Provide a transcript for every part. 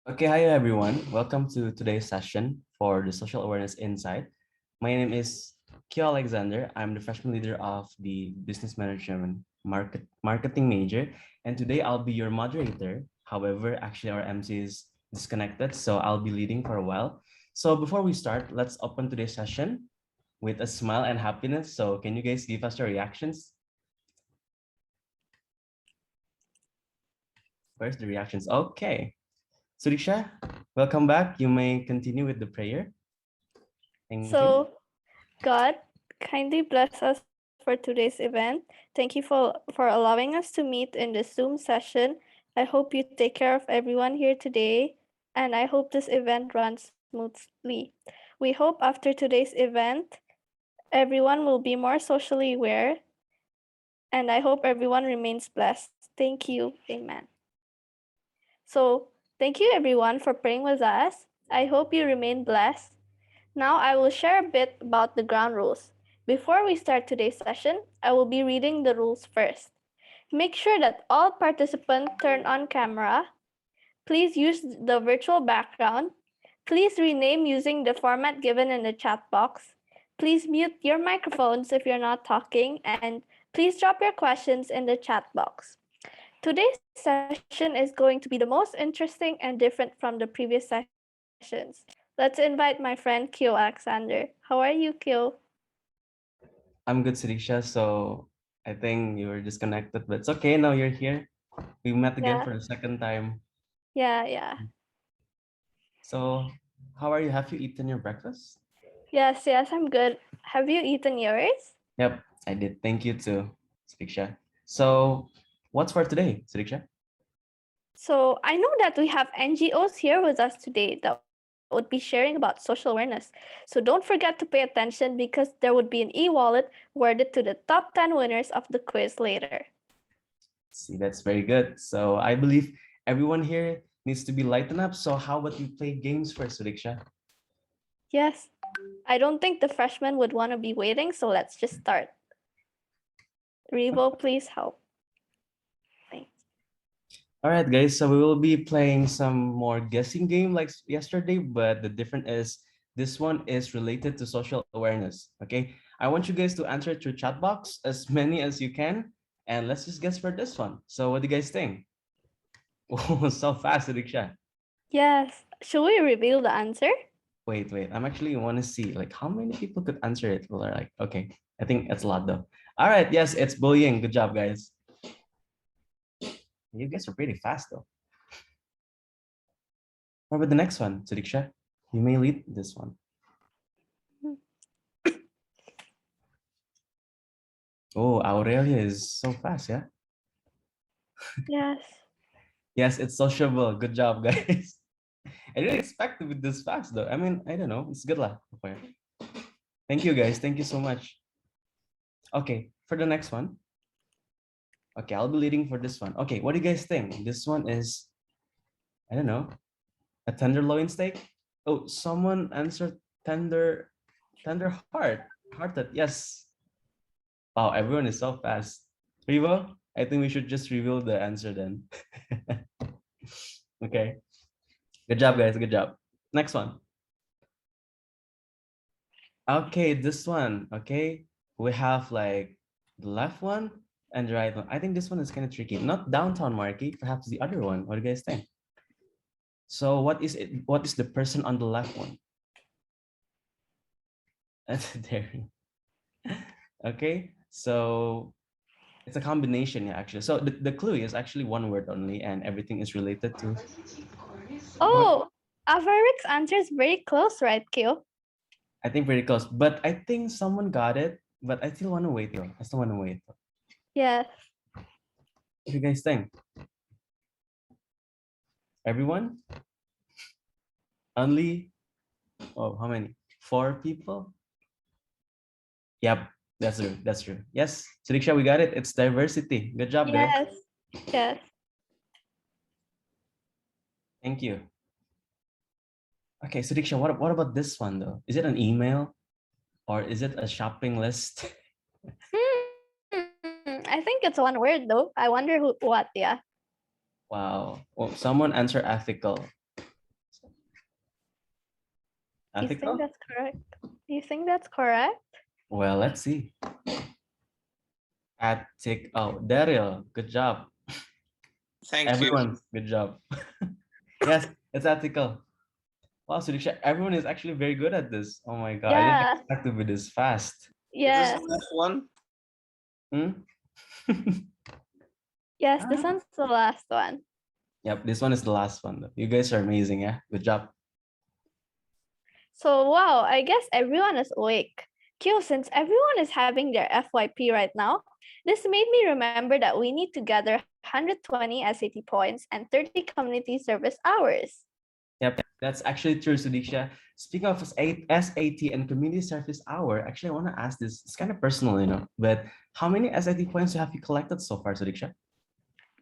Okay, hi everyone. Welcome to today's session for the Social Awareness Insight. My name is Kyo Alexander. I'm the freshman leader of the Business Management Marketing major, and today I'll be your moderator. However, actually our MC is disconnected, so I'll be leading for a while. So before we start, let's open today's session with a smile and happiness. So can you guys give us your reactions? Where's the reactions? Okay. Suriksha, welcome back. You may continue with the prayer. Thank you. So, God, kindly bless us for today's event. Thank you for allowing us to meet in this Zoom session. I hope you take care of everyone here today, and I hope this event runs smoothly. We hope after today's event, everyone will be more socially aware, and I hope everyone remains blessed. Thank you. Amen. So, thank you everyone for praying with us. I hope you remain blessed. Now I will share a bit about the ground rules. Before we start today's session, I will be reading the rules first. Make sure that all participants turn on camera. Please use the virtual background. Please rename using the format given in the chat box. Please mute your microphones if you're not talking, and please drop your questions in the chat box. Today's session is going to be the most interesting and different from the previous sessions. Let's invite my friend Kyo Alexander. How are you, Kyo? I'm good, Sirisha. So I think you were disconnected, but it's okay. Now you're here. We met again Yeah, for the second time. yeah. So how are you? Have you eaten your breakfast? Yes, I'm good. Have you eaten yours? Yep, I did. Thank you too, Sirisha. So what's for today, Sirisha? So I know that we have NGOs here with us today that would be sharing about social awareness. So don't forget to pay attention because there would be an e-wallet awarded to the top 10 winners of the quiz later. See, that's very good. So I believe everyone here needs to be lightened up. So how about you play games first, Sirisha? Yes, I don't think the freshmen would want to be waiting, so let's just start. Revo, please help. Thanks. All right, guys. So we will be playing some more guessing game like yesterday, but the difference is this one is related to social awareness. Okay, I want you guys to answer through chat box as many as you can, and let's just guess for this one. So what do you guys think? Oh, so fast, Riksha. Yes, should we reveal the answer? Wait. I'm actually want to see like how many people could answer it. Well, like, okay, I think it's a lot though. All right, yes, it's bullying. Good job, guys. You guys are pretty fast though. What about the next one, Suriksha? You may lead this one. Oh, Aurelia is so fast, yeah? Yes. Yes, it's sociable. Good job, guys. I didn't expect to be this fast, though. I mean, I don't know. It's good luck. Okay. Thank you, guys. Thank you so much. Okay, for the next one. Okay, I'll be leading for this one. Okay, what do you guys think? This one is, I don't know, a tenderloin steak? Oh, someone answered tender hearted. Yes. Wow, everyone is so fast. Rivo, I think we should just reveal the answer then. Okay. Good job, guys. Good job. Next one. Okay, this one. Okay. We have like the left one and the right one. I think this one is kind of tricky. Not downtown Marky, perhaps the other one. What do you guys think? So what is it? What is the person on the left one? That's there. Okay. So it's a combination, yeah, actually. So the clue is actually one word only and everything is related to what Oh, Avaric's answer is very close, right, Kyo? I think pretty close. But I think someone got it, but I still want to wait though. I still want to wait. Yes. What do you guys think? Everyone? Only, oh, how many? Four people? Yep, that's true. That's true. Yes, Suriksha, we got it. It's diversity. Good job, guys. Yes. Yes. Thank you. Okay, Suriksha, what about this one though? Is it an email or is it a shopping list? I think it's one word though. I wonder what, yeah. Wow. Well, someone answer ethical. You think Ethical? that's correct? You think that's correct? Well, let's see. Oh, Daryl, good job. Thank you. Everyone, good job. Yes, it's ethical. Wow, Sudiksha, everyone is actually very good at this. Oh my God, I didn't Yeah. expect to be this fast. Is this Yes. the last one? Hmm? Yes. This Ah. one's the last one. Yep, this one is the last one though. You guys are amazing, yeah? Good job. So wow, I guess everyone is awake. Q, since everyone is having their FYP right now, this made me remember that we need to gather 120 SAT points and 30 community service hours. Yep, that's actually true, Sudiksha. Speaking of SAT and community service hour, actually, I want to ask this. It's kind of personal, but how many SAT points have you collected so far, Sudiksha?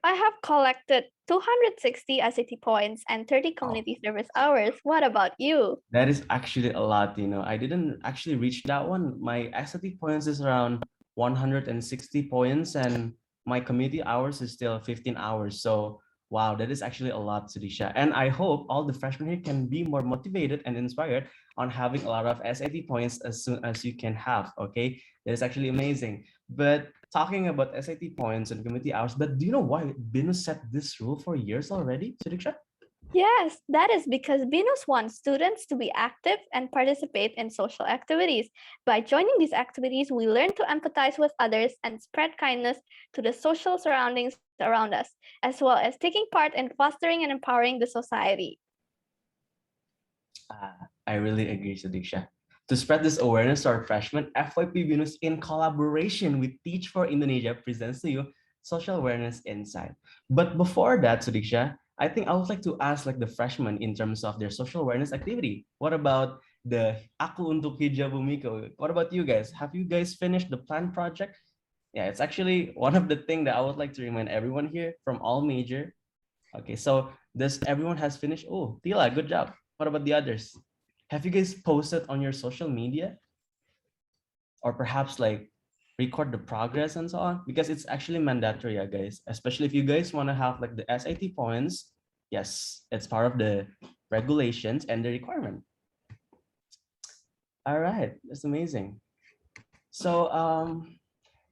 I have collected 260 SAT points and 30 Wow. community service hours. What about you? That is actually a lot. I didn't actually reach that one. My SAT points is around 160 points, and my community hours is still 15 hours. So, wow, that is actually a lot, Sudisha. And I hope all the freshmen here can be more motivated and inspired on having a lot of SAT points as soon as you can have. Okay, that is actually amazing. But talking about SAT points and community hours, but do you know why BINUS set this rule for years already, Sudisha? Yes, that is because BINUS wants students to be active and participate in social activities. By joining these activities, we learn to empathize with others and spread kindness to the social surroundings around us, as well as taking part in fostering and empowering the society. I really agree, Sadiksha. To spread this awareness to our freshmen, FYP BINUS in collaboration with Teach for Indonesia presents to you Social Awareness Insight. But before that, Sadiksha, I think I would like to ask like the freshmen in terms of their social awareness activity. What about the Aku untuk Hijau Bumiko? What about you guys? Have you guys finished the plan project? Yeah, it's actually one of the things that I would like to remind everyone here from all major. Okay, so this everyone has finished. Oh, Tila, good job. What about the others? Have you guys posted on your social media or perhaps like record the progress and so on? Because it's actually mandatory, yeah, guys. Especially if you guys want to have like the SAT points. Yes, it's part of the regulations and the requirement. All right, that's amazing. So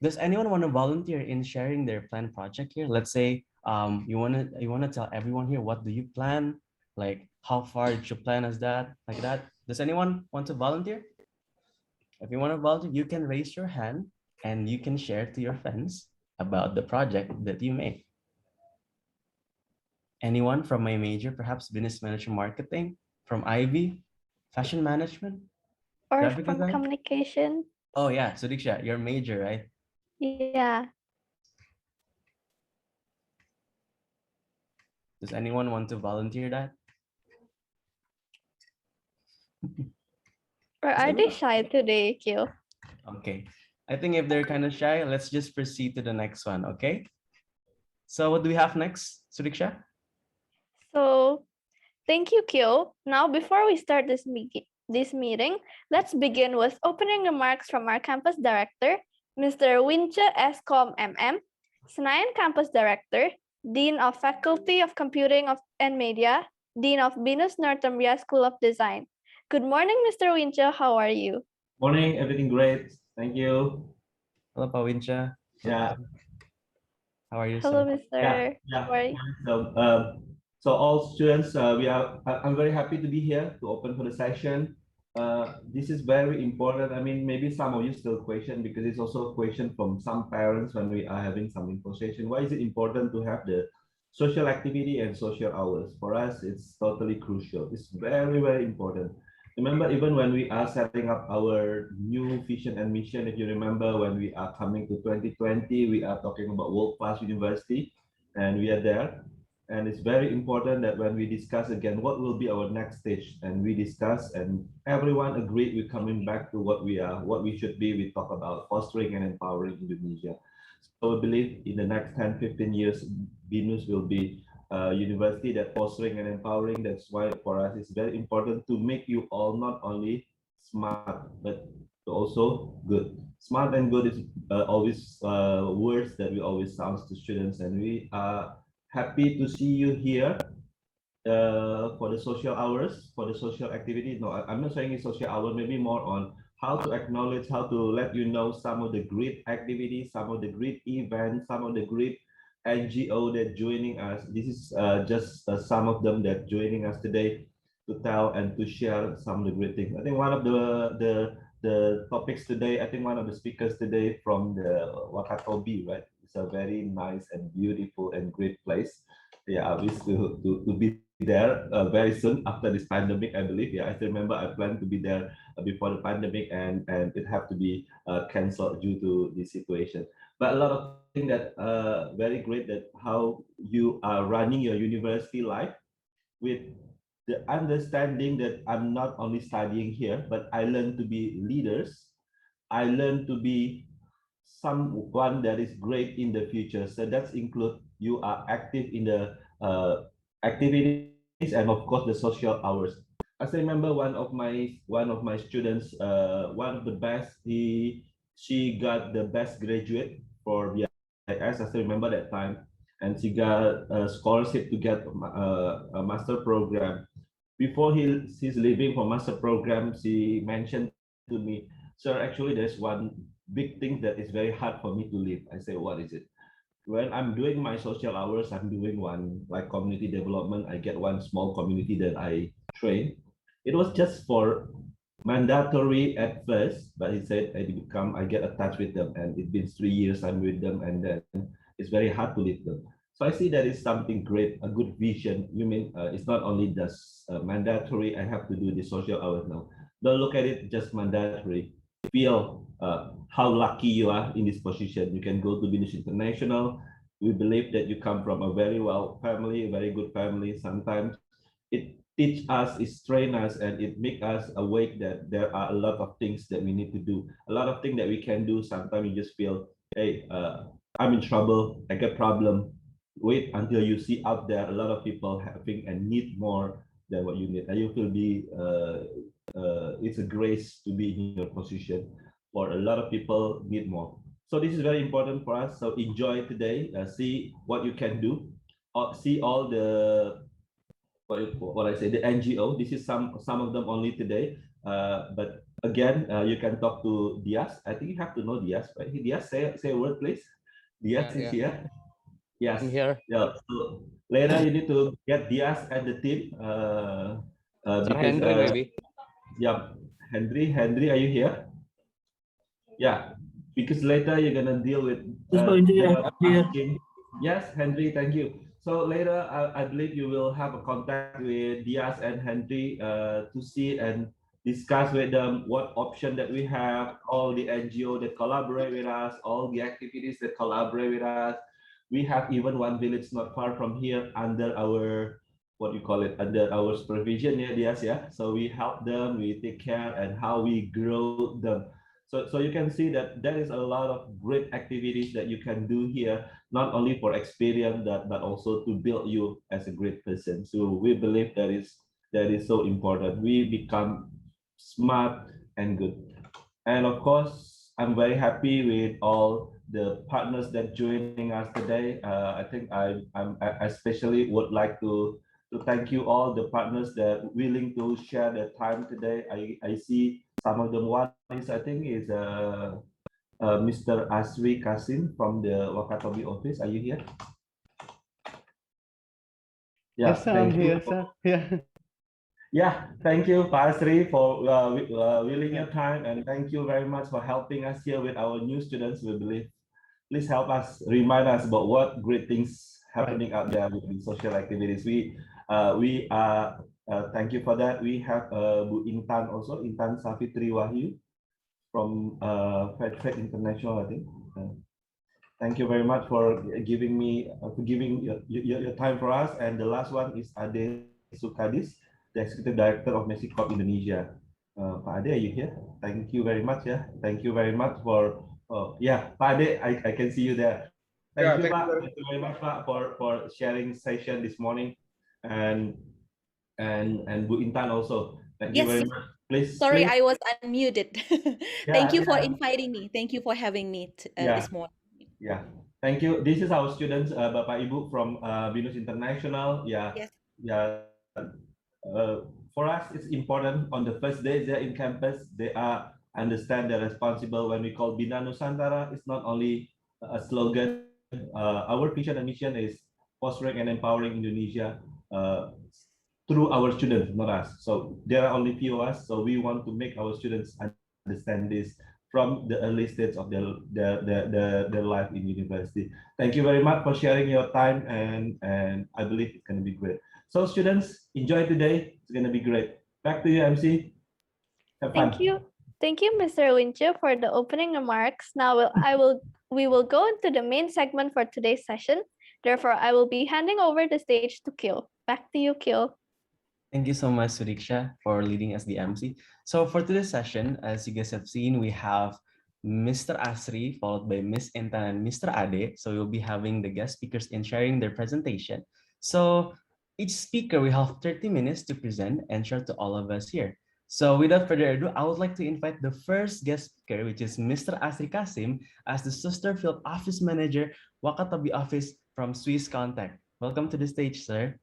does anyone want to volunteer in sharing their planned project here? Let's say you wanna tell everyone here what do you plan, like how far did you plan as that, like that. Does anyone want to volunteer? If you want to volunteer, you can raise your hand and you can share to your friends about the project that you made. Anyone from my major, perhaps business management marketing, from Ivy, fashion management, Or graphic from design? communication. Oh yeah, Sudiksha, your major, right? Yeah. Does anyone want to volunteer that? Or Does are they anyone? shy today, Q? Okay. I think if they're kind of shy, let's just proceed to the next one, okay? So what do we have next, Sudiksha? So, thank you, Q. Now, before we start this meeting, let's begin with opening remarks from our campus director, Mr. Winche Escom MM, Senayan Campus Director, Dean of Faculty of Computing and Media, Dean of BINUS Northumbria School of Design. Good morning, Mr. Winche. How are you? Morning, everything great. Thank you. Hello, Pawincha. Yeah, How are you, Hello, sir? Mr. yeah. How are you? So all students, I'm very happy to be here to open for the session. This is very important. I mean, maybe some of you still question because it's also a question from some parents when we are having some info session. Why is it important to have the social activity and social hours? For us, it's totally crucial. It's very, very important. Remember, even when we are setting up our new vision and mission, if you remember, when we are coming to 2020, we are talking about world-class university, and we are there. And it's very important that when we discuss again, what will be our next stage, and we discuss, and everyone agreed we're coming back to what we are, what we should be. We talk about fostering and empowering Indonesia. So I believe in the next 10, 15 years, BINUS will be university that fostering and empowering. That's why for us it's very important to make you all not only smart but also good. Smart and good is always words that we always sound to students, and we are happy to see you here. for the social hours, for the social activity. No, I'm not saying it's social hour, maybe more on how to acknowledge, how to let you know some of the great activities, some of the great events, some of the great NGO that joining us. This is just some of them that joining us today to tell and to share some of the great things. I think one of the topics today, I think one of the speakers today from the Wakatobi, right? It's a very nice and beautiful and great place. Yeah, I wish to be there very soon after this pandemic, I believe. Yeah, I still remember I planned to be there before the pandemic, and it have to be cancelled due to the situation. But a lot of things that very great that how you are running your university life with the understanding that I'm not only studying here, but I learn to be leaders. I learn to be someone that is great in the future. So that's include you are active in the activities and of course the social hours. As I remember one of my students, one of the best, she got the best graduate for BIS. I still remember that time, and she got a scholarship to get a master program. Before she's leaving for master program, she mentioned to me, "Sir, actually there's one big thing that is very hard for me to leave." I say, "What is it?" When I'm doing my social hours, I'm doing one like community development. I get one small community that I train. It was just for mandatory at first, but he said I get attached with them, and it's been 3 years I'm with them, and then it's very hard to leave them. So I see that is something great, a good vision. You mean it's not only just mandatory. I have to do the social hours now. Don't look at it just mandatory. Feel how lucky you are in this position. You can go to BINUS International. We believe that you come from a very well family, a very good family. Sometimes it teach us, it train us, and it make us awake that there are a lot of things that we need to do, a lot of things that we can do. Sometimes you just feel, hey, I'm in trouble, I got problem. Wait until you see out there a lot of people having and need more than what you need, and you will be it's a grace to be in your position. For a lot of people need more. So this is very important for us. So enjoy today. See what you can do. See all the what I say, the NGO. This is some of them only today. But again, you can talk to Diaz. I think you have to know Diaz, right? Diaz, say a word, please. Diaz is here. Yes. I'm here. Yeah. So later you need to get Diaz and the team. Because Henry, maybe. yeah, Henry, are you here? Yeah, because later you're gonna deal with asking. Yes, Henry, thank you. So later, I believe you will have a contact with Diaz and Henry to see and discuss with them what option that we have, all the NGO that collaborate with us, all the activities that collaborate with us. We have even one village not far from here under our, what you call it, under our supervision, yeah, Diaz, yeah. So we help them, we take care, and how we grow them. So you can see that there is a lot of great activities that you can do here, not only for experience that, but also to build you as a great person. So we believe that is so important. We become smart and good. And of course, I'm very happy with all the partners that joining us today. I think I especially would like to thank you all the partners that willing to share their time today. I see some of them. One is, I think, is Mr. Asri Kasim from the Wakatobi office. Are you here? Yeah, Yes, sir, I'm here, sir. Yeah. Yeah, thank you, Pak Asri, for willing your time, and thank you very much for helping us here with our new students. We believe, please help us, remind us about what great things happening out there with the social activities. We are thank you for that. We have Bu Intan also, Intan Safitri Wahyu from FYP International, I think. Thank you very much for giving me your time for us. And the last one is Ade Sukadis, the Executive Director of Mexico Indonesia. Pak Ade, are you here? Thank you very much. Yeah, thank you very much for. Yeah, Pak Ade, I can see you there. Thank you, Pak. Thank you very much, Pak, for sharing session this morning, and Bu Intan also. Thank you very much. Please. Sorry, please. I was unmuted. Thank you for inviting me. Thank you for having me this morning. Yeah, thank you. This is our students, Bapak Ibu from BINUS International. Yeah, Yes. yeah. for us, it's important on the first day they're in campus, they are understand they're responsible. When we call Bina Nusantara, it's not only a slogan. Our vision and mission is fostering and empowering Indonesia through our students, not us. So there are only few of us. So we want to make our students understand this from the early stage of their life in university. Thank you very much for sharing your time, and I believe it's going to be great. So students, enjoy today. It's going to be great. Back to you, MC. Have fun. Thank you. Thank you, Mr. Winchu, for the opening remarks. Now we will go into the main segment for today's session. Therefore, I will be handing over the stage to Kyo. Back to you, Kyo. Thank you so much, Suriksha, for leading as the MC. So for today's session, as you guys have seen, we have Mr. Asri, followed by Miss Intan and Mr. Ade. So we'll be having the guest speakers in sharing their presentation. So each speaker will have 30 minutes to present and share to all of us here. So without further ado, I would like to invite the first guest speaker, which is Mr. Asri Kasim, as the Sister Field Office Manager, Wakatobi Office from Swiss Contact. Welcome to the stage, sir.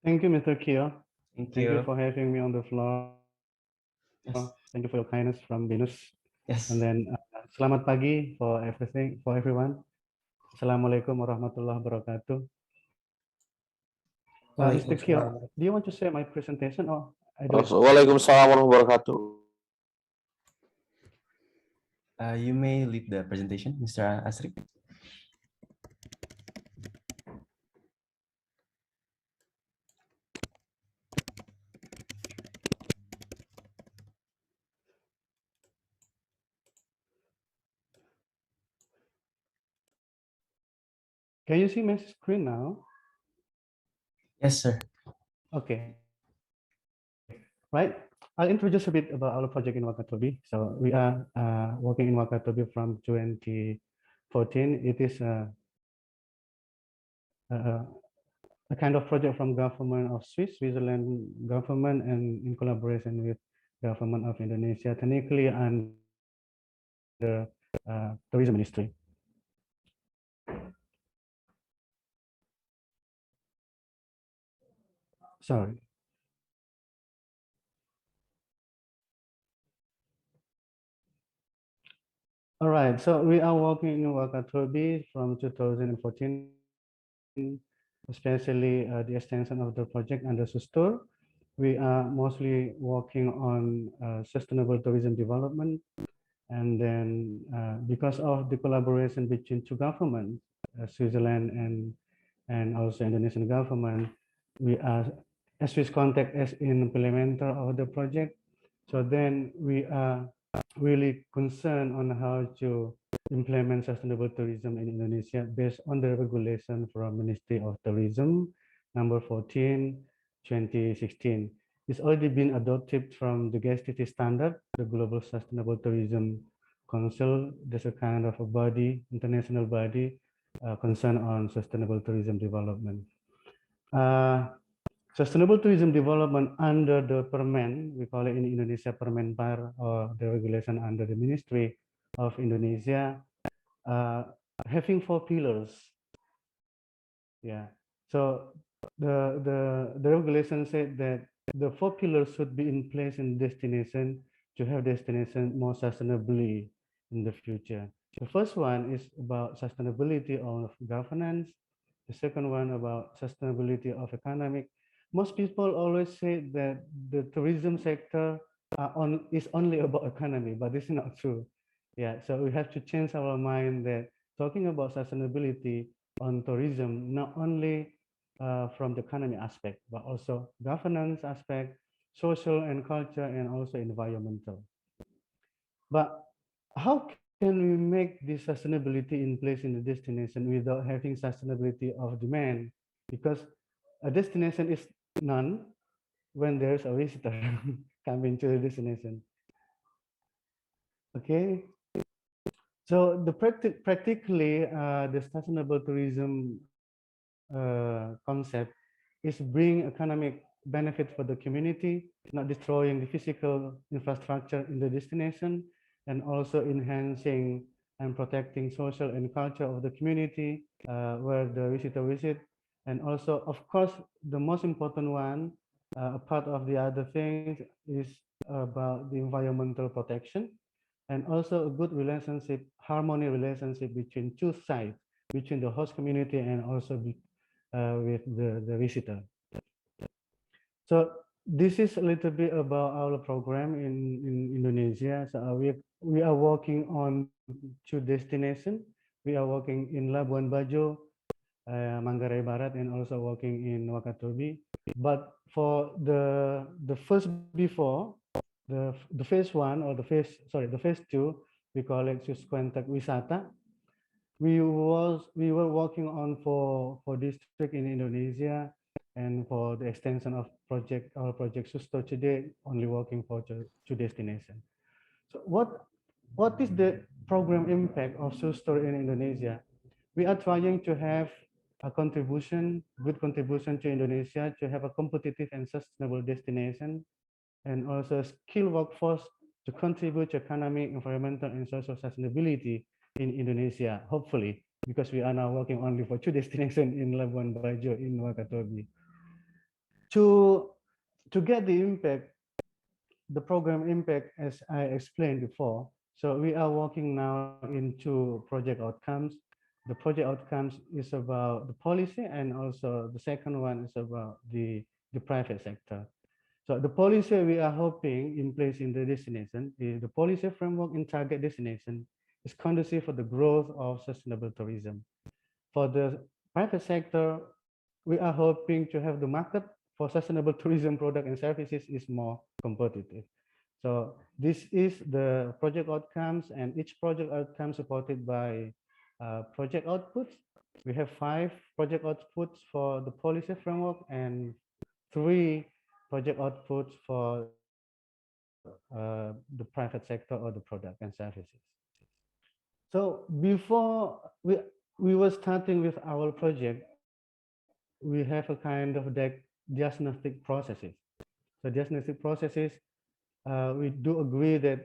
Thank you, Mr. Kyo. Thank Thank you you. for having me on the floor. Yes. Thank you for your kindness from BINUS. Yes. And then selamat pagi for everyone. Assalamualaikum warahmatullahi wabarakatuh. Mr. Kyo, do you want to share my presentation or I do it? Waalaikumsalam warahmatullahi wabarakatuh. You may lead the presentation, Mr. Asri. Can you see my screen now? Yes, sir. Okay. Right. I'll introduce a bit about our project in Wakatobi. So we are working in Wakatobi from 2014. It is a kind of project from government of Switzerland government, and in collaboration with government of Indonesia, technically under tourism ministry. Sorry. All right, so we are working in Wakatobi from 2014, especially the extension of the project under Sustur. We are mostly working on sustainable tourism development. And then because of the collaboration between two governments, Switzerland and also Indonesian government, we are Swiss Contact as implementer of the project. So then we are really concerned on how to implement sustainable tourism in Indonesia based on the regulation from Ministry of Tourism number 14, 2016. It's already been adopted from the GSTT standard, the Global Sustainable Tourism Council. There's a kind of a body, international body, concerned on sustainable tourism development. Sustainable tourism development under the Permen, we call it in Indonesia Permenpar, or the regulation under the Ministry of Indonesia, having 4 pillars. Yeah. So the regulation said that the 4 pillars should be in place in destination to have destination more sustainably in the future. The first one is about sustainability of governance. The second one about sustainability of economic. Most people always say that the tourism sector is only about economy, but this is not true. Yeah, so we have to change our mind that talking about sustainability on tourism, not only from the economy aspect, but also governance aspect, social and culture, and also environmental. But how can we make this sustainability in place in the destination without having sustainability of demand? Because a destination is none when there's a visitor coming to the destination. Okay. So the practically the sustainable tourism concept is bring economic benefit for the community, not destroying the physical infrastructure in the destination, and also enhancing and protecting social and culture of the community where the visitor visit. And also, of course, the most important one, a part of the other things is about the environmental protection and also a good relationship, harmony relationship between two sides, between the host community and also with the visitor. So this is a little bit about our program in Indonesia. So we are working on two destinations. We are working in Labuan Bajo, Manggarai Barat, and also working in Wakatobi. But for the first before the phase one or the phase two, we call it Susquentak Wisata. We were working on for district in Indonesia and for the extension of our project Susto today only working for two destinations. So what is the program impact of Susto in Indonesia? We are trying to have a good contribution to Indonesia to have a competitive and sustainable destination and also a skilled workforce to contribute to economic, environmental, and social sustainability in Indonesia, hopefully, because we are now working only for two destinations in Labuan Bajo, in Wakatobi. To get the impact, the program impact, as I explained before, so we are working now into project outcomes. The project outcomes is about the policy, and also the second one is about the private sector. So the policy we are hoping in place in the destination is the policy framework in target destination is conducive for the growth of sustainable tourism. For the private sector, we are hoping to have the market for sustainable tourism product and services is more competitive. So this is the project outcomes, and each project outcome supported by project outputs. We have 5 project outputs for the policy framework and 3 project outputs for the private sector or the product and services. So before we were starting with our project, we have a kind of diagnostic processes. So diagnostic processes, we do agree that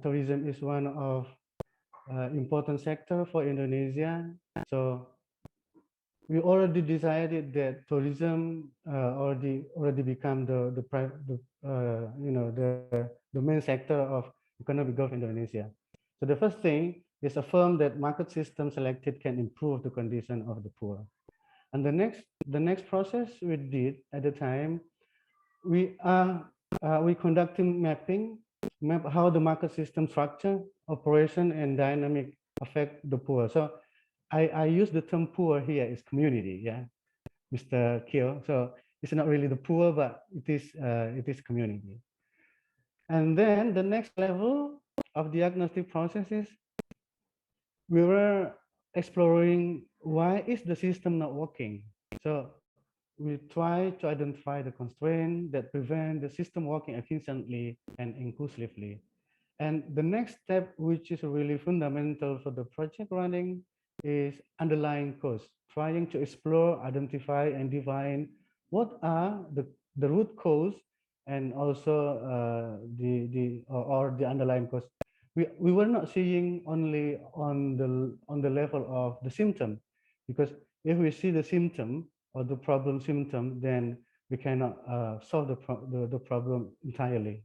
tourism is one of important sector for Indonesia. So we already decided that tourism already become the main sector of economic growth in Indonesia. So the first thing is affirm that market system selected can improve the condition of the poor. And the next process we did at the time, we conducting map how the market system structure, operation, and dynamic affect the poor. So I use the term poor here is community, yeah, Mr. Kyo. So it's not really the poor, but it is community. And then the next level of diagnostic processes, we were exploring why is the system not working. So we try to identify the constraint that prevent the system working efficiently and inclusively. And the next step, which is really fundamental for the project running, is underlying cause, trying to explore, identify, and define what are the root cause and also the underlying cause. We were not seeing only on the level of the symptom, because if we see the symptom or the problem symptom, then we cannot solve the problem entirely.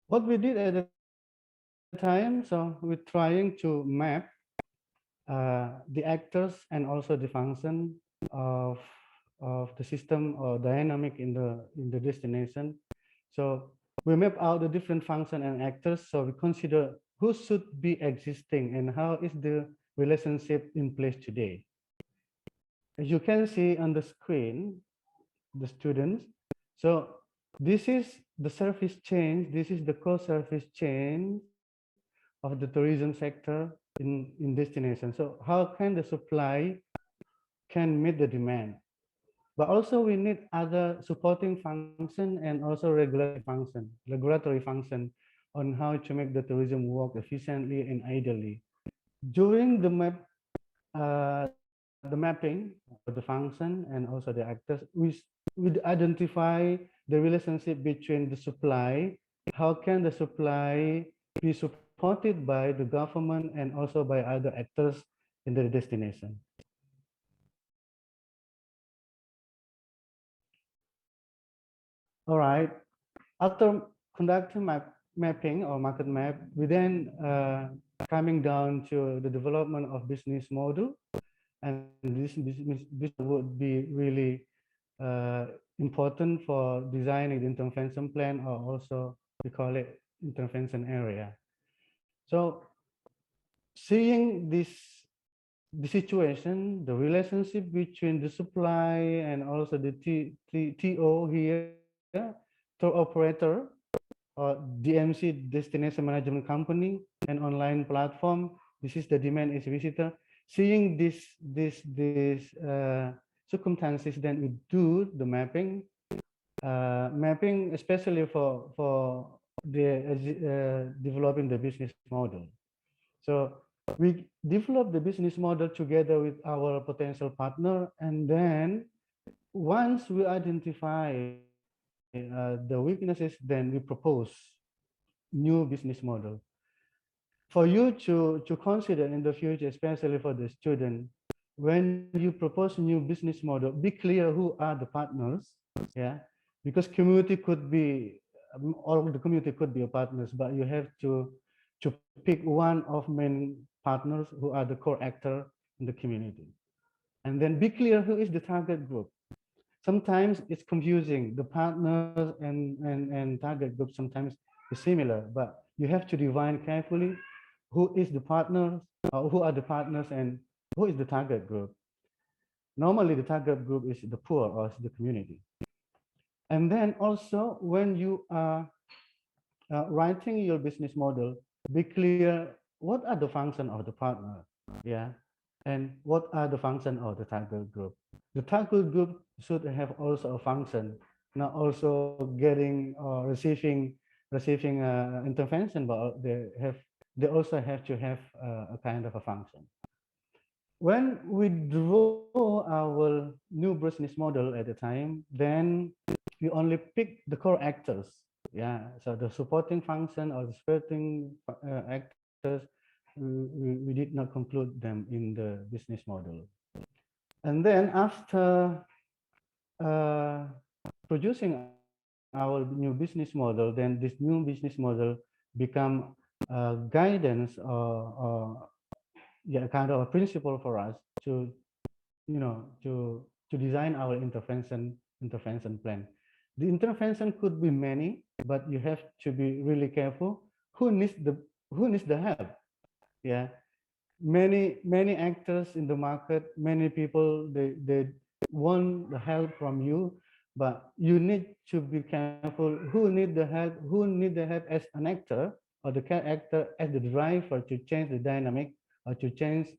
What we did at the time, so we're trying to map the actors and also the function of the system or dynamic in the destination. So we map out the different function and actors. So we consider who should be existing and how is the relationship in place today. As you can see on the screen, the students. So this is the service chain. This is the core service chain of the tourism sector in destination. So how can the supply can meet the demand? But also we need other supporting function and also regulatory function on how to make the tourism work efficiently and ideally. During the mapping of the function and also the actors, we identify the relationship between the supply. How can the supply be supported supported by the government and also by other actors in the destination. All right. After conducting mapping or market map, we then coming down to the development of business model, and this would be really important for designing the intervention plan, or also we call it intervention area. So seeing the situation, the relationship between the supply and also the TO here, tour operator or DMC, destination management company, and online platform. This is the demand is visitor. Seeing this circumstances, then we do the mapping, mapping especially for the developing the business model. So we develop the business model together with our potential partner, and then once we identify the weaknesses, then we propose new business model for you to consider in the future, especially for the student. When you propose new business model, be clear who are the partners, yeah, because community could be all the community could be a partners, but you have to pick one of main partners who are the core actor in the community, and then be clear who is the target group. Sometimes it's confusing. The partners and target group sometimes is similar, but you have to define carefully who is the partners, who are the partners, and who is the target group. Normally, the target group is the poor or the community. And then also, when you are writing your business model, be clear what are the function of the partner, yeah, and what are the function of the target group. The target group should have also a function, not also getting or receiving intervention, but they also have to have a kind of a function. When we draw our new business model at the time, then we only pick the core actors. Yeah, so the supporting function or the supporting actors, we did not conclude them in the business model. And then after producing our new business model, then this new business model become guidance or yeah, kind of a principle for us to, to design our intervention plan. The intervention could be many, but you have to be really careful who needs the help. Yeah, many actors in the market, many people they want the help from you, but you need to be careful who need the help as an actor, or the actor as the driver to change the dynamic or to change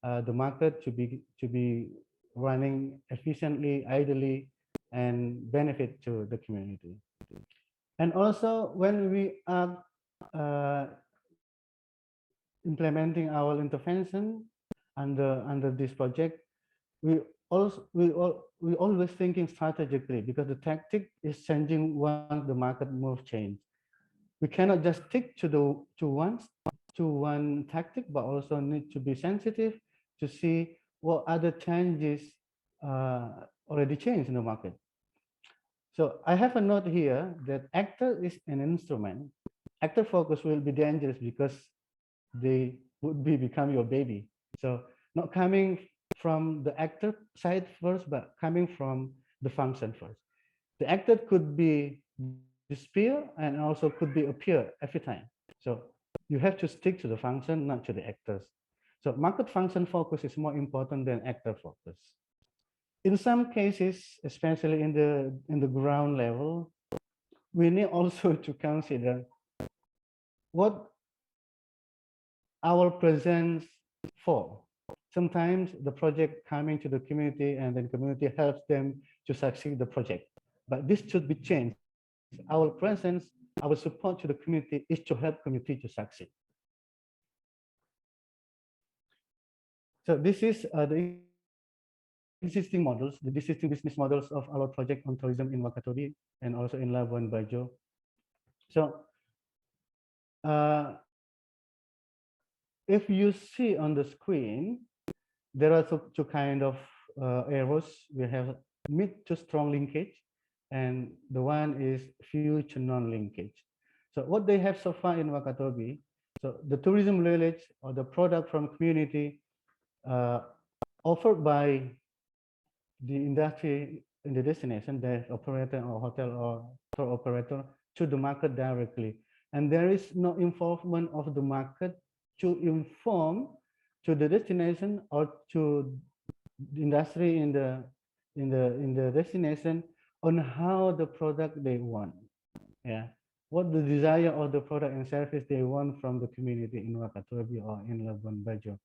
the market to be running efficiently, ideally, and benefit to the community. And also when we are implementing our intervention under this project, we always thinking strategically, because the tactic is changing once the market move change. We cannot just stick to one tactic, but also need to be sensitive to see what other changes already changed in the market. So I have a note here that actor is an instrument. Actor focus will be dangerous because they would become your baby. So not coming from the actor side first, but coming from the function first. The actor could be disappear and also could be appear every time. So you have to stick to the function, not to the actors. So market function focus is more important than actor focus. In some cases, especially in the ground level, we need also to consider what our presence for. Sometimes the project coming to the community and then community helps them to succeed the project. But this should be changed. Our presence, our support to the community is to help community to succeed. So this is the existing models, the existing business models of our project on tourism in Wakatobi and also in Labuan Bajo. So if you see on the screen, there are two kind of arrows. We have mid to strong linkage, and the one is few to non-linkage. So what they have so far in Wakatobi, so the tourism village or the product from community uh, offered by the industry in the destination, the operator or hotel or tour operator to the market directly. And there is no involvement of the market to inform to the destination or to the industry in the destination on how the product they want. Yeah. What the desire of the product and service they want from the community in Wakatobi or in Labuan Bajo.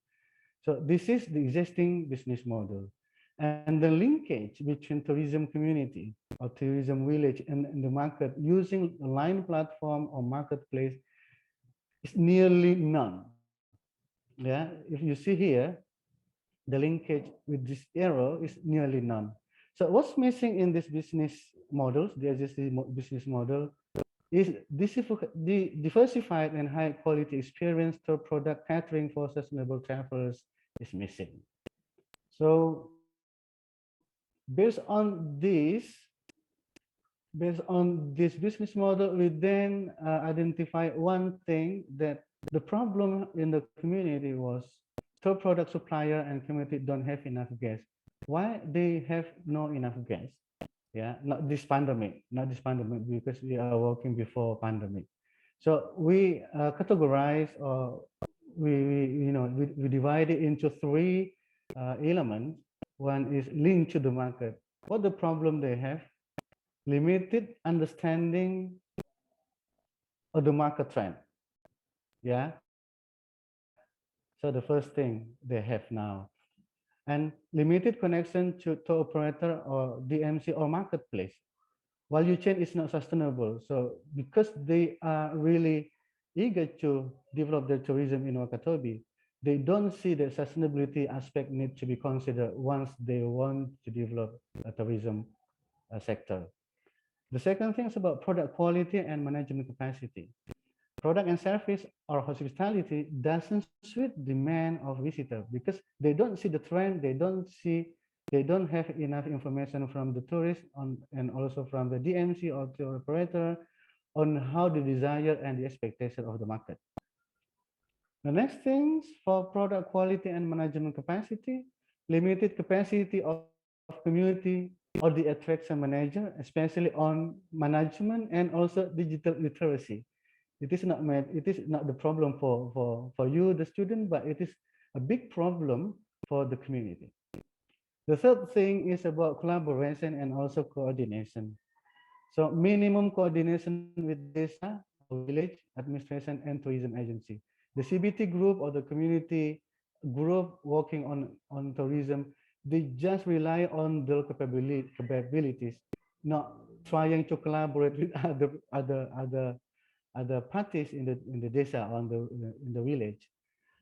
So this is the existing business model. And the linkage between tourism community or tourism village and the market using a line platform or marketplace is nearly none. Yeah, if you see here, the linkage with this arrow is nearly none. So what's missing in this business models, the existing business model, is the diversified and high quality experience to product catering for sustainable travelers is missing. So based on this business model, we then identify one thing that the problem in the community was tour product supplier and community don't have enough gas. Why they have no enough gas? Yeah, not this pandemic, because we are working before pandemic. So we categorize or we divide it into three elements. One is linked to the market. What the problem they have? Limited understanding of the market trend. Yeah. So the first thing they have now, and limited connection to operator or DMC or marketplace. Value chain is not sustainable. So because they are really eager to develop their tourism in Wakatobi, they don't see the sustainability aspect need to be considered once they want to develop a tourism sector. The second thing is about product quality and management capacity. Product and service or hospitality doesn't suit demand of visitor because they don't see the trend, they don't have enough information from the tourist and also from the DMC or tour operator on how the desire and the expectation of the market. The next things for product quality and management capacity, limited capacity of community or the attraction manager, especially on management and also digital literacy. It is not the problem for you, the student, but it is a big problem for the community. The third thing is about collaboration and also coordination. So minimum coordination with DESA, or village administration and tourism agency. The CBT group or the community group working on tourism, they just rely on their capabilities, not trying to collaborate with other parties in the desa or in the village,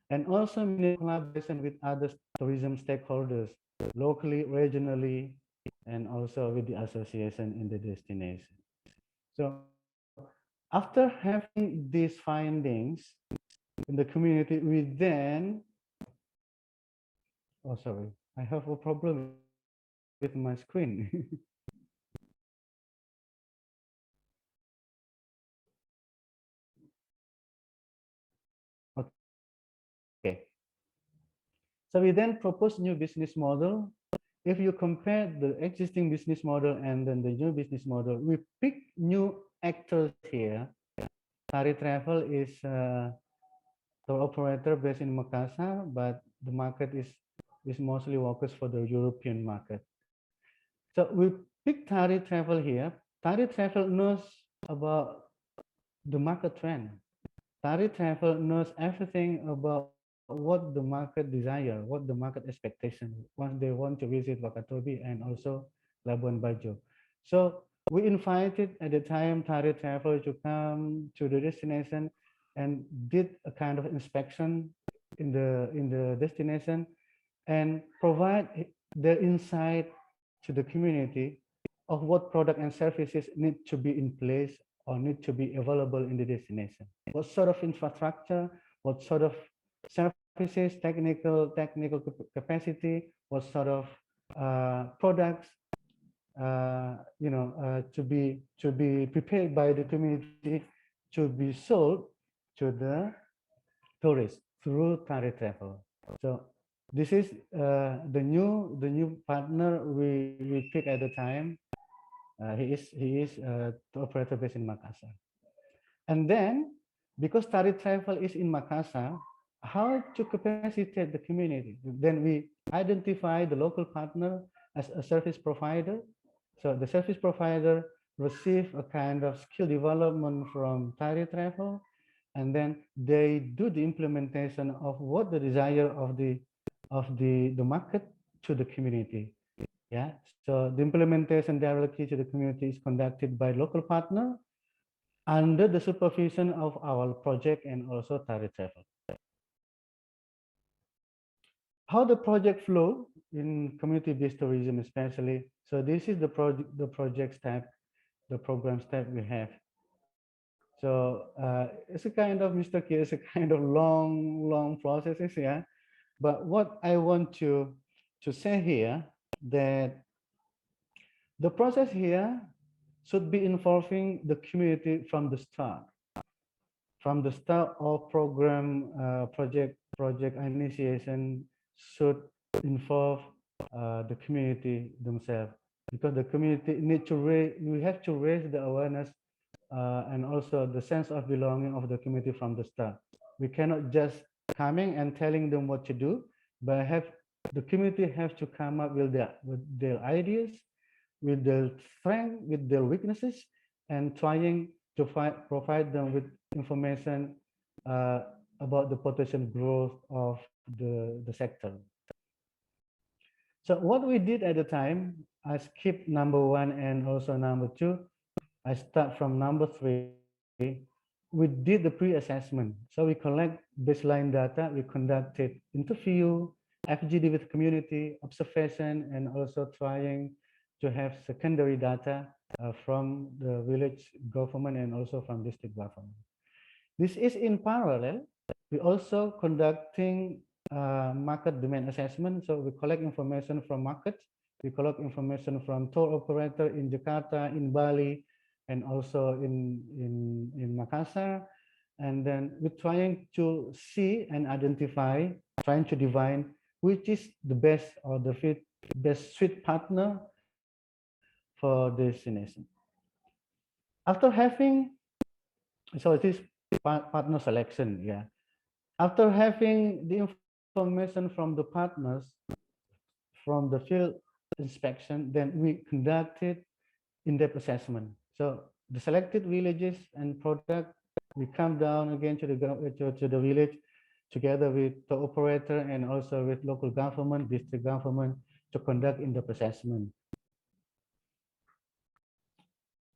and also collaboration with other tourism stakeholders, locally, regionally, and also with the association in the destination. So after having these findings in the community, we then, oh sorry, I have a problem with my screen. Okay. So we then propose new business model. If you compare the existing business model and then the new business model, we pick new actors here. Tari Travel is tour operator based in Makassar, but the market is mostly focused for the European market. So we pick Tari Travel here. Tari Travel knows about the market trend. Tari Travel knows everything about what the market desire, what the market expectation once they want to visit Wakatobi and also Labuan Bajo. So we invited at the time Tari Travel to come to the destination and did a kind of inspection in the destination and provide their insight to the community of what product and services need to be in place or need to be available in the destination. What sort of infrastructure, what sort of service services, technical capacity, what sort of products to be prepared by the community to be sold to the tourists through Tari Travel. So this is the new partner we pick at the time. He is the operator based in Makassar. And then, because Tari Travel is in Makassar, how to capacitate the community? Then we identify the local partner as a service provider. So the service provider receive a kind of skill development from Tari Travel, and then they do the implementation of what the desire of the market to the community. Yeah. So the implementation directly to the community is conducted by local partner under the supervision of our project and also Tari Travel. How the project flow in community-based tourism especially. So this is the project step, the program step we have. So it's a kind of, Mr. K, it's a kind of long processes, yeah. But what I want to say here that the process here should be involving the community from the start. From the start of program project initiation should involve the community themselves, because the community need to we have to raise the awareness and also the sense of belonging of the community from the start. We cannot just coming and telling them what to do, but the community have to come up with their ideas, with their strength, with their weaknesses, and trying to provide them with information about the potential growth of the sector. So what we did at the time, I skipped number 1 and also number 2. I start from number 3. We did the pre-assessment. So we collect baseline data, we conducted interview, FGD with community, observation, and also trying to have secondary data from the village government and also from district government. This is in parallel. We also conducting market demand assessment. So we collect information from markets. We collect information from tour operator in Jakarta, in Bali, and also in Makassar. And then we're trying to see and identify, trying to divine which is the best or the best suite partner for destination. After having, so it is partner selection, yeah. After having the information from the partners, from the field inspection, then we conducted in-depth assessment. So the selected villages and product, we come down again to the village together with the operator and also with local government, district government to conduct in-depth assessment.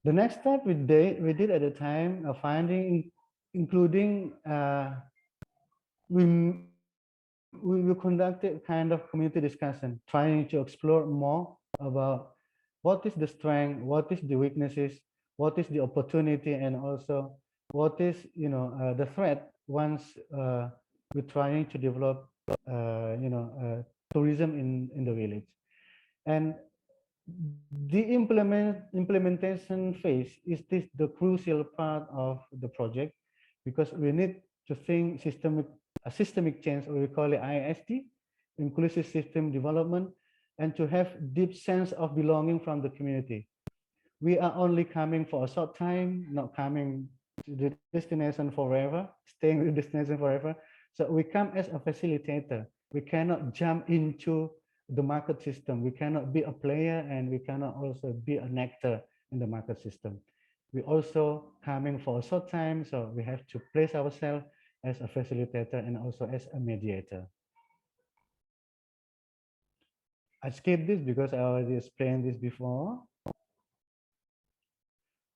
The next step we did at the time of finding, including we conducted kind of community discussion, trying to explore more about what is the strength, what is the weaknesses, what is the opportunity, and also what is the threat once we're trying to develop tourism in the village. And the implementation phase is the crucial part of the project, because we need to think systemic change, or we call it ISD, inclusive system development, and to have deep sense of belonging from the community. We are only coming for a short time, not coming to the destination forever, staying with the destination forever. So we come as a facilitator. We cannot jump into the market system. We cannot be a player, and we cannot also be an actor in the market system. We also coming for a short time, so we have to place ourselves as a facilitator and also as a mediator. I skipped this because I already explained this before.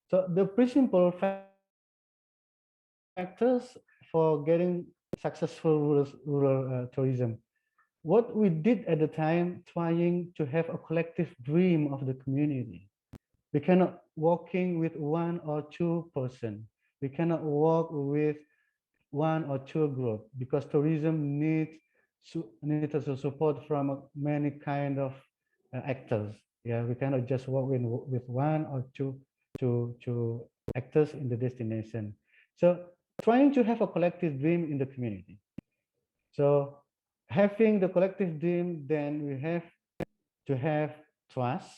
So the principal factors for getting successful rural tourism. What we did at the time, trying to have a collective dream of the community. We cannot walking with 1 or 2 person. We cannot walk with one or two group, because tourism needs also support from many kind of actors. Yeah, we cannot just work with one or two actors in the destination. So trying to have a collective dream in the community. So having the collective dream, then we have to have trust,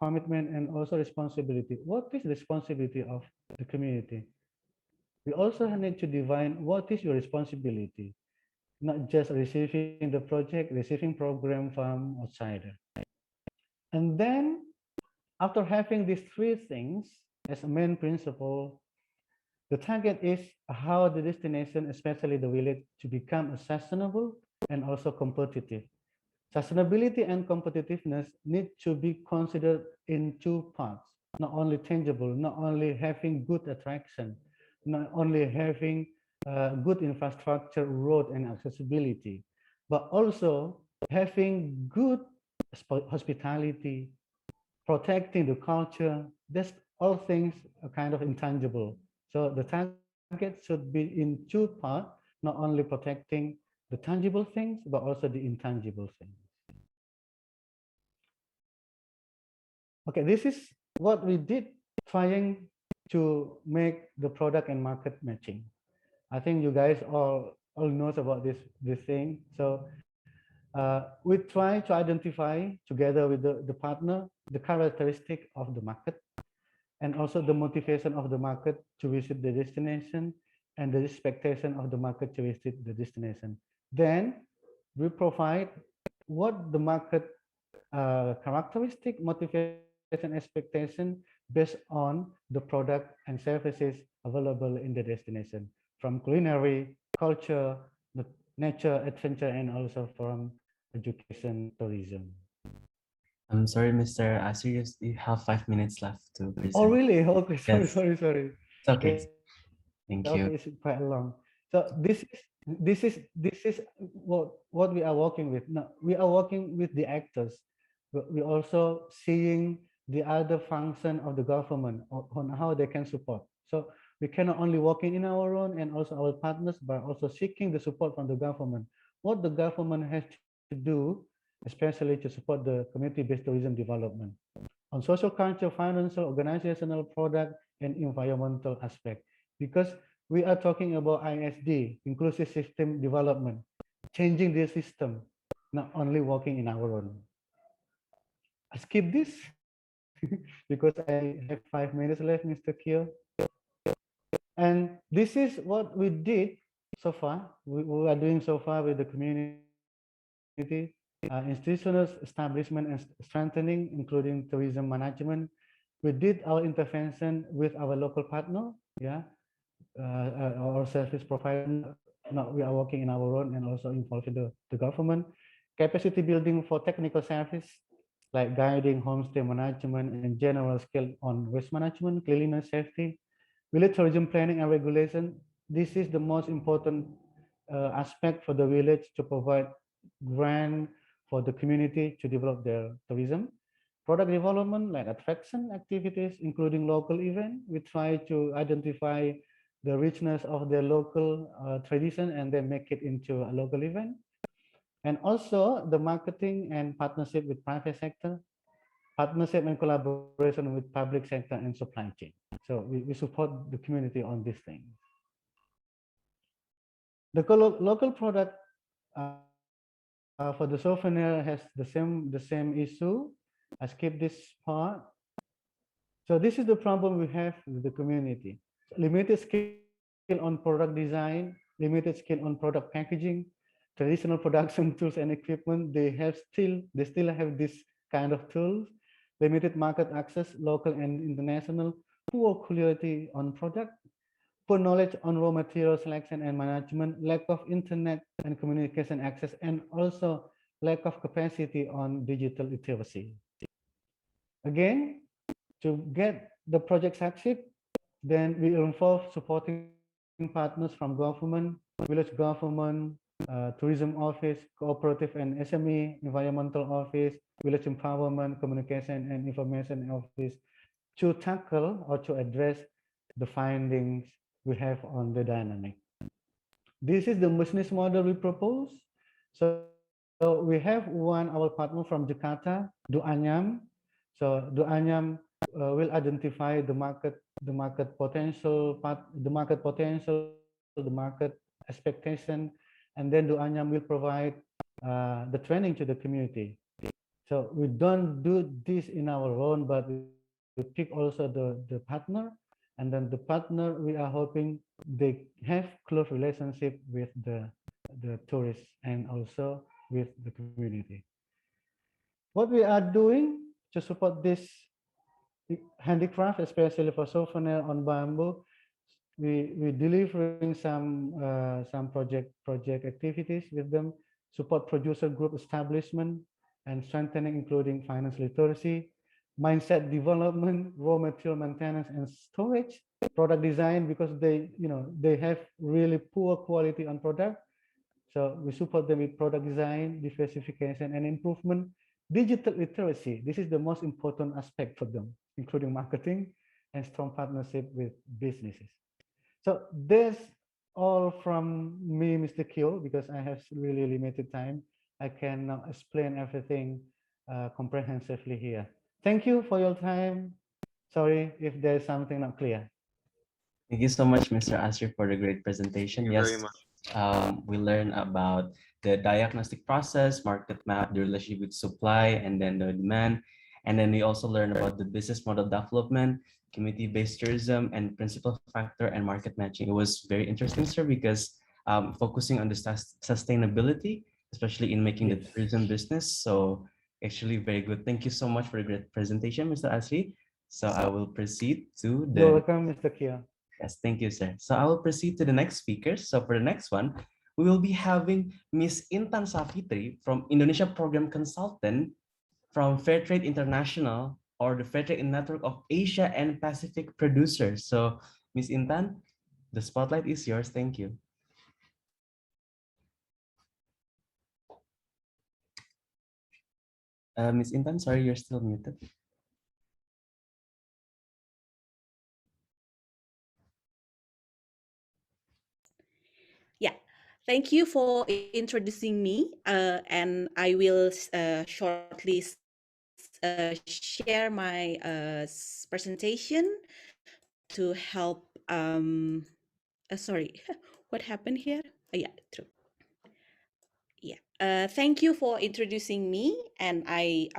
commitment, and also responsibility. What is responsibility of the community? We also need to define what is your responsibility, not just receiving the project, receiving program from outsider. And then after having these three things as a main principle, the target is how the destination, especially the village, to become sustainable and also competitive. Sustainability and competitiveness need to be considered in two parts, not only tangible, not only having good attraction, not only having good infrastructure, road and accessibility, but also having good hospitality, protecting the culture. That's all things are kind of intangible. So the target should be in two parts, not only protecting the tangible things, but also the intangible things. Okay, this is what we did trying to make the product and market matching. I think you guys all knows about this thing. So we try to identify together with the partner the characteristic of the market and also the motivation of the market to visit the destination and the expectation of the market to visit the destination. Then we provide what the market characteristic, motivation, expectation based on the product and services available in the destination, from culinary, culture, nature, adventure, and also from education, tourism. I'm sorry, Mr. Asir, you have 5 minutes left to present. Oh, really? Okay, sorry, Yes. sorry. It's okay. Yeah, Thank okay, you. it's quite long. So this is what we are working with. No, we are working with the actors. But we also seeing the other function of the government on how they can support. So we cannot only working in our own and also our partners, but also seeking the support from the government. What the government has to do, especially to support the community-based tourism development on social culture, financial, organizational, product, and environmental aspect. Because we are talking about ISD, inclusive system development, changing the system, not only working in our own. I skip this because I have 5 minutes left, Mr. Kyo. And this is what we did so far. We are doing so far with the community, institutional establishment and strengthening, including tourism management. We did our intervention with our local partner, yeah, our service provider. Now we are working in our own and also involving the government. Capacity building for technical service, like guiding, homestay management, and general skill on waste management, cleanliness, safety, village tourism planning and regulation. This is the most important aspect for the village to provide grant for the community to develop their tourism. Product development, like attraction activities, including local event. We try to identify the richness of their local tradition and then make it into a local event. And also the marketing and partnership with private sector, partnership and collaboration with public sector and supply chain. So we support the community on this thing. The local product for the souvenir has the same issue. I skip this part. So this is the problem we have with the community. Limited skill on product design, limited skill on product packaging, traditional production tools and equipment. They still have this kind of tools, limited market access, local and international, poor quality on product, poor knowledge on raw material selection and management, lack of internet and communication access, and also lack of capacity on digital literacy. Again, to get the project succeed, then we involve supporting partners from government, village government, tourism office, cooperative and SME, environmental office, village empowerment, communication and information office to tackle or to address the findings we have on the dynamic. This is the business model we propose. So we have one, our partner from Jakarta, Duanyam. So Duanyam will identify the market potential, the market expectation, and then Duanyam will provide the training to the community. So we don't do this in our own, but we pick also the partner, and then the partner we are hoping they have close relationship with the tourists and also with the community. What we are doing to support this handicraft, especially for souvenir on bamboo, we delivering some project activities with them, support producer group establishment and strengthening, including finance literacy, mindset development, raw material maintenance and storage, product design, because they have really poor quality on product. So we support them with product design, diversification and improvement, digital literacy. This is the most important aspect for them, including marketing and strong partnership with businesses. So that's all from me, Mr. Kyo, because I have really limited time. I cannot explain everything comprehensively here. Thank you for your time. Sorry if there's something not clear. Thank you so much, Mr. Asri, for the great presentation. Thank you very Yes, much. we learned about the diagnostic process, market map, the relationship with supply, and then the demand. And then we also learned about the business model development, community-based tourism, and principal factor and market matching. It was very interesting, sir, because focusing on the sustainability, especially in making the Yes. tourism business. So actually very good. Thank you so much for the great presentation, Mr. Asri. So I will proceed to You're the welcome, Mr. Kyo. Yes, thank you, sir. So I will proceed to the next speaker. So for the next one, we will be having Miss Intan Safitri from Indonesia Program Consultant from Fairtrade International or the Fairtrade Network of Asia and Pacific Producers. So Miss Intan, the spotlight is yours. Thank you. Miss Intan, sorry, you're still muted. Yeah, thank you for introducing me, and I will shortly share my presentation to help. Sorry, what happened here? Yeah, true. Yeah. Thank you for introducing me, and I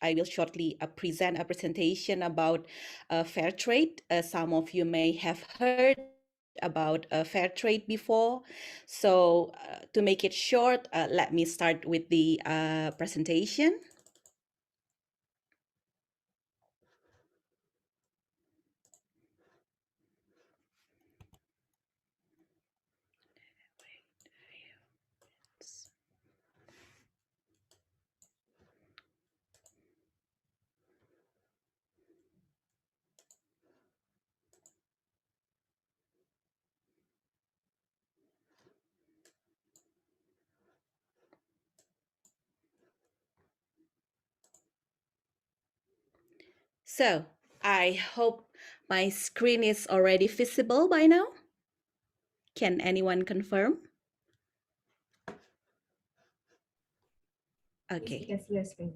will shortly present a presentation about fair trade. Some of you may have heard about fair trade before. So to make it short, let me start with the presentation. So I hope my screen is already visible by now. Can anyone confirm? Okay. Yes, yes, yes.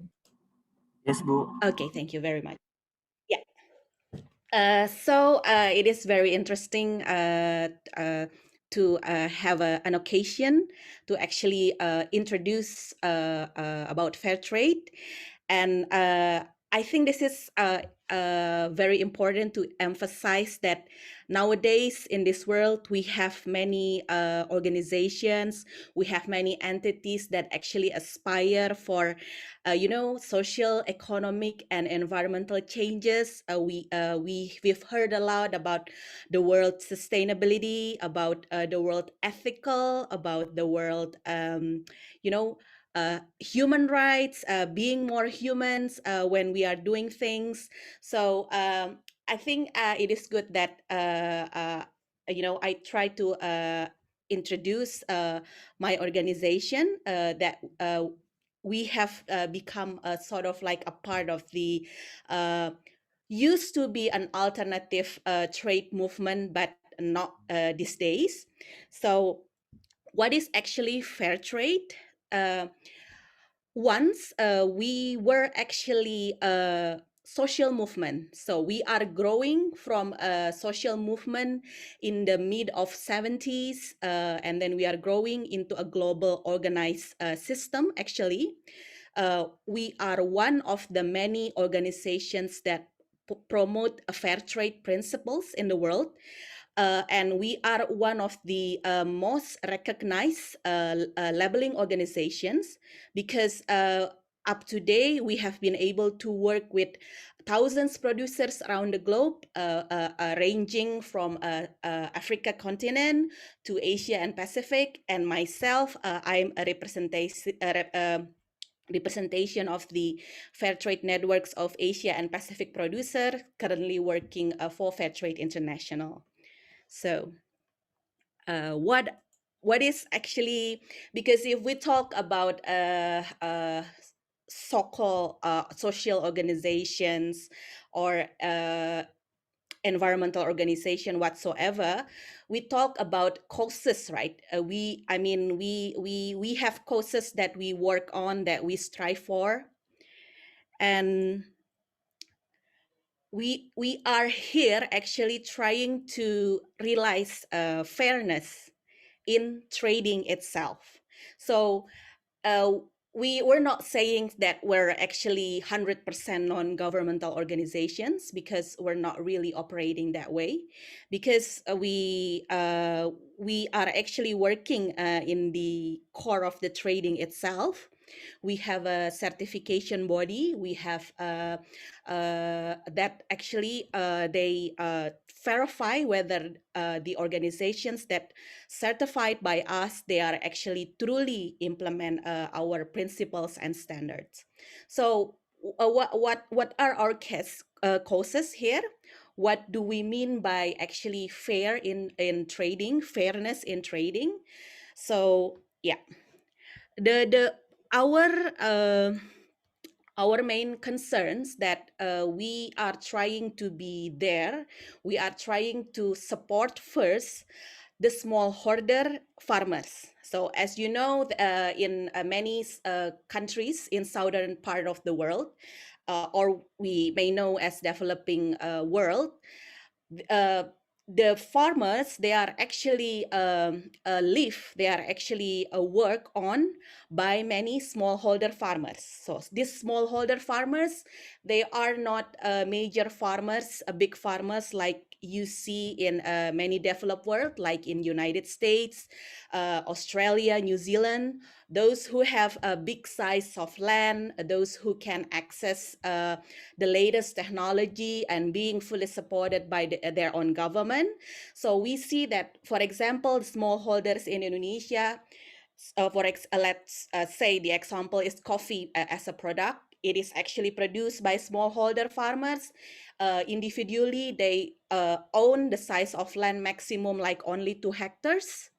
Yes, Bu. Okay, thank you very much. Yeah. So it is very interesting to have an occasion to actually introduce about fair trade, and I think this is very important to emphasize that nowadays in this world we have many organizations, we have many entities that actually aspire for social, economic, and environmental changes. We've heard a lot about the world sustainability, about the world ethical, about the world human rights, being more humans when we are doing things. So I think it is good that I try to introduce my organization that we have become a sort of like a part of the used to be an alternative trade movement, but not these days. So what is actually fair trade? Once we were actually a social movement. So we are growing from a social movement in the mid of 70s, and then we are growing into a global organized system. Actually, we are one of the many organizations that promote a fair trade principles in the world. And we are one of the most recognized labeling organizations, because up to date we have been able to work with thousands producers around the globe, ranging from Africa continent to Asia and Pacific. And myself, I'm a representation of the Fair Trade Networks of Asia and Pacific producer, currently working for Fair Trade International. So what is actually, because if we talk about so-called social organizations or environmental organization whatsoever, we talk about causes, right? We have causes that we work on, that we strive for, and we are here actually trying to realize fairness in trading itself. So we were not saying that we're actually 100% non-governmental organizations, because we're not really operating that way, because we are actually working in the core of the trading itself. We have a certification body. We have that actually they verify whether the organizations that certified by us, they are actually truly implement our principles and standards. So what are our causes here? What do we mean by actually fair in trading, fairness in trading? So yeah, the our main concerns that we are trying to be there, we are trying to support first the smallholder farmers. So as you know, in many countries in southern part of the world, or we may know as developing world, the farmers, they are actually they are actually work on by many smallholder farmers. So these smallholder farmers, they are not major farmers, big farmers like you see in many developed world, like in United States, Australia, New Zealand. Those who have a big size of land, those who can access the latest technology and being fully supported by their own government. So we see that, for example, smallholders in Indonesia, let's say the example is coffee as a product. It is actually produced by smallholder farmers. Individually, they own the size of land maximum like only 2 hectares.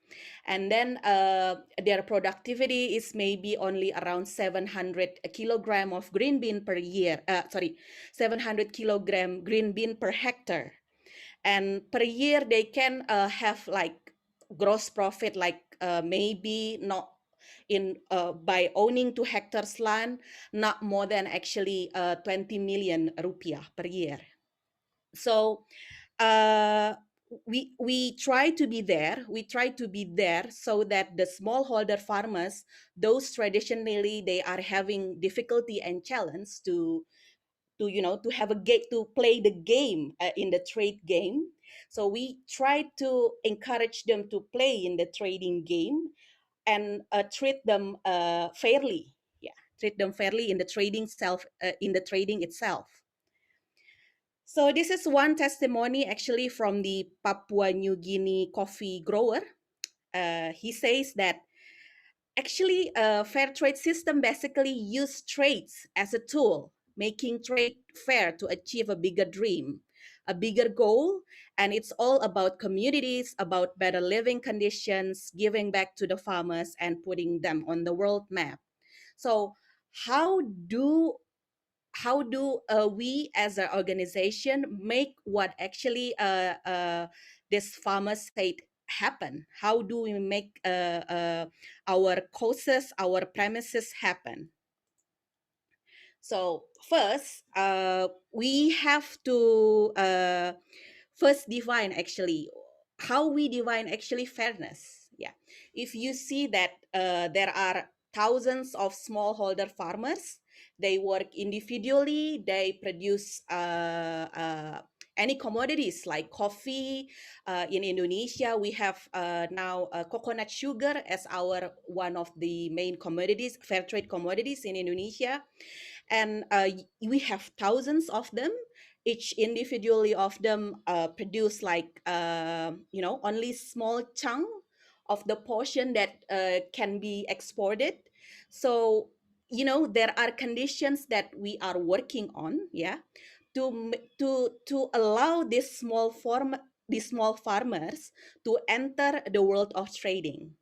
And then their productivity is maybe only around 700 kilogram of green bean per year. 700 kilogram green bean per hectare. And per year, they can have like gross profit, like maybe not in by owning 2 hectares land, not more than actually 20 million rupiah per year. So we try to be there. We try to be there so that the smallholder farmers, those traditionally they are having difficulty and challenge to have a gate to play the game in the trade game. So we try to encourage them to play in the trading game and treat them fairly. Yeah, treat them fairly in the trading itself. So this is one testimony actually from the Papua New Guinea coffee grower. He says that actually a fair trade system basically use trades as a tool, making trade fair to achieve a bigger dream, a bigger goal. And it's all about communities, about better living conditions, giving back to the farmers and putting them on the world map. So how do we as an organization make what actually this farmer said happen? How do we make our causes, our premises happen? So first, we have to first define actually how we define actually fairness. Yeah, if you see that there are thousands of smallholder farmers, they work individually, they produce any commodities like coffee. In Indonesia, we have now coconut sugar as our one of the main commodities, fair trade commodities in Indonesia. And we have thousands of them. Each individually of them produce like only small chunk of the portion that can be exported. So there are conditions that we are working on, yeah, to allow these small farmers to enter the world of trading.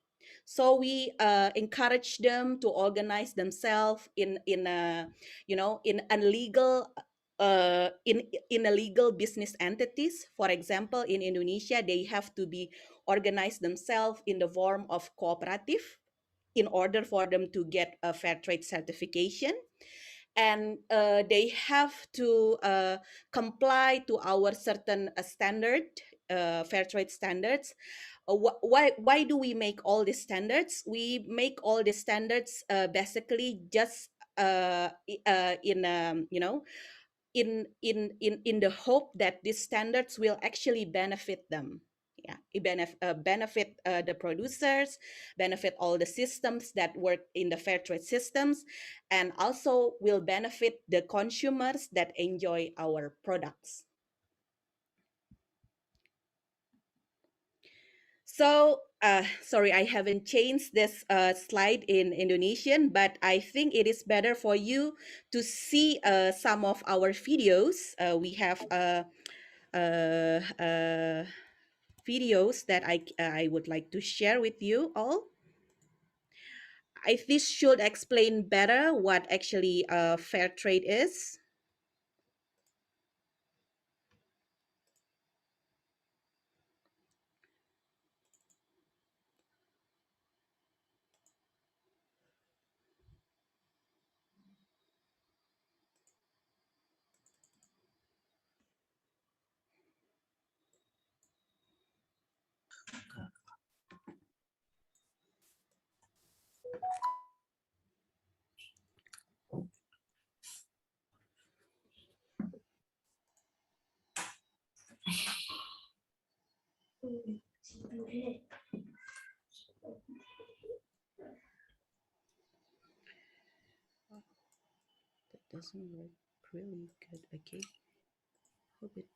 So we encourage them to organize themselves in a in illegal in illegal business entities. For example, in Indonesia, they have to be organized themselves in the form of cooperative in order for them to get a fair trade certification. And they have to comply to our certain fair trade standards. Why do we make all these standards? We make all these standards basically just in in the hope that these standards will actually benefit them. Yeah, it benefit the producers, benefit all the systems that work in the fair trade systems, and also will benefit the consumers that enjoy our products. So, sorry, I haven't changed this slide in Indonesian, but I think it is better for you to see some of our videos. We have videos that I would like to share with you all. This should explain better what actually fair trade is. That doesn't work really good. Okay. Hope it.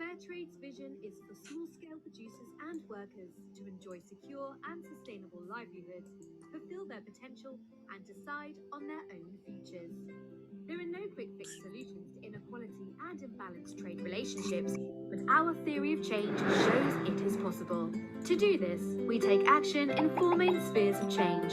Fairtrade's vision is for small-scale producers and workers to enjoy secure and sustainable livelihoods, fulfill their potential, and decide on their own futures. There are no quick-fix solutions to inequality and imbalanced trade relationships, but our theory of change shows it is possible. To do this, we take action in 4 main spheres of change.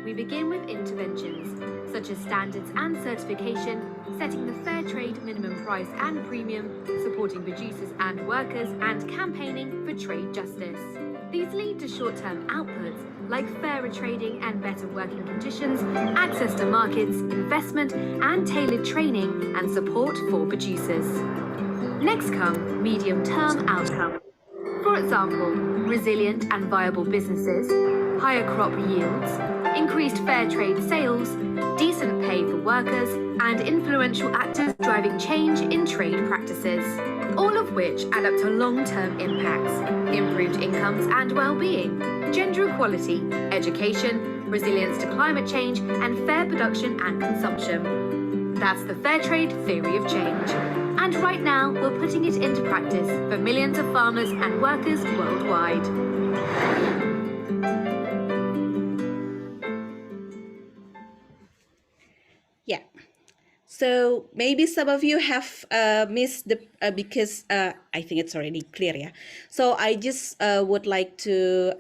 We begin with interventions, such as standards and certification, setting the fair trade minimum price and premium, supporting producers and workers, and campaigning for trade justice. These lead to short-term outputs like fairer trading and better working conditions, access to markets, investment, and tailored training and support for producers. Next come medium-term outcomes. For example, resilient and viable businesses, higher crop yields, increased fair trade sales, decent pay for workers, and influential actors driving change in trade practices, all of which add up to long-term impacts, improved incomes and well-being, gender equality, education, resilience to climate change, and fair production and consumption. That's the fair trade theory of change. And right now, we're putting it into practice for millions of farmers and workers worldwide. Yeah. So maybe some of you have missed the because I think it's already clear. Yeah. So I just would like to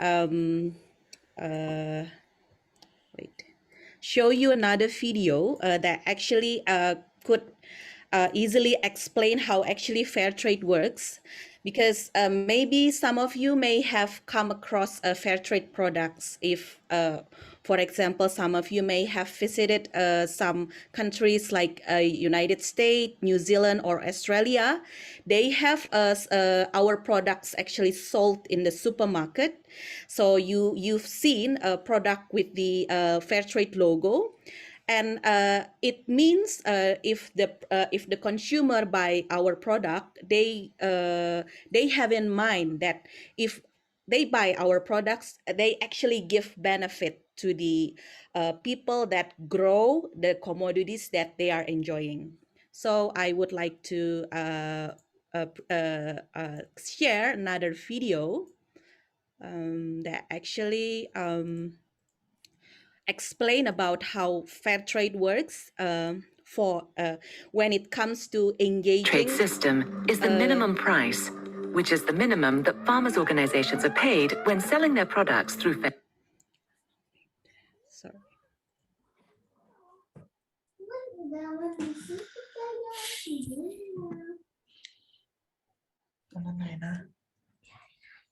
show you another video that actually could easily explain how actually fair trade works. because maybe some of you may have come across fair trade products. If, for example, some of you may have visited some countries like United States, New Zealand, or Australia. They have our products actually sold in the supermarket. So you've seen a product with the fair trade logo. And it means if the consumer buy our product, they have in mind that if they buy our products, they actually give benefit to the people that grow the commodities that they are enjoying. So I would like to share another video that actually explain about how fair trade works for when it comes to engaging. Trade system is the minimum price, which is the minimum that farmers' organizations are paid when selling their products through fair. Sorry.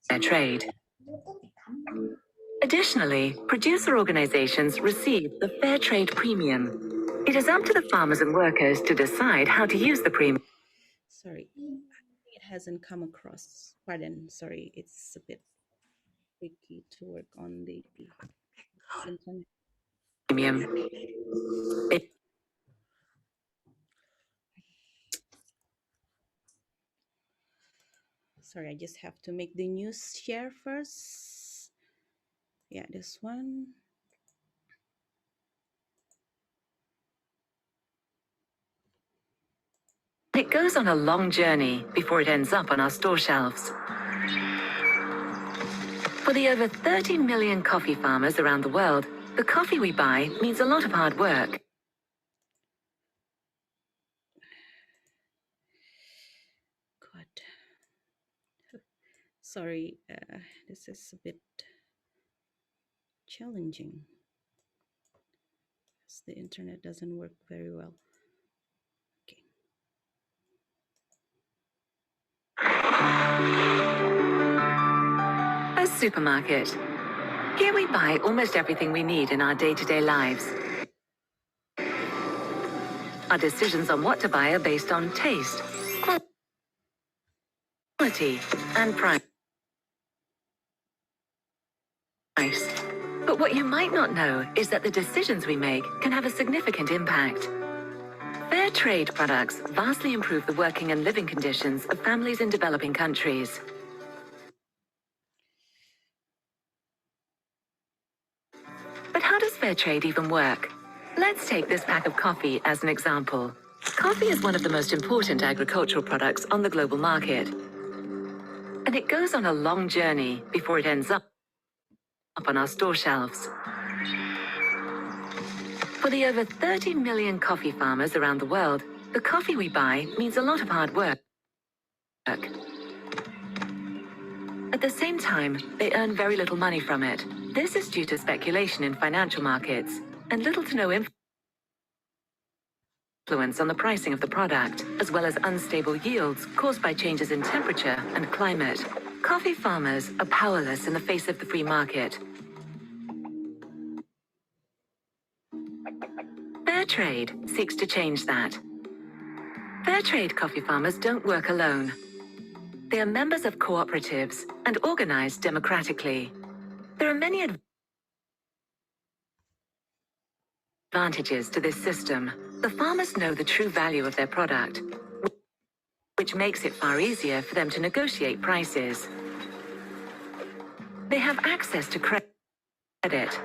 Fair trade. Additionally, producer organizations receive the fair trade premium. It is up to the farmers and workers to decide how to use the premium. Sorry, it hasn't come across. Pardon, sorry, it's a bit tricky to work on the internet. Premium. Sorry, I just have to make the news share first. Yeah, this one. It goes on a long journey before it ends up on our store shelves. For the over 30 million coffee farmers around the world, the coffee we buy means a lot of hard work. God. Sorry, this is a bit challenging because the internet doesn't work very well. Okay. A supermarket. Here we buy almost everything we need in our day-to-day lives. Our decisions on what to buy are based on taste, quality, and price. But what you might not know is that the decisions we make can have a significant impact. Fair trade products vastly improve the working and living conditions of families in developing countries. But how does fair trade even work? Let's take this pack of coffee as an example. Coffee is one of the most important agricultural products on the global market. And it goes on a long journey before it ends up on our store shelves. For the over 30 million coffee farmers around the world, the coffee we buy means a lot of hard work. At the same time, they earn very little money from it. This is due to speculation in financial markets and little to no influence on the pricing of the product, as well as unstable yields caused by changes in temperature and climate. Coffee farmers are powerless in the face of the free market. Fair trade seeks to change that. Fair trade coffee farmers don't work alone. They are members of cooperatives and organized democratically. There are many advantages to this system. The farmers know the true value of their product, which makes it far easier for them to negotiate prices. They have access to credit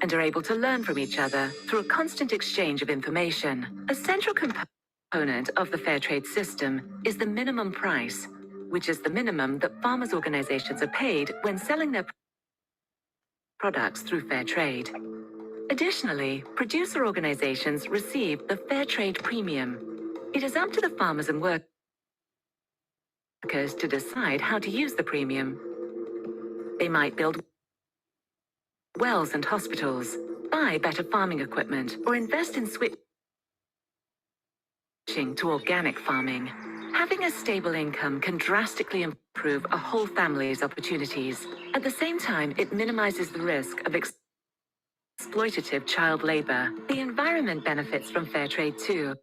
and are able to learn from each other through a constant exchange of information. A central component of the fair trade system is the minimum price, which is the minimum that farmers' organizations are paid when selling their products through fair trade. Additionally, producer organizations receive the fair trade premium. It is up to the farmers and workers to decide how to use the premium. They might build wells and hospitals, buy better farming equipment, or invest in switching to organic farming. Having a stable income can drastically improve a whole family's opportunities. At the same time, it minimizes the risk of exploitative child labor. The environment benefits from fair trade too.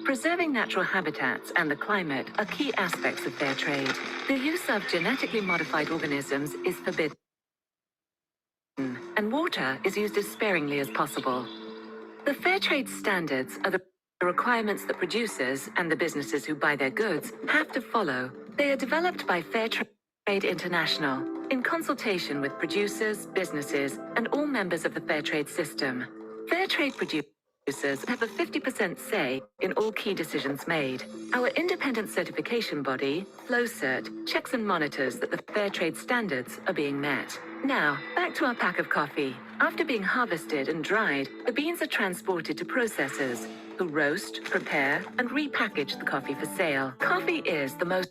Preserving natural habitats and the climate are key aspects of fair trade. The use of genetically modified organisms is forbidden, and water is used as sparingly as possible. The fair trade standards are the requirements that producers and the businesses who buy their goods have to follow. They are developed by Fair Trade International in consultation with producers, businesses, and all members of the fair trade system. Fair trade producers have a 50% say in all key decisions made. Our independent certification body, FlowCert, checks and monitors that the fair trade standards are being met. Now, back to our pack of coffee. After being harvested and dried, the beans are transported to processors who roast, prepare, and repackage the coffee for sale. Coffee is the most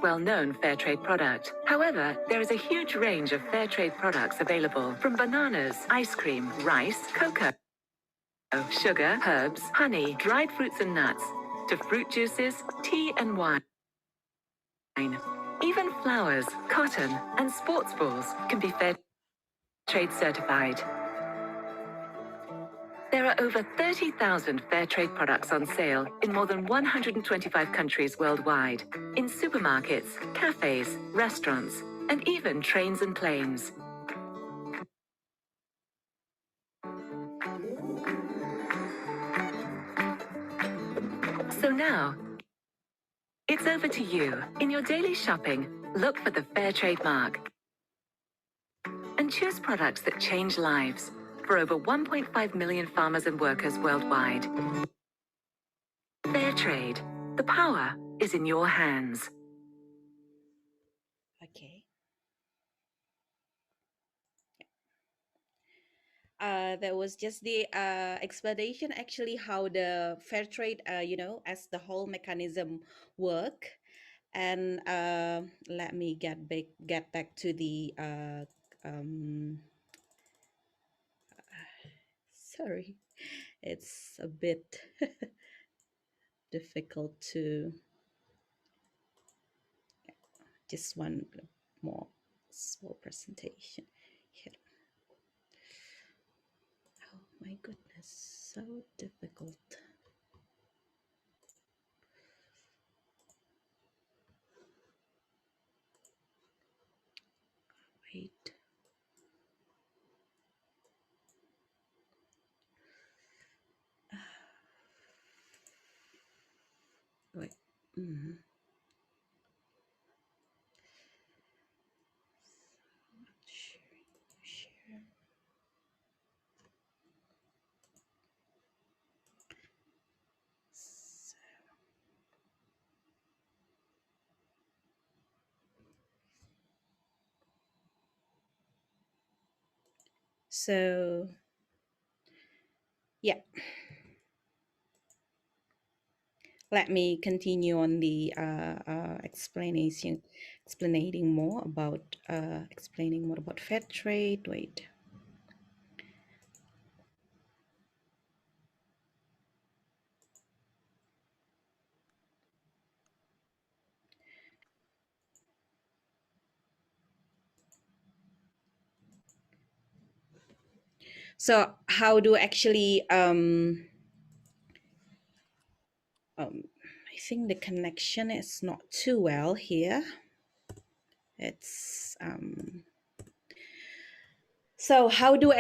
well-known fair trade product. However, there is a huge range of fair trade products available, from bananas, ice cream, rice, cocoa, sugar, herbs, honey, dried fruits and nuts, to fruit juices, tea and wine. Even flowers, cotton, and sports balls can be fair trade certified. There are over 30,000 fair trade products on sale in more than 125 countries worldwide, in supermarkets, cafes, restaurants, and even trains and planes. So now, it's over to you. In your daily shopping, look for the fair trade mark and choose products that change lives for over 1.5 million farmers and workers worldwide. Fair trade. The power is in your hands. Okay. That was just the explanation, actually, how the fair trade, as the whole mechanism work. And let me get back to the sorry, it's a bit difficult to just one more small presentation here. Oh my goodness, so difficult. Wait. Wait. Share. So yeah, let me continue on the explaining more about fair trade. Wait. So how do actually I think the connection is not too well here. It's so how do we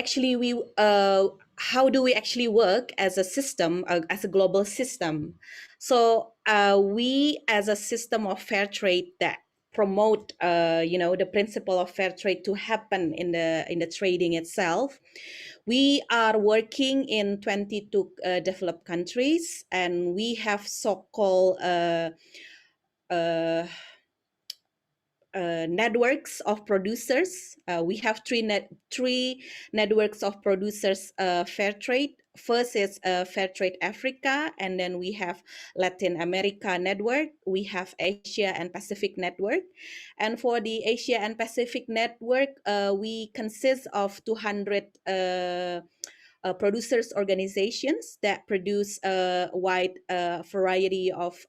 actually work as a system, as a global system? So we, as a system of fair trade that promote the principle of fair trade to happen in the trading itself, we are working in 22 developed countries, and we have so-called networks of producers. We have three networks of producers fair trade. First is Fair Trade Africa, and then we have Latin America network. We have Asia and Pacific network. And for the Asia and Pacific network, we consist of 200 producers organizations that produce a wide variety of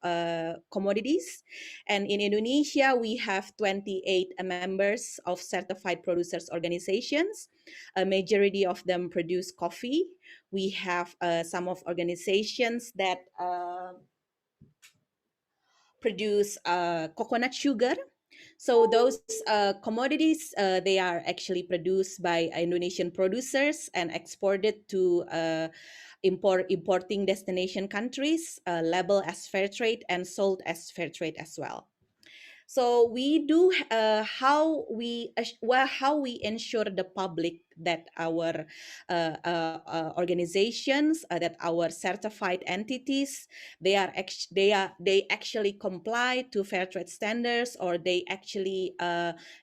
commodities. And in Indonesia, we have 28 members of certified producers organizations. A majority of them produce coffee. We have some of organizations that produce coconut sugar. So those commodities, they are actually produced by Indonesian producers and exported to importing destination countries, labeled as fair trade and sold as fair trade as well. So we do how we ensure the public that our organizations, that our certified entities, they actually comply to fair trade standards, or they actually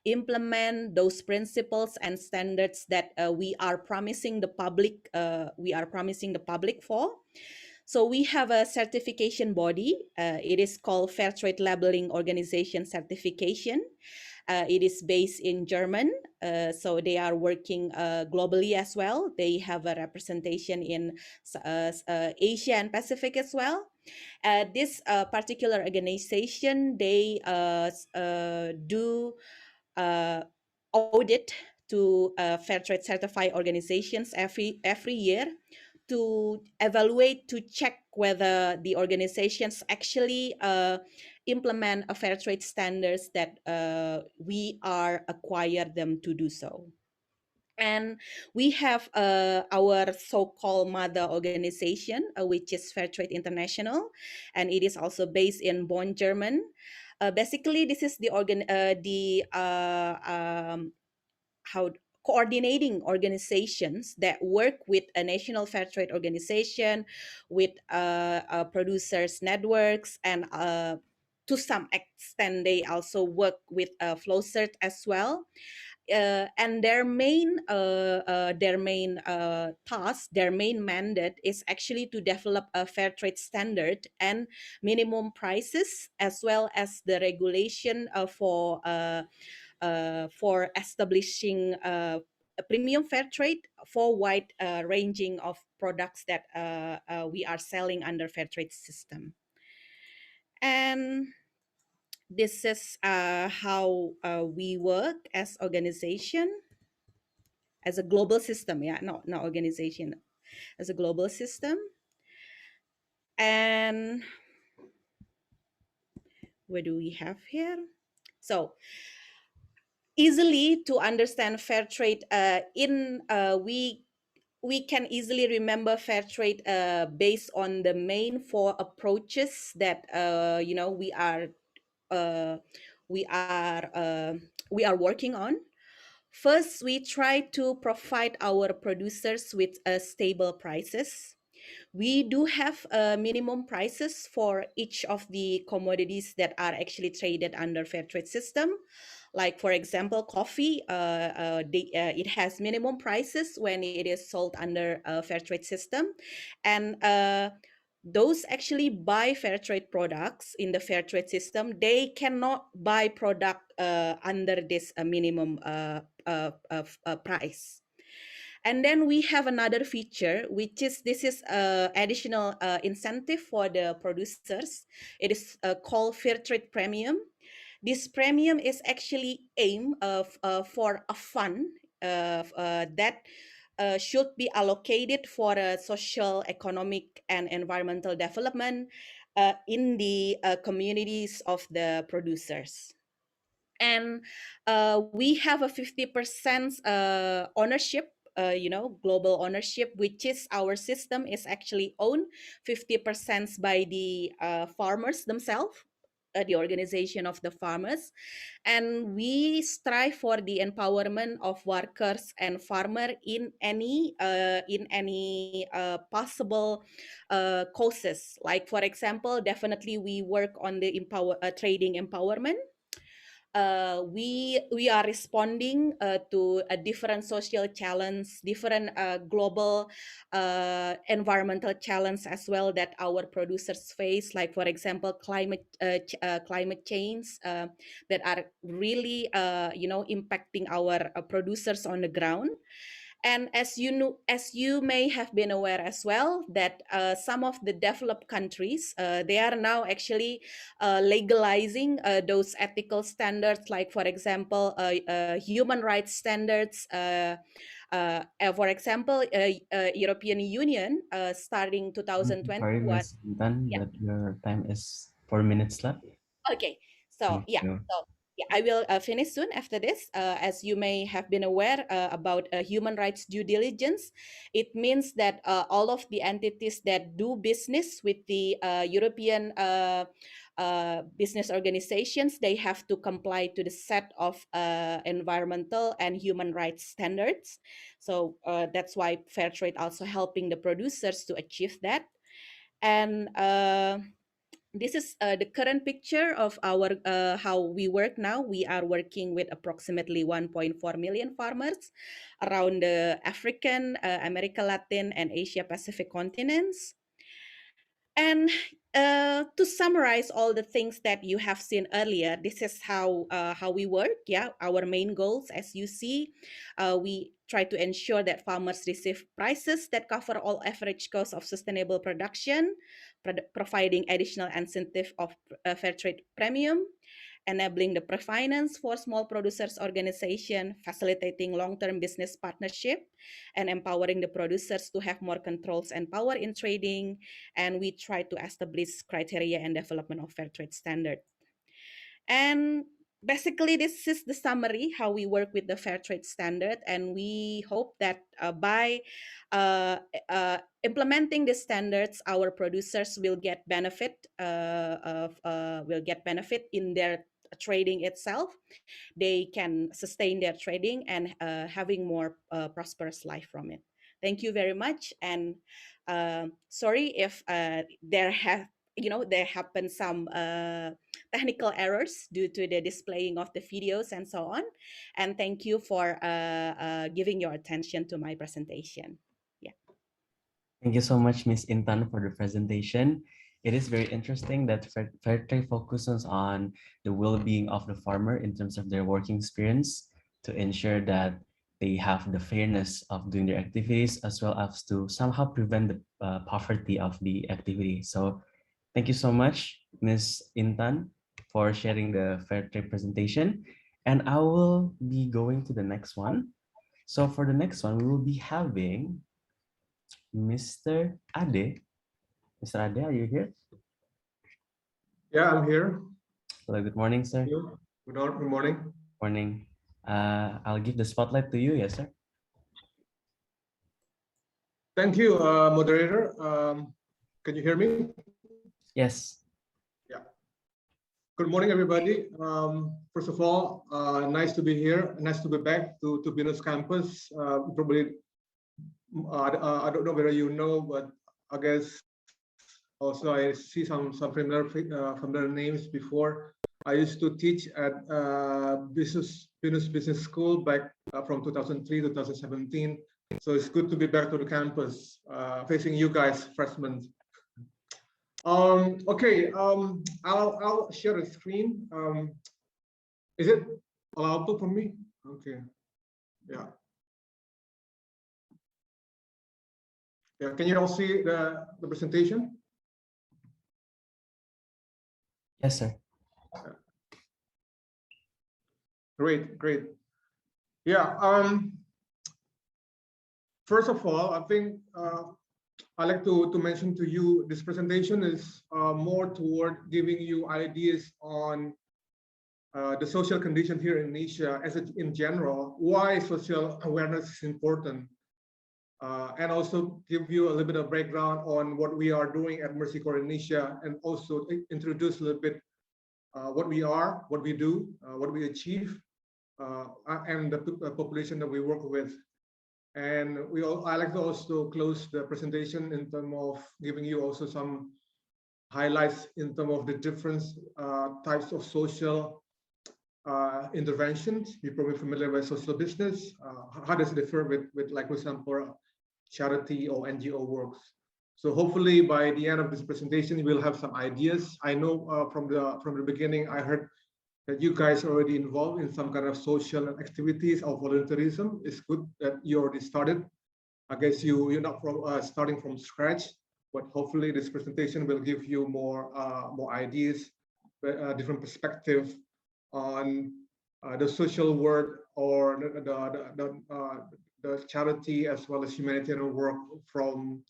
implement those principles and standards that we are promising the public. For. So we have a certification body. It is called Fair Trade Labeling Organization Certification. It is based in German, so they are working globally as well. They have a representation in Asia and Pacific as well. This particular organization, they do audit to fair trade certified organizations every year, to evaluate, to check whether the organizations actually implement a fair trade standards that we are acquired them to do so. And we have our so-called mother organization, which is Fair Trade International, and it is also based in Bonn, German. Basically, this is the how coordinating organizations that work with a national fair trade organization, with producers networks, and to some extent they also work with Flowcert as well. And their main task, their main mandate is actually to develop a fair trade standard and minimum prices, as well as the regulation for establishing a premium fair trade for wide ranging of products that we are selling under fair trade system. And this is how we work as organization, as a global system. Yeah, not organization, as a global system. And what do we have here? So easily to understand fair trade, we can easily remember fair trade based on the main four approaches that uh, we are working on. First, we try to provide our producers with stable prices. We do have minimum prices for each of the commodities that are actually traded under fair trade system. Like, for example, coffee, it has minimum prices when it is sold under a fair trade system. And those actually buy fair trade products in the fair trade system, they cannot buy product under this minimum price. And then we have another feature, which is additional incentive for the producers. It is called Fair Trade Premium. This premium is actually aimed for a fund that should be allocated for social, economic, and environmental development in the communities of the producers. And we have a 50% ownership, global ownership, which is our system is actually owned 50% by the farmers themselves, the organization of the farmers. And we strive for the empowerment of workers and farmer in any possible causes. Like, for example, definitely we work on the trading empowerment. We are responding to a different social challenge, different global environmental challenge as well that our producers face, like, for example, climate change that are really impacting our producers on the ground. And as you may have been aware as well, that some of the developed countries, they are now actually legalizing those ethical standards, like for example, human rights standards. For example, European Union starting Sorry, 2021. Miss Intan, Yeah. but your time is 4 minutes left. Okay. So Thank yeah. you. So yeah, I will finish soon after this. As you may have been aware about human rights due diligence, it means that all of the entities that do business with the European business organizations, they have to comply to the set of environmental and human rights standards. So that's why fair trade also helping the producers to achieve that. And this is the current picture of our how we work now. We are working with approximately 1.4 million farmers around the African, America Latin, and Asia Pacific continents. And to summarize all the things that you have seen earlier, this is how we work. Yeah, our main goals, as you see, we try to ensure that farmers receive prices that cover all average costs of sustainable production, providing additional incentive of fair trade premium, enabling the pre-finance for small producers organization, facilitating long-term business partnership, and empowering the producers to have more controls and power in trading. And we try to establish criteria and development of fair trade standard. And basically, this is the summary how we work with the fair trade standard, and we hope that by implementing the standards, our producers will get benefit in their trading itself. They can sustain their trading and having more prosperous life from it. Thank you very much, and sorry if there happen some technical errors due to the displaying of the videos and so on. And thank you for giving your attention to my presentation. Yeah. Thank you so much, Miss Intan, for the presentation. It is very interesting that fair trade focuses on the well-being of the farmer in terms of their working experience to ensure that they have the fairness of doing their activities as well as to somehow prevent the poverty of the activity. So thank you so much, Miss Intan, for sharing the fair trade presentation. And I will be going to the next one. So for the next one, we will be having Mr. Ade. Mr. Ade, are you here? Yeah, I'm here. Hello, good morning, sir. Good morning. Morning. I'll give the spotlight to you, yes, sir. Thank you, moderator. Can you hear me? Yes. Yeah. Good morning, everybody. First of all, nice to be here. Nice to be back to BINUS campus. Probably, I don't know whether you know, but I guess also I see some familiar names before. I used to teach at BINUS Business School back from 2003 to 2017. So it's good to be back to the campus, facing you guys, freshmen. Okay, I'll share the screen. Is it allowable for me? Okay, yeah. Yeah, can you all see the presentation? Yes, sir. Great. Yeah. First of all, I think I'd like to mention to you this presentation is more toward giving you ideas on the social condition here in Indonesia as in general, why social awareness is important, and also give you a little bit of background on what we are doing at Mercy Corps Indonesia, and also introduce a little bit what we are, what we do, what we achieve, and the population that we work with. And I like to also close the presentation in terms of giving you also some highlights in terms of the different types of social interventions. You're probably familiar with social business. How does it differ with like, for example, charity or NGO works? So hopefully by the end of this presentation, we'll have some ideas. I know from the beginning, I heard that you guys are already involved in some kind of social activities or volunteerism. It's good that you already started. I guess you're not from starting from scratch, but hopefully this presentation will give you more ideas, different perspective on the social work or the charity as well as humanitarian work from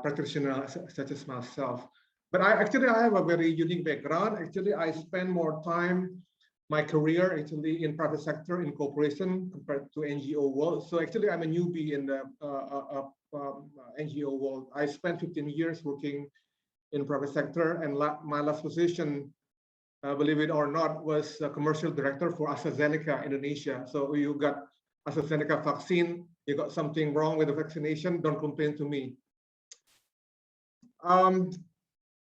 practitioners such as myself. But I have a very unique background. Actually, I spend more time, my career actually in private sector in corporation compared to NGO world. So actually, I'm a newbie in the NGO world. I spent 15 years working in private sector, and my last position, believe it or not, was a commercial director for AstraZeneca Indonesia. So you got AstraZeneca vaccine, you got something wrong with the vaccination, don't complain to me.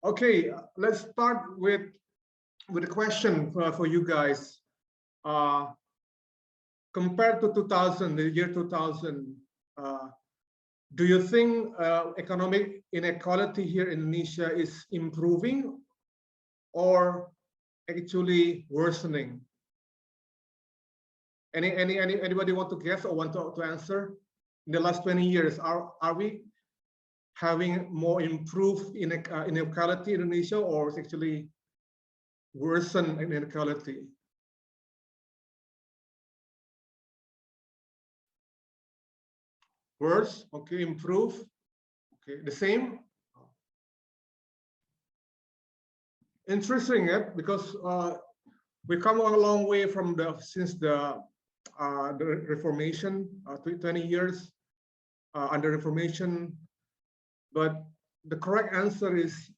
Okay, let's start with a question for you guys. Compared to 2000, the year 2000, do you think economic inequality here in Indonesia is improving or actually worsening? Anybody want to guess or want to answer? In the last 20 years, are we having more improved inequality in Indonesia, or is actually worsen inequality? Worse, okay, improve, okay, the same. Interesting, because we come a long way from since the Reformation, 20 years under Reformation. But the correct answer is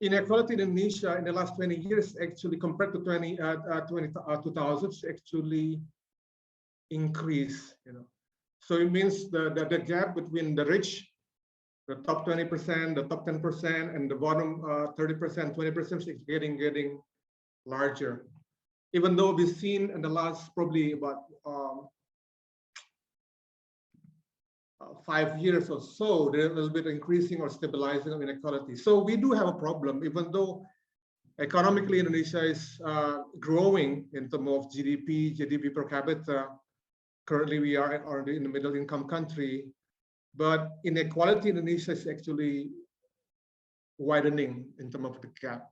inequality in Indonesia in the last 20 years actually compared to 2000s actually increased. So it means the gap between the rich, the top 20%, the top 10%, and the bottom 30%, 20% is getting larger. Even though we've seen in the last probably about 5 years or so, there's a little bit increasing or stabilizing of inequality. So we do have a problem, even though economically Indonesia is growing in terms of GDP per capita. Currently, we are already in the middle income country, but inequality in Indonesia is actually widening in terms of the gap.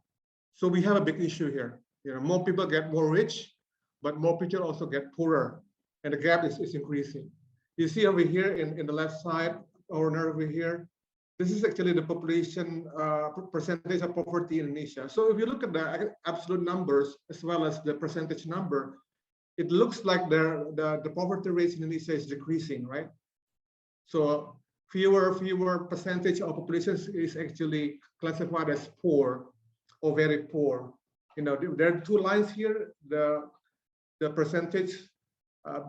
So we have a big issue here. More people get more rich, but more people also get poorer, and the gap is increasing. You see over here in the left side corner over here, this is actually the population percentage of poverty in Indonesia. So if you look at the absolute numbers as well as the percentage number, it looks like the poverty rate in Indonesia is decreasing, right? So fewer percentage of population is actually classified as poor or very poor. There are two lines here, the percentage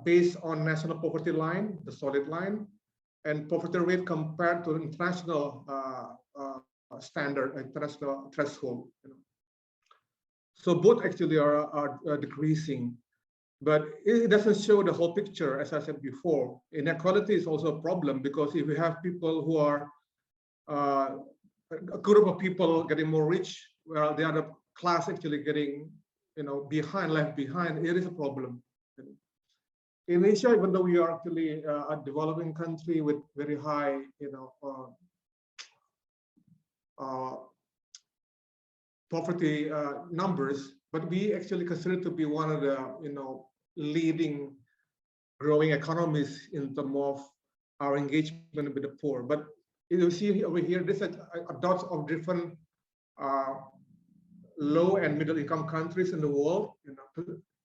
based on national poverty line, the solid line, and poverty rate compared to international standard, international threshold. So both actually are decreasing, but it doesn't show the whole picture. As I said before, inequality is also a problem, because if you have people who are a group of people getting more rich, while the other class actually getting left behind, it is a problem. Indonesia, even though we are actually a developing country with very high, poverty numbers, but we actually consider to be one of the, leading growing economies in terms of our engagement with the poor. But you see over here, this is a dots of different low and middle income countries in the world,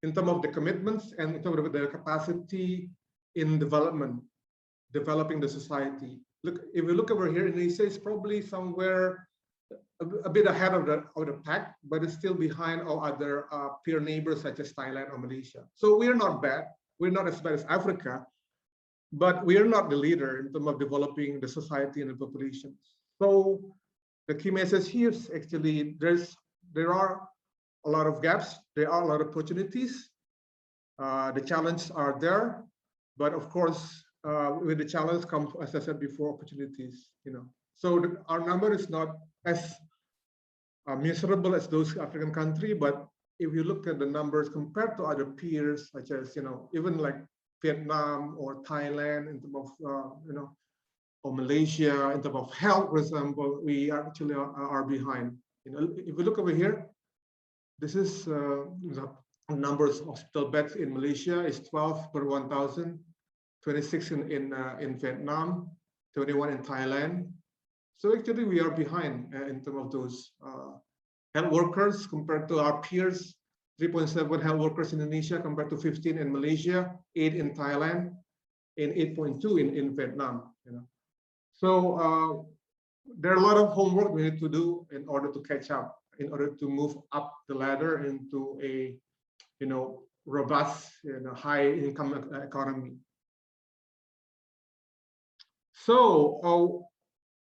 in terms of the commitments and in terms of the capacity in developing the society. Look, if we look over here, Indonesia is probably somewhere a bit ahead of the pack, but it's still behind our other peer neighbors such as Thailand or Malaysia. So we are not bad. We're not as bad as Africa, but we are not the leader in terms of developing the society and the populations. So the key message here is actually there are a lot of gaps. There are a lot of opportunities. The challenges are there, but of course, with the challenge comes, as I said before, opportunities. So our number is not as miserable as those African country, but if you look at the numbers compared to other peers, such as even like Vietnam or Thailand, in terms of or Malaysia, in terms of health, for example, we actually are behind. If we look over here, this is the numbers of hospital beds in Malaysia is 12 per 1,000, 26 in Vietnam, 21 in Thailand. So actually we are behind in terms of those health workers compared to our peers. 3.7 health workers in Indonesia compared to 15 in Malaysia, 8 in Thailand, and 8.2 in Vietnam. So there are a lot of homework we need to do in order to catch up, in order to move up the ladder into a robust, high income economy. So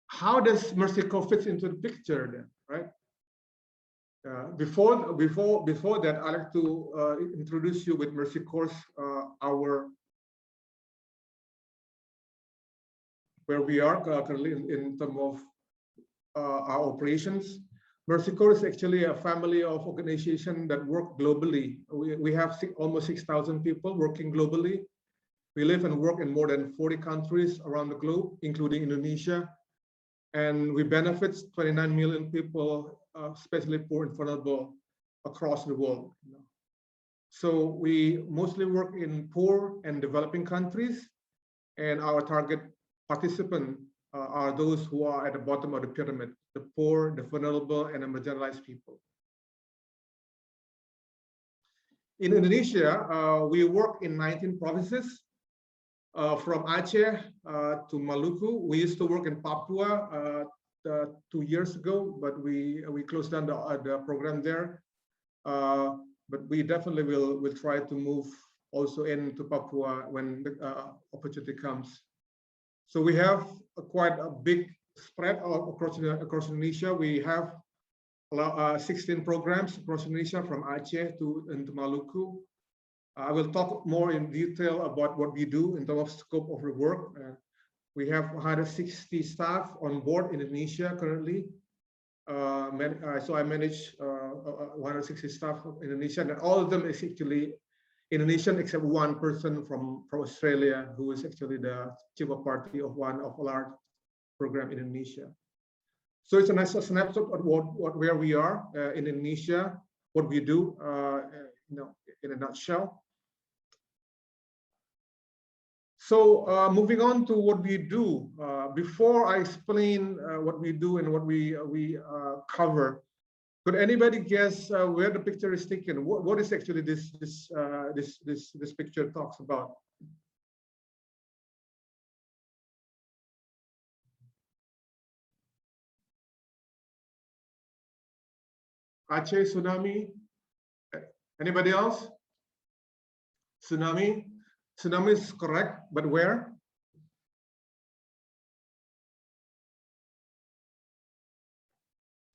how does Mercy Corps fit into the picture then, right? Before that, I'd like to introduce you with Mercy Corps, where we are currently in terms of our operations. Mercy Corps is actually a family of organizations that work globally. We have almost 6,000 people working globally. We live and work in more than 40 countries around the globe, including Indonesia. And we benefit 29 million people, especially poor and vulnerable, across the world. So we mostly work in poor and developing countries, and our target participants are those who are at the bottom of the pyramid, the poor, the vulnerable, and the marginalized people. In Indonesia, we work in 19 provinces, from Aceh to Maluku. We used to work in Papua 2 years ago, but we closed down the program there. But we definitely will try to move also into Papua when the opportunity comes. So we have quite a big spread across Indonesia. We have 16 programs across Indonesia, from Aceh into Maluku. I will talk more in detail about what we do in terms of scope of the work. We have 160 staff on board in Indonesia currently. So I manage 160 staff in Indonesia, and all of them is actually Indonesian, except one person from Australia, who is actually the chief of party of one of a large program in Indonesia. So it's a nice snapshot of where we are in Indonesia, what we do, in a nutshell. So moving on to what we do, before I explain what we do and what we cover, could anybody guess where the picture is taken? What is actually this picture talks about? Aceh tsunami. Anybody else? Tsunami. Tsunami is correct, but where?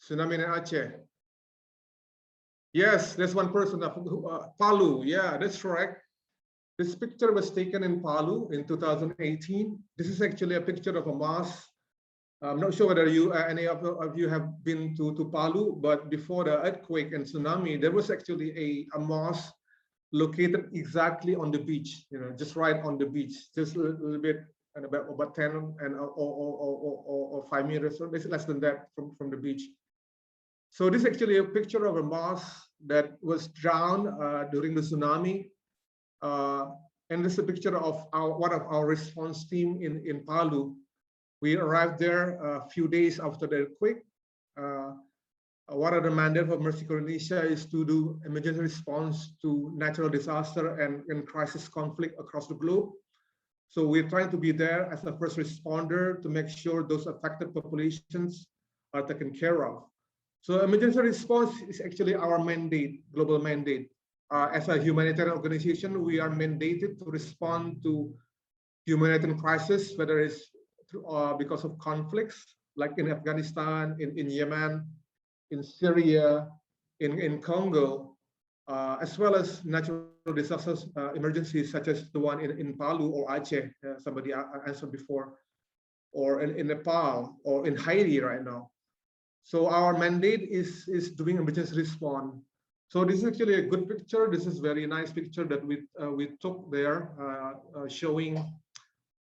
Tsunami in Aceh. Yes, there's one person, Palu. Yeah, that's correct. This picture was taken in Palu in 2018. This is actually a picture of a mosque. I'm not sure whether any of you have been to Palu, but before the earthquake and tsunami, there was actually a mosque located exactly on the beach, just right on the beach, just a little bit, and about 10 or 5 meters, or basically less than that from the beach. So this is actually a picture of a mosque that was drowned during the tsunami. And this is a picture of one of our response team in Palu. We arrived there a few days after the earthquake. One of the mandates of Mercy Corps Indonesia is to do emergency response to natural disaster and crisis conflict across the globe. So we're trying to be there as a first responder to make sure those affected populations are taken care of. So emergency response is actually our mandate, global mandate. As a humanitarian organization, we are mandated to respond to humanitarian crisis, whether it's because of conflicts, like in Afghanistan, in Yemen, in Syria, in Congo, as well as natural disasters, emergencies such as the one in Palu or Aceh, somebody answered before, or in Nepal, or in Haiti right now. So our mandate is doing emergency response. So this is actually a good picture. This is very nice picture that we took there, showing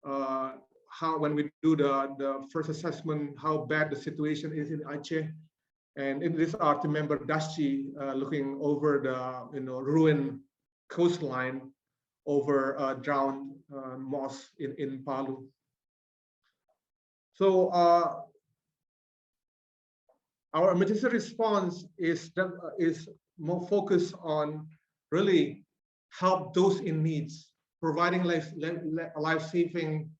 how when we do the first assessment, how bad the situation is in Aceh. And in this our team member Dashi looking over the ruined coastline over drowned mosque in Palu. So our emergency response is more focused on really help those in needs, providing life-saving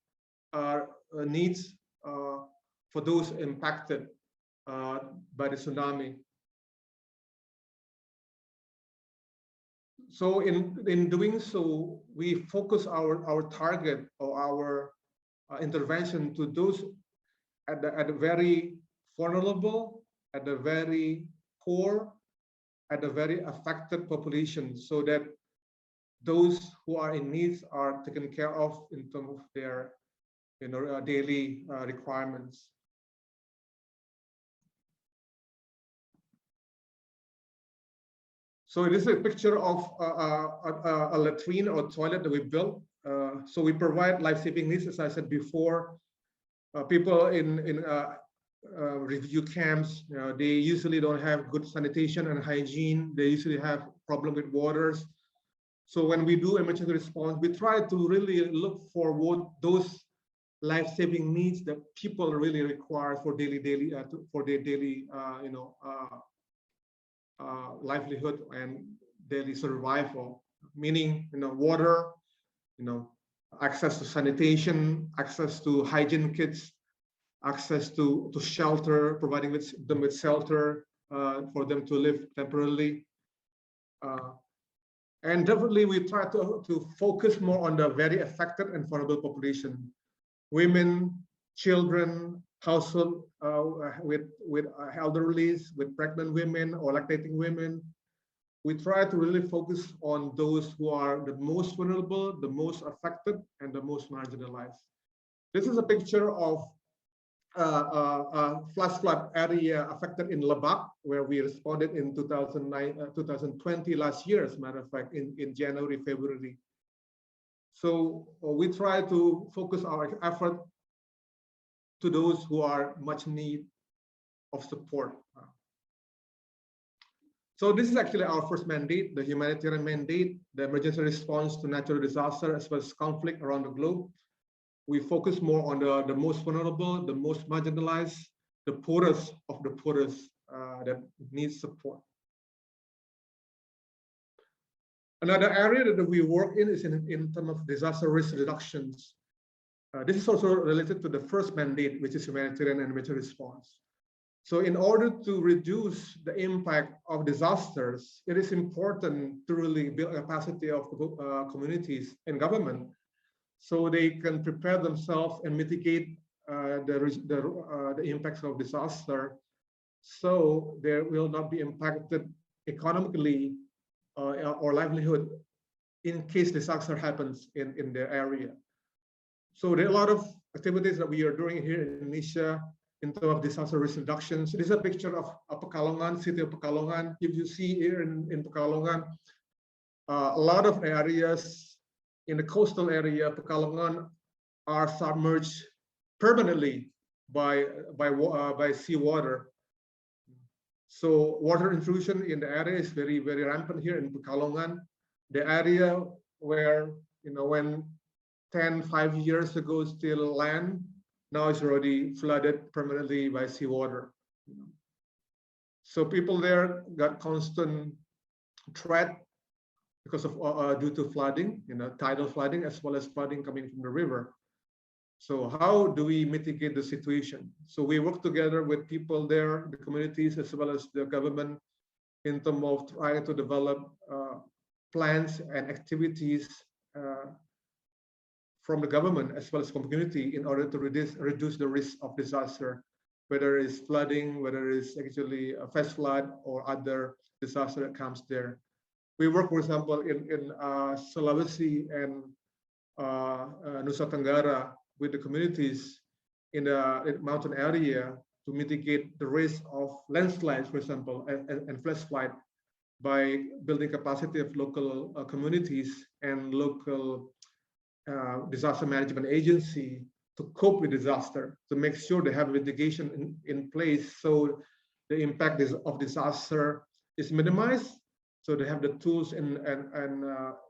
needs for those impacted by the tsunami. So in doing so, we focus our target or our intervention to those at the very vulnerable, at the very poor, at the very affected population, so that those who are in needs are taken care of in terms of their daily requirements. So this is a picture of a latrine or toilet that we built. So we provide life-saving needs, as I said before. People in refugee camps, they usually don't have good sanitation and hygiene. They usually have problem with waters. So when we do emergency response, we try to really look for what those life-saving needs that people really require for their daily livelihood and daily survival, meaning water, access to sanitation, access to hygiene kits, access to shelter, providing them with shelter for them to live temporarily. And definitely we try to focus more on the very affected and vulnerable population, women, children, household with elderlies, with pregnant women or lactating women. We try to really focus on those who are the most vulnerable, the most affected, and the most marginalized. This is a picture of flash flood area affected in Lebak, where we responded in 2020, last year, as a matter of fact, in January, February. So we try to focus our effort to those who are much need of support. So this is actually our first mandate, the humanitarian mandate, the emergency response to natural disaster as well as conflict around the globe. We focus more on the most vulnerable, the most marginalized, the poorest of the poorest that need support. Another area that we work in is in terms of disaster risk reductions. This is also related to the first mandate, which is humanitarian and emergency response. So in order to reduce the impact of disasters, it is important to really build capacity of communities and government so they can prepare themselves and mitigate the impacts of disaster, so they will not be impacted economically or livelihood in case disaster happens in their area. So there are a lot of activities that we are doing here in Indonesia in terms of disaster risk reduction. So this is a picture of Pekalongan, city of Pekalongan. If you see here in Pekalongan, a lot of areas in the coastal area, Pekalongan, are submerged permanently by seawater. So water intrusion in the area is very, very rampant here in Pekalongan. The area where, when 5 years ago still land, now it's already flooded permanently by seawater. So people there got constant threat because of due to flooding, tidal flooding, as well as flooding coming from the river. So how do we mitigate the situation? So we work together with people there, the communities, as well as the government, in terms of trying to develop plans and activities from the government as well as community in order to reduce the risk of disaster, whether it's flooding, whether it's actually a flash flood or other disaster that comes there. We work, for example, in Sulawesi and Nusa Tenggara with the communities in the mountain area to mitigate the risk of landslides, for example, and flash flood by building capacity of local communities and local disaster management agency to cope with disaster, to make sure they have mitigation in place so the impact of disaster is minimized, so they have the tools and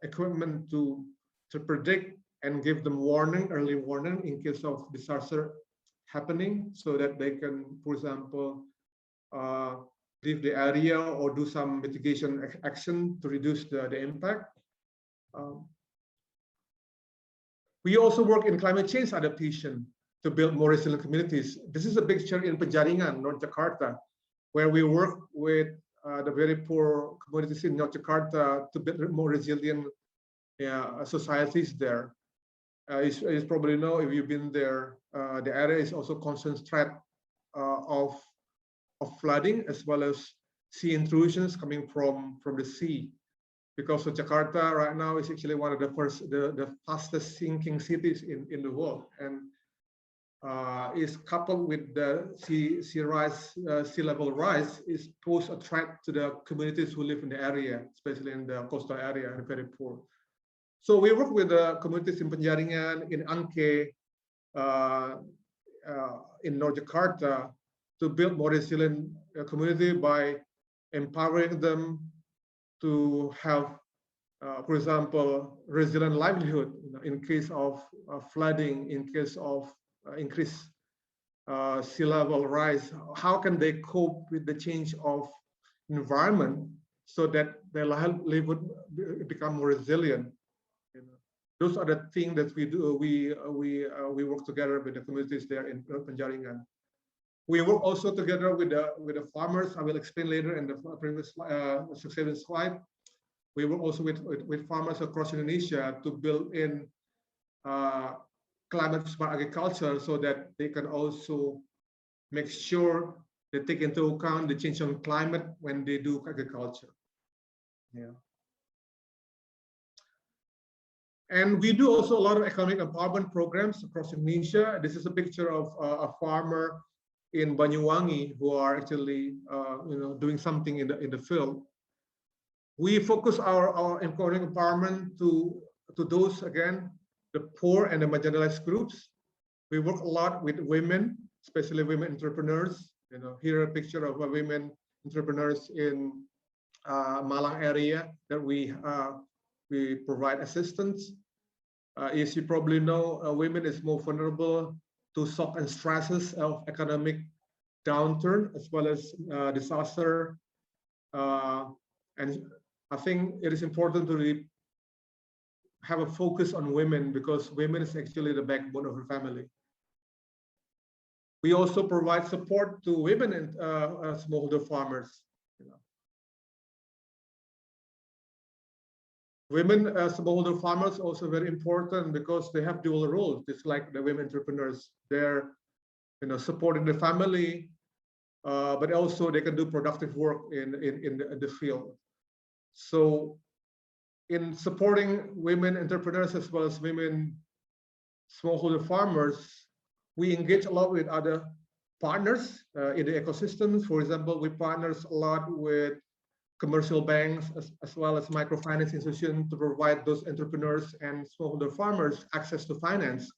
equipment to predict and give them early warning in case of disaster happening, so that they can, for example, leave the area or do some mitigation action to reduce the impact. We also work in climate change adaptation to build more resilient communities. This is a picture in Penjaringan, North Jakarta, where we work with the very poor communities in North Jakarta to build more resilient societies there. You probably know, if you've been there, the area is also constant threat of flooding, as well as sea intrusions coming from the sea. Because of Jakarta right now is actually one of the fastest sinking cities in the world, and is coupled with the sea level rise, is pose a threat to the communities who live in the area, especially in the coastal area and very poor. So we work with the communities in Penjaringan, in Angke, in North Jakarta, to build more resilient community by empowering them to have, for example, resilient livelihood in case of flooding, in case of increased sea level rise. How can they cope with the change of environment so that their livelihood become more resilient? Those are the things that we do. We work together with the communities there in Penjaringan. We work also together with the farmers. I will explain later in the previous succeeding slide. We work also with farmers across Indonesia to build in climate smart agriculture, so that they can also make sure they take into account the change on climate when they do agriculture. Yeah. And we do also a lot of economic empowerment programs across Indonesia. This is a picture of a farmer in Banyuwangi who are actually doing something in the field. We focus our economic empowerment to those, again, the poor and the marginalized groups. We work a lot with women, especially women entrepreneurs. Here a picture of a women entrepreneurs in Malang area that we provide assistance. As you probably know, women is more vulnerable to shock and stresses of economic downturn, as well as disaster. And I think it is important to really have a focus on women, because women is actually the backbone of the family. We also provide support to women and smallholder farmers. Women smallholder farmers also very important because they have dual roles, just like the women entrepreneurs. They're supporting the family, but also they can do productive work in the field. So in supporting women entrepreneurs as well as women smallholder farmers, we engage a lot with other partners in the ecosystems. For example, we partners a lot with commercial banks as well as microfinance institutions to provide those entrepreneurs and smallholder farmers access to finance.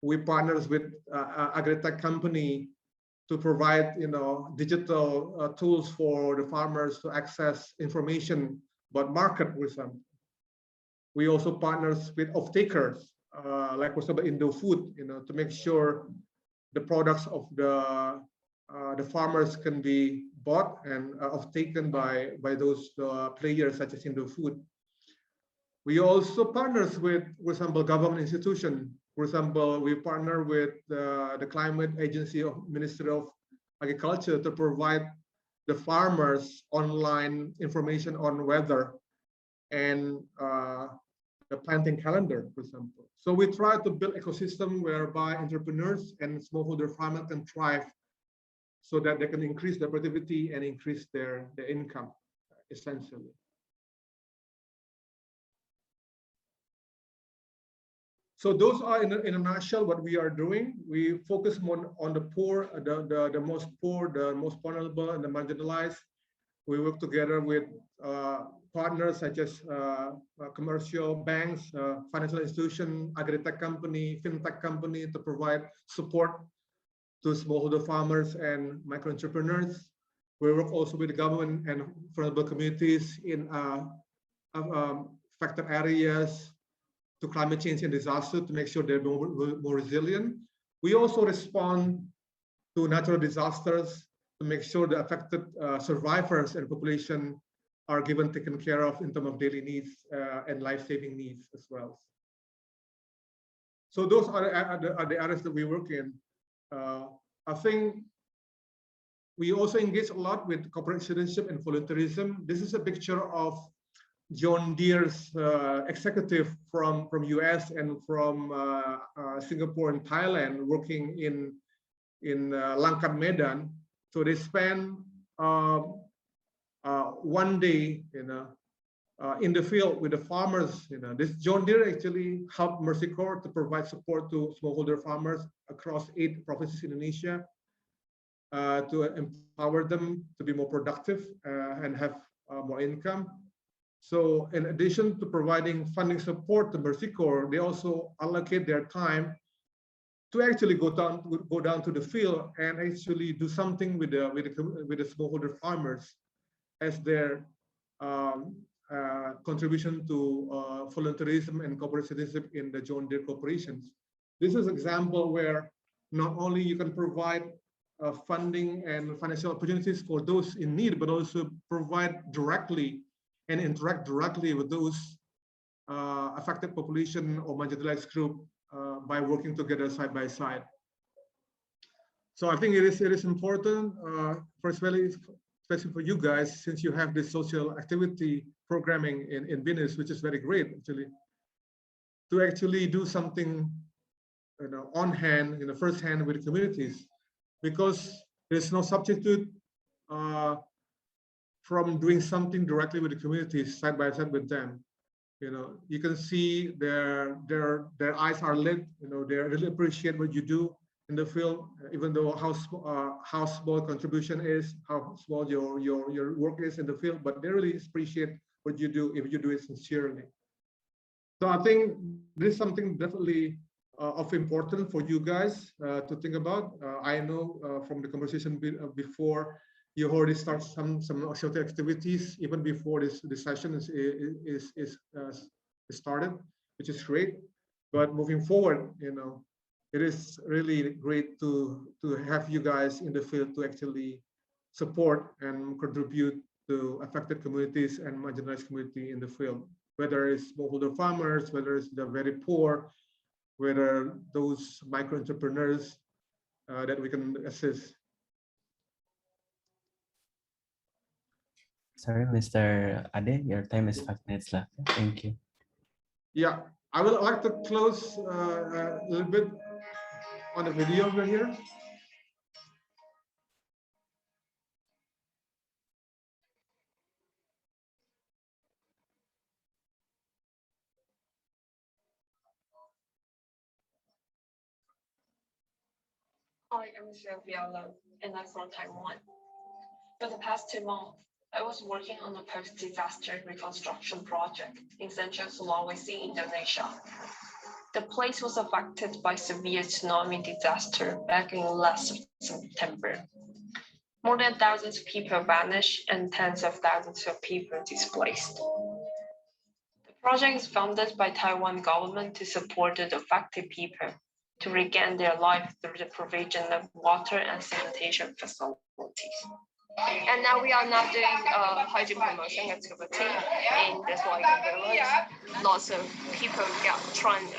We partners with agri-tech company to provide digital tools for the farmers to access information about market with them. We also partners with off-takers, like for example Indofood, to make sure the products of the farmers can be bought and off-taken by those players such as Indofood. We also partners with, for example, government institution. For example, we partner with the climate agency of Ministry of Agriculture to provide the farmers online information on weather and the planting calendar, for example. So we try to build ecosystem whereby entrepreneurs and smallholder farmers can thrive, so that they can increase their productivity and increase their income, essentially. So those are in a nutshell what we are doing. We focus more on the poor, the most poor, the most vulnerable, and the marginalized. We work together with partners such as commercial banks, financial institution, agri-tech company, fintech company to provide support to smallholder farmers and micro entrepreneurs. We work also with the government and vulnerable communities in affected areas to climate change and disaster to make sure they're more resilient. We also respond to natural disasters to make sure the affected survivors and population are taken care of in terms of daily needs and life-saving needs as well. So those are the areas that we work in. I think we also engage a lot with corporate citizenship and volunteerism. This is a picture of John Deere's executive from US and from Singapore and Thailand working in Langkat, Medan. So they spend 1 day, in the field with the farmers. This John Deere actually helped Mercy Corps to provide support to smallholder farmers across 8 provinces in Indonesia to empower them to be more productive and have more income. So in addition to providing funding support to Mercy Corps, they also allocate their time to actually go down to the field and actually do something with the smallholder farmers as their contribution to volunteerism and corporate citizenship in the John Deere corporations. This is an example where not only you can provide funding and financial opportunities for those in need, but also provide directly and interact directly with those affected population or marginalized group by working together side by side. So I think it is important, especially for you guys, since you have this social activity programming in BINUS, which is very great actually, to actually do something on hand, first hand with the communities, because there's no substitute from doing something directly with the communities side by side with them. You can see their eyes are lit. They really appreciate what you do in the field, even though how small contribution is, how small your work is in the field, but they really appreciate what you do if you do it sincerely. So I think this is something definitely of importance for you guys to think about. I know from the conversation before, you already start some social activities even before this session is started, which is great. But moving forward, it is really great to have you guys in the field to actually support and contribute to affected communities and marginalized community in the field, whether it's smallholder farmers, whether it's the very poor, whether those micro entrepreneurs that we can assist. Sorry, Mr. Ade, your time is 5 minutes left. Thank you. Yeah, I would like to close a little bit on the video over here. Hi, I'm Sylvia Lo, and I'm from Taiwan. For the past 2 months, I was working on a post-disaster reconstruction project in central Sulawesi, Indonesia. The place was affected by severe tsunami disaster back in last September. More than thousands of people vanished and tens of thousands of people displaced. The project is funded by Taiwan government to support the affected people to regain their life through the provision of water and sanitation facilities. And now we are not doing hygiene promotion activity in this village. Lots of people get trained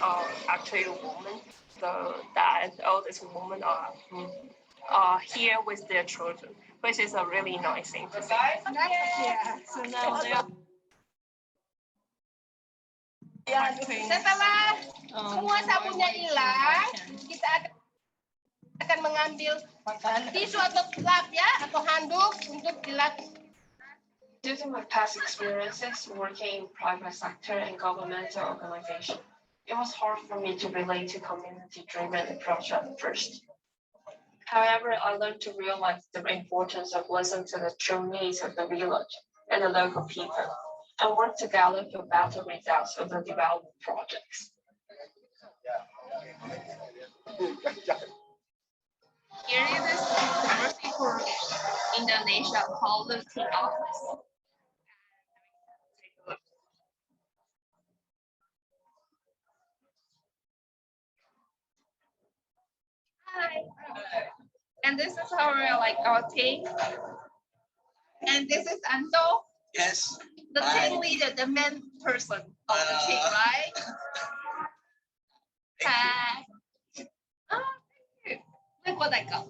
actually women, so that all these women are here with their children, which is a really nice thing to see. Yeah, so now they are setelah semua sabunnya hilang, kita akan mengambil tisu atau lap ya atau handuk untuk dilap. Due to my past experiences working in private sector and governmental organization, It was hard for me to relate to community-driven approach at first. However, I learned to realize the importance of listening to the true needs of the village and the local people, and work together for better results of the development projects. Here is the Mercy Corps Indonesia Policy Office. Hi. And this is our team. And this is Anto. Yes. The team leader, the main person of the team, right? Hi. Oh, thank you. Look what I got.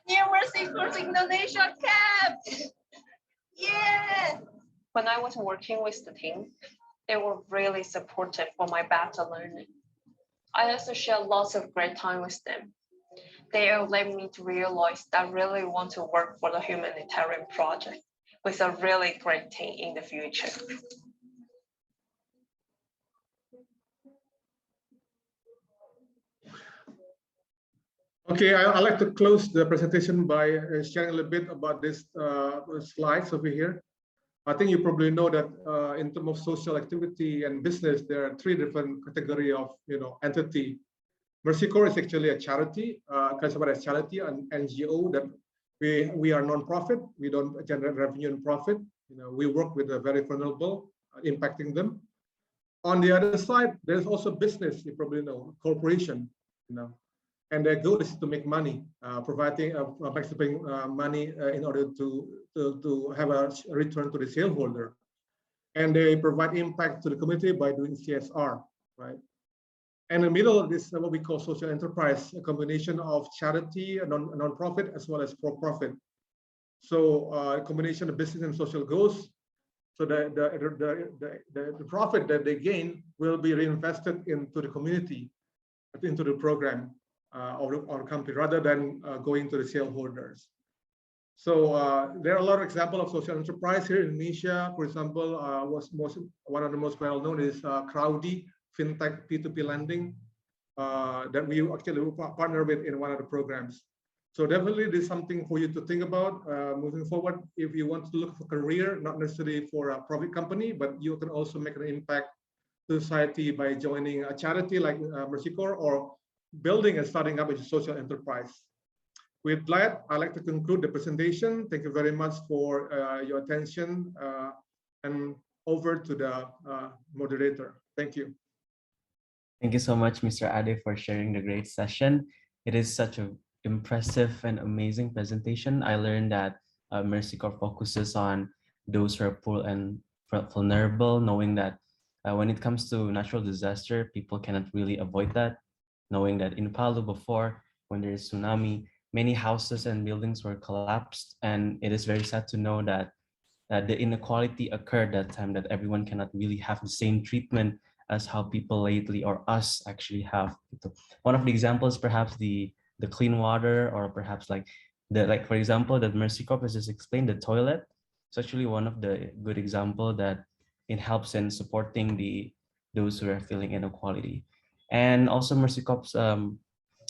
New Mercy Corps Indonesia cap. Yeah. When I was working with the team, they were really supportive for my better learning. I also shared lots of great time with them. They allowed me to realize that I really want to work for the humanitarian project with a really great team in the future. Okay, I'd like to close the presentation by sharing a little bit about this slides over here. I think you probably know that in terms of social activity and business, there are three different category of entity. Mercy Corps is actually a charity, classified as charity, an NGO that we are non-profit. We don't generate revenue and profit. We work with the very vulnerable, impacting them. On the other side, there's also business. You probably know, corporation. And their goal is to make money, providing money in order to have a return to the shareholder. And they provide impact to the community by doing CSR, right? And in the middle of this, what we call social enterprise, a combination of charity, non-profit, as well as for-profit. So a combination of business and social goals. So the profit that they gain will be reinvested into the community, into the program or company, rather than going to the shareholders. So there are a lot of examples of social enterprise here in Indonesia. For example, one of the most well-known is Crowdy, fintech P2P lending that we actually partner with in one of the programs. So definitely this is something for you to think about moving forward. If you want to look for career, not necessarily for a profit company, but you can also make an impact to society by joining a charity like Mercy Corps or building and starting up a social enterprise. With that, I'd like to conclude the presentation. Thank you very much for your attention and over to the moderator. Thank you. Thank you so much, Mr. Ade, for sharing the great session. It is such an impressive and amazing presentation. I learned that Mercy Corps focuses on those who are poor and vulnerable, knowing that when it comes to natural disaster, people cannot really avoid that. Knowing that in Palu before, when there is tsunami, many houses and buildings were collapsed. And it is very sad to know that the inequality occurred that time, that everyone cannot really have the same treatment as how people lately or us actually have. One of the examples, perhaps the clean water, or perhaps for example, that Mercy Corps has just explained, the toilet. It's actually one of the good example that it helps in supporting those who are feeling inequality. And also Mercy Corps,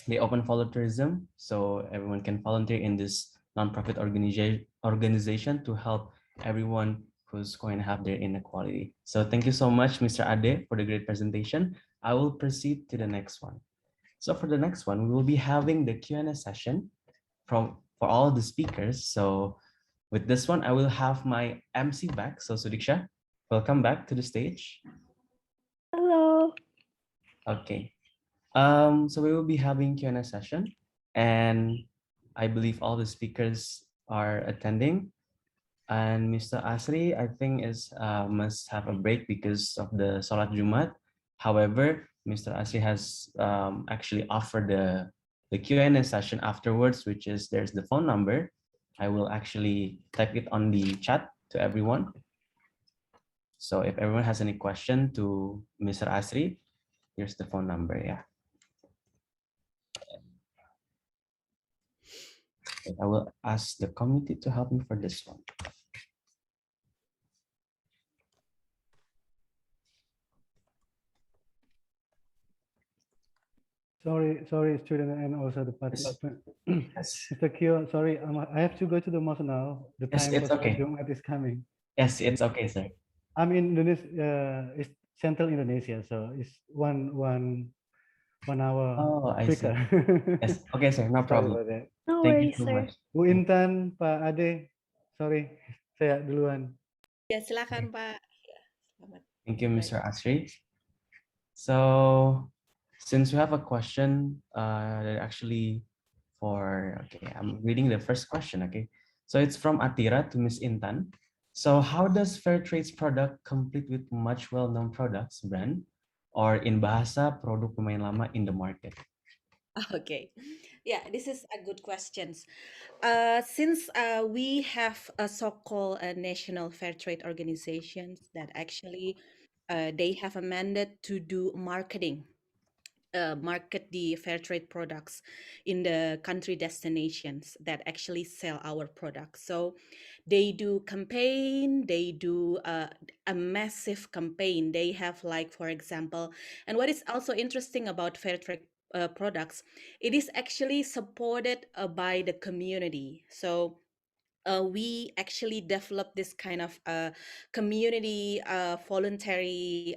they open volunteerism, so everyone can volunteer in this nonprofit organization to help everyone who's going to have their inequality. So thank you so much, Mr. Ade, for the great presentation. I will proceed to the next one. So for the next one, we will be having the Q&A session for all the speakers. So with this one, I will have my MC back. So Sudiksha, welcome back to the stage. Hello. Okay. So we will be having Q&A session, and I believe all the speakers are attending. And Mr. Asri, I think must have a break because of the Salat Jumat. However, Mr. Asri has actually offered the Q&A session afterwards, which is there's the phone number. I will actually type it on the chat to everyone. So if everyone has any question to Mr. Asri, here's the phone number. Yeah. I will ask the committee to help me for this one. sorry, student, and also the participant. Mr. Kyo, sorry, I have to go to the mosque now. The Yes, time it's for Salat okay. Jumat is coming. Yes, And it's okay, sir. I'm in Indonesia, it's Central Indonesia, so it's one hour Oh, I see. quicker. Yes, okay, sir. No Sorry problem. about that. No Thank you worries, so sir. much. Bu Intan, Pak Ade, sorry, saya duluan. Ya, silakan Pak. Ya, selamat. Thank you, Baik. Mr. Asri. So, since we have a question, that actually okay, I'm reading the first question, okay? So it's from Atira to Miss Intan. So how does fair trade's product compete with much well-known products brand or in bahasa produk pemain lama in the market? Okay. Yeah, this is a good question. Since we have a so-called national fair trade organizations that actually they have a mandate to do marketing, market the fair trade products in the country destinations that actually sell our products. So they do campaign, they do a massive campaign. They have, like, for example, and what is also interesting about fair trade products, it is actually supported by the community. So we actually develop this kind of community voluntary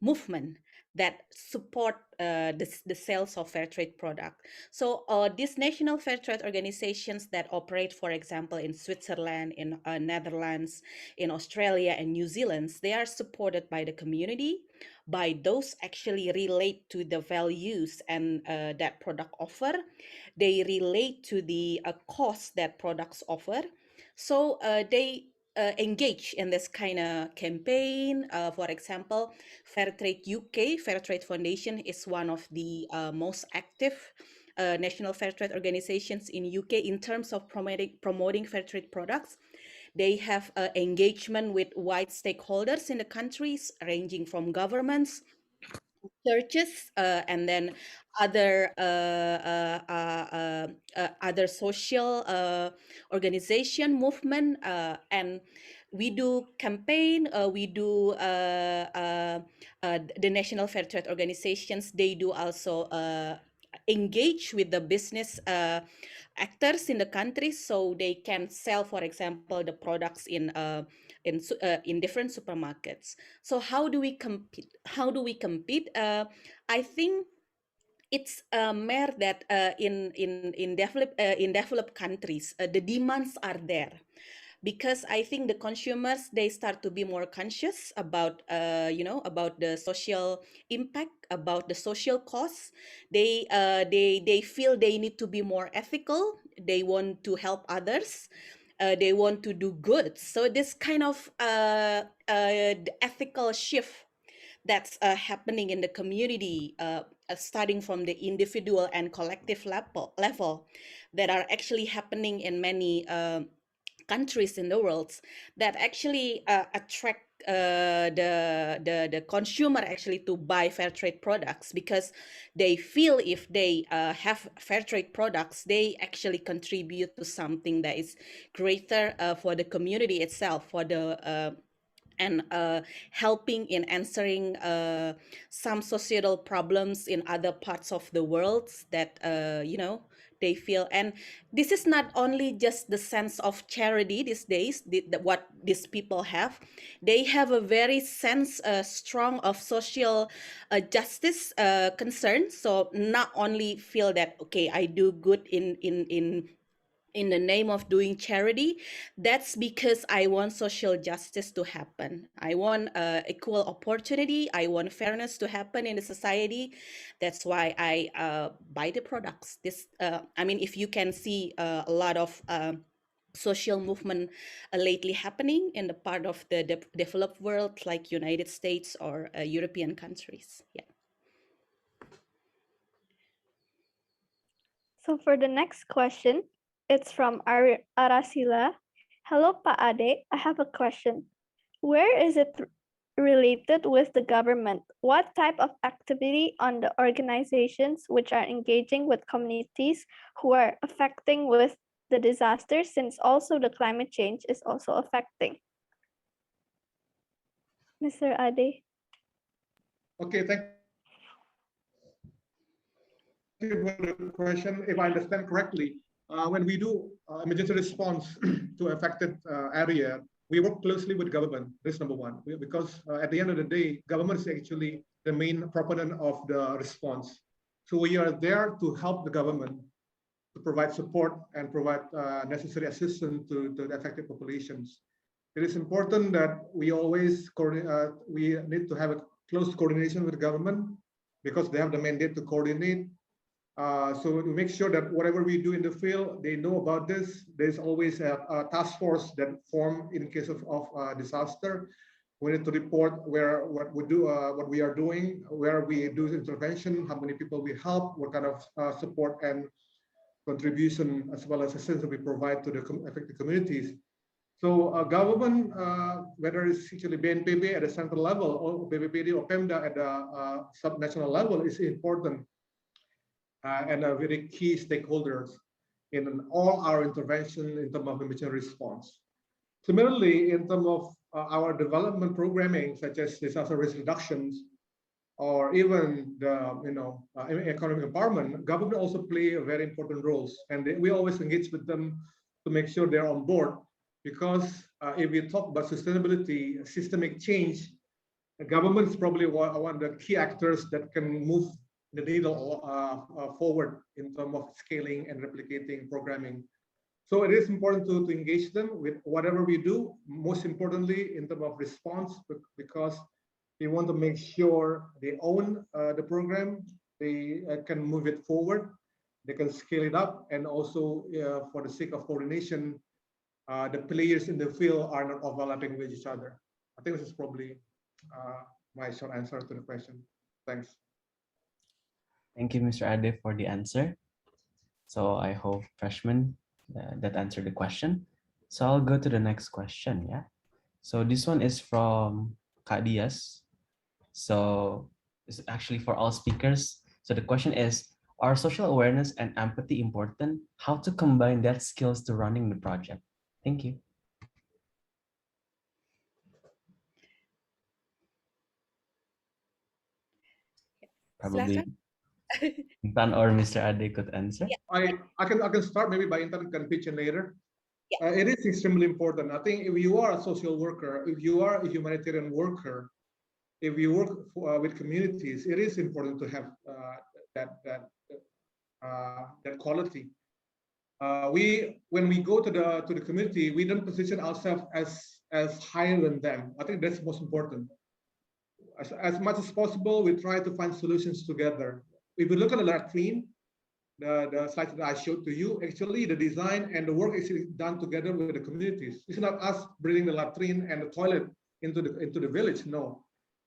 movement that support the sales of fair trade product. So these national fair trade organizations that operate, for example, in Switzerland, in Netherlands, in Australia and New Zealand, they are supported by the community, by those actually relate to the values and that product offer. They relate to the cost that products offer. So they engage in this kind of campaign. For example, Fairtrade UK, Fairtrade Foundation, is one of the most active national fair trade organizations in UK in terms of promoting fair trade products. They have engagement with wide stakeholders in the countries, ranging from governments, churches, and then other other social organization movement, and we do campaign. We do the national fair trade organizations. They do also engage with the business actors in the country, so they can sell, for example, the products in different supermarkets. So how do we compete? I think it's mere that in developed countries the demands are there, because I think the consumers, they start to be more conscious about about the social impact, about the social costs. They feel they need to be more ethical. They want to help others. They want to do good. So this kind of the ethical shift that's happening in the community, starting from the individual and collective level, that are actually happening in many countries in the world, that actually attract the consumer actually to buy fair trade products, because they feel if they have fair trade products, they actually contribute to something that is greater for the community itself, for the and helping in answering some societal problems in other parts of the world that they feel. And this is not only just the sense of charity these days, what these people have. They have a very sense strong of social justice concern. So not only feel that, okay, I do good in the name of doing charity. That's because I want social justice to happen. I want equal opportunity. I want fairness to happen in the society. That's why I buy the products. I mean, if you can see a lot of social movement lately happening in the part of the developed world, like United States or European countries. Yeah. So for the next question, it's from Arasila. Hello, Pa Ade. I have a question. Where is it related with the government? What type of activity on the organizations which are engaging with communities who are affecting with the disaster, since also the climate change is also affecting? Mr. Ade. Okay, thank you for the question. If I understand correctly, when we do emergency response to affected area, we work closely with government. This is number one, because at the end of the day, government is actually the main proponent of the response. So we are there to help the government to provide support and provide necessary assistance to the affected populations. It is important that we always we need to have a close coordination with the government because they have the mandate to coordinate. So to make sure that whatever we do in the field, they know about this. There's always a task force that form in case of disaster. We need to report what we are doing, where we do intervention, how many people we help, what kind of support and contribution as well as assistance we provide to the affected communities. So government, whether it's actually BNPB at the central level or BPPD or PEMDA at the subnational level, is important and a very key stakeholders in all our intervention in terms of emergency response. Similarly, in terms of our development programming, such as disaster risk reductions, or even the economic empowerment, government also play a very important roles, and we always engage with them to make sure they're on board. Because if we talk about sustainability, systemic change, the government is probably one of the key actors that can move the needle forward in terms of scaling and replicating programming. So it is important to engage them with whatever we do, most importantly in terms of response, because we want to make sure they own the program, they can move it forward, they can scale it up, and also for the sake of coordination, the players in the field are not overlapping with each other. I think this is probably my short answer to the question. Thanks. Thank you, Mr. Ade, for the answer. So I hope freshman that answered the question. So I'll go to the next question. Yeah. So this one is from Kak Dias. So it's actually for all speakers. So the question is, are social awareness and empathy important? How to combine that skills to running the project? Thank you. Probably Intan or Mr. Ade could answer. I can start maybe by Intan can pitch in later. It is extremely important. I think if you are a social worker, if you are a humanitarian worker, if you work with communities, it is important to have that quality. When we go to the community, we don't position ourselves as higher than them. I think that's most important. As much as possible, we try to find solutions together. If you look at the latrine, the slide that I showed to you, actually the design and the work is done together with the communities. It's not us bringing the latrine and the toilet into the village. No,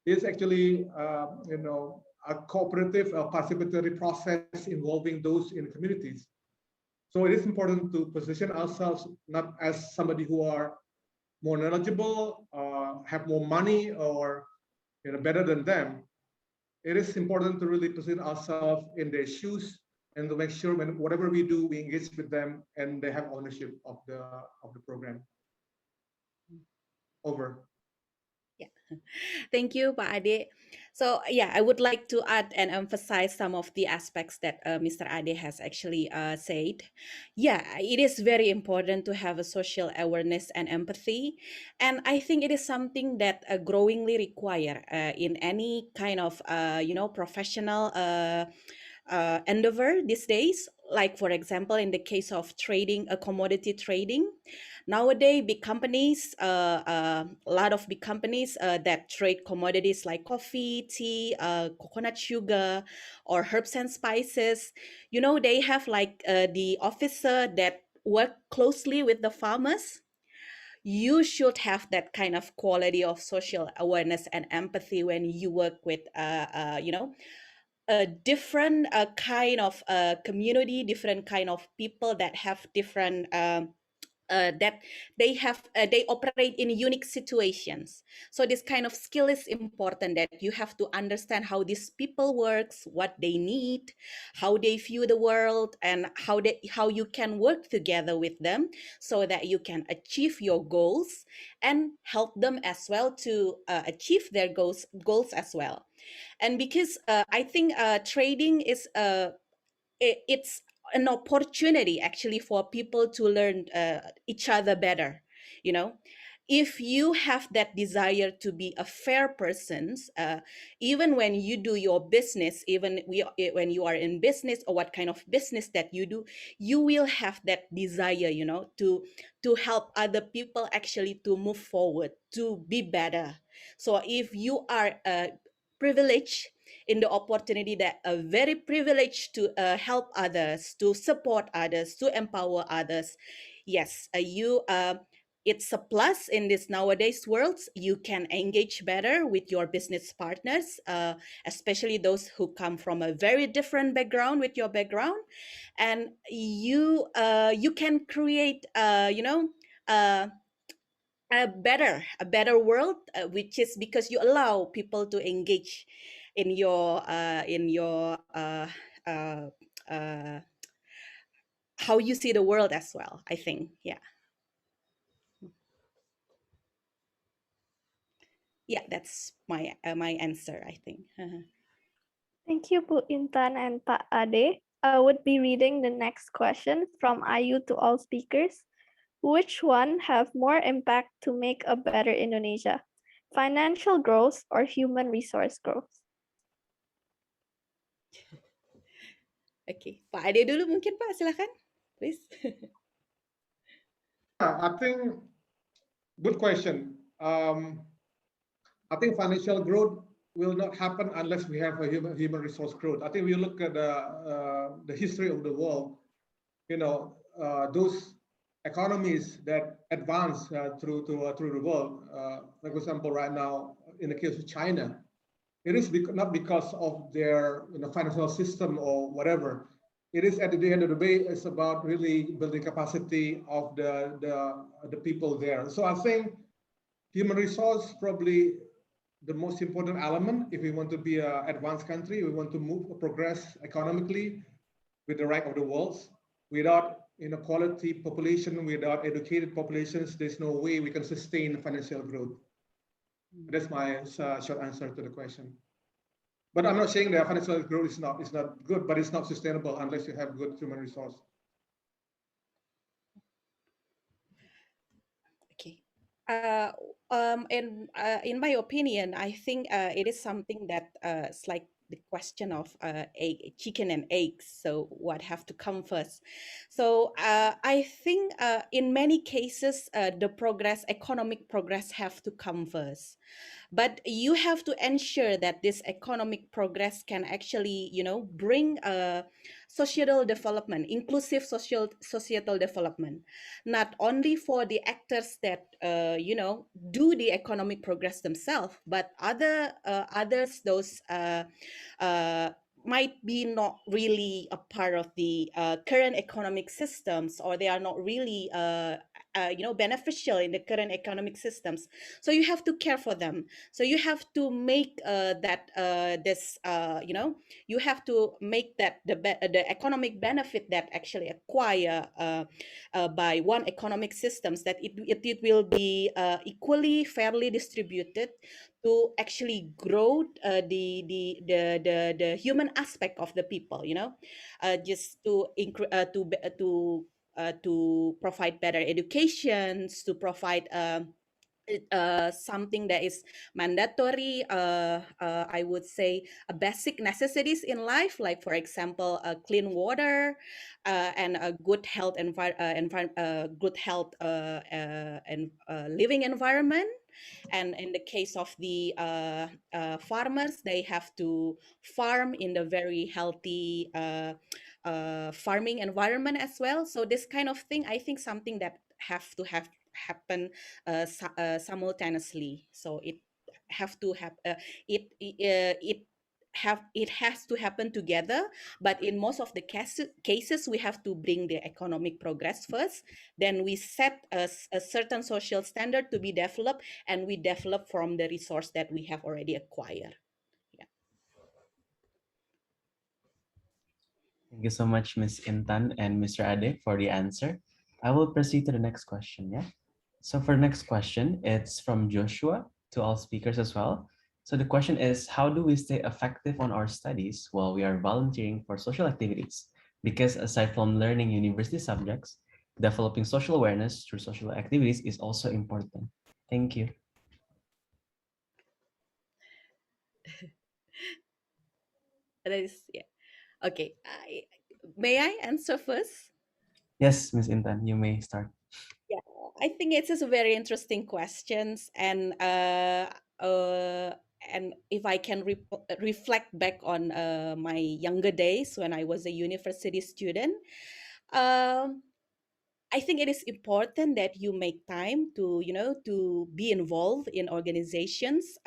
it's actually a cooperative, a participatory process involving those in the communities. So it is important to position ourselves not as somebody who are more knowledgeable, have more money, or better than them. It is important to really position ourselves in their shoes and to make sure when whatever we do, we engage with them and they have ownership of the program. Over. Yeah, thank you, Pak Ade. So yeah, I would like to add and emphasize some of the aspects that Mr. Ade has actually said. Yeah, it is very important to have a social awareness and empathy, and I think it is something that growingly require in any kind of professional endeavor these days. Like for example, in the case of trading, a commodity trading. Nowadays, big companies, a lot of big companies that trade commodities like coffee, tea, coconut sugar, or herbs and spices, they have like the officer that work closely with the farmers. You should have that kind of quality of social awareness and empathy when you work with, a different kind of community, different kind of people that have different that they operate in unique situations. So this kind of skill is important, that you have to understand how these people works, what they need, how they view the world, and how you can work together with them so that you can achieve your goals and help them as well to achieve their goals as well. And because I think trading is it's an opportunity actually for people to learn each other better, you know. If you have that desire to be a fair person, even when you do your business, when you are in business or what kind of business that you do, you will have that desire, you know, to help other people actually to move forward, to be better. So if you are privileged in the opportunity, that are very privileged to help others, to support others, to empower others, yes, it's a plus in this nowadays world. You can engage better with your business partners, especially those who come from a very different background with your background, and you can create uh, a better world, which is because you allow people to engage in your uh, uh, how you see the world as well, I think. Yeah, that's my answer, I think. Thank you, Bu Intan and Pak Ade. I would be reading the next question from Ayu to all speakers. Which one have more impact to make a better Indonesia? Financial growth or human resource growth? Okay, Pak Ade dulu mungkin, Pak, silakan, please. I think good question. I think financial growth will not happen unless we have a human resource growth. I think we look at the history of the world. You know, those economies that advance through the world. Like for example, right now in the case of China, it is not because of their financial system or whatever. It is at the end of the day, it's about really building capacity of the people there. So I think human resource probably the most important element if we want to be an advanced country, we want to progress economically with the rank of the world. Without quality population, without educated populations, there's no way we can sustain financial growth. That's my short answer to the question. But I'm not saying that financial growth is not good, but it's not sustainable unless you have good human resource. Okay. In my opinion, I think it is something that it's like the question of chicken and eggs. So what have to come first? So I think in many cases, the economic progress have to come first. But you have to ensure that this economic progress can actually, bring societal development, inclusive societal development, not only for the actors that do the economic progress themselves, but others, those might be not really a part of the current economic systems, or they are not really beneficial in the current economic systems. So you have to care for them. So you have to make you have to make that the economic benefit that actually acquire by one economic systems, that it will be equally fairly distributed to actually grow the human aspect of the people, just to provide better educations, to provide something that is mandatory, I would say basic necessities in life, like for example clean water, and a good health and living environment. And in the case of the farmers, they have to farm in the very healthy farming environment as well. So this kind of thing, I think something that have to happen simultaneously. So it have to have it has to happen together. But in most of the cases, we have to bring the economic progress first, then we set a certain social standard to be developed, and we develop from the resource that we have already acquired. Thank you so much, Ms. Intan and Mr. Ade, for the answer. I will proceed to the next question, yeah? So for the next question, it's from Joshua to all speakers as well. So the question is, how do we stay effective on our studies while we are volunteering for social activities, Because aside from learning university subjects, developing social awareness through social activities is also important. Thank you. That is, yeah. Okay. May I answer first? Yes, Ms. Intan, you may start. Yeah, I think it's just a very interesting questions, and if I can reflect back on my younger days when I was a university student, um, I think it is important that you make time to, to be involved in organizations,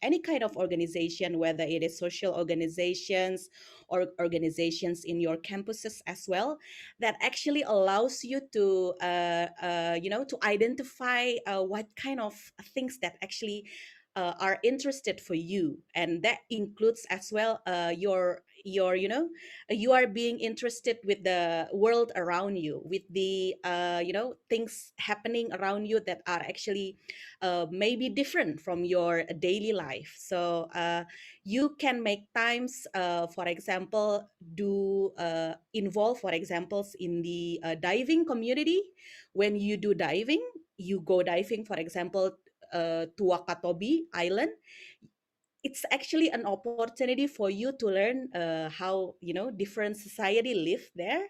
any kind of organization, whether it is social organizations or organizations in your campuses as well, that actually allows you to, to identify what kind of things that actually are interested for you, and that includes as well your you are being interested with the world around you, with the things happening around you that are actually maybe different from your daily life. So you can make times, for example, do involve, for examples, in the diving community. When you do diving, you go diving, for example, to Wakatobi Island. It's actually an opportunity for you to learn how different society live there.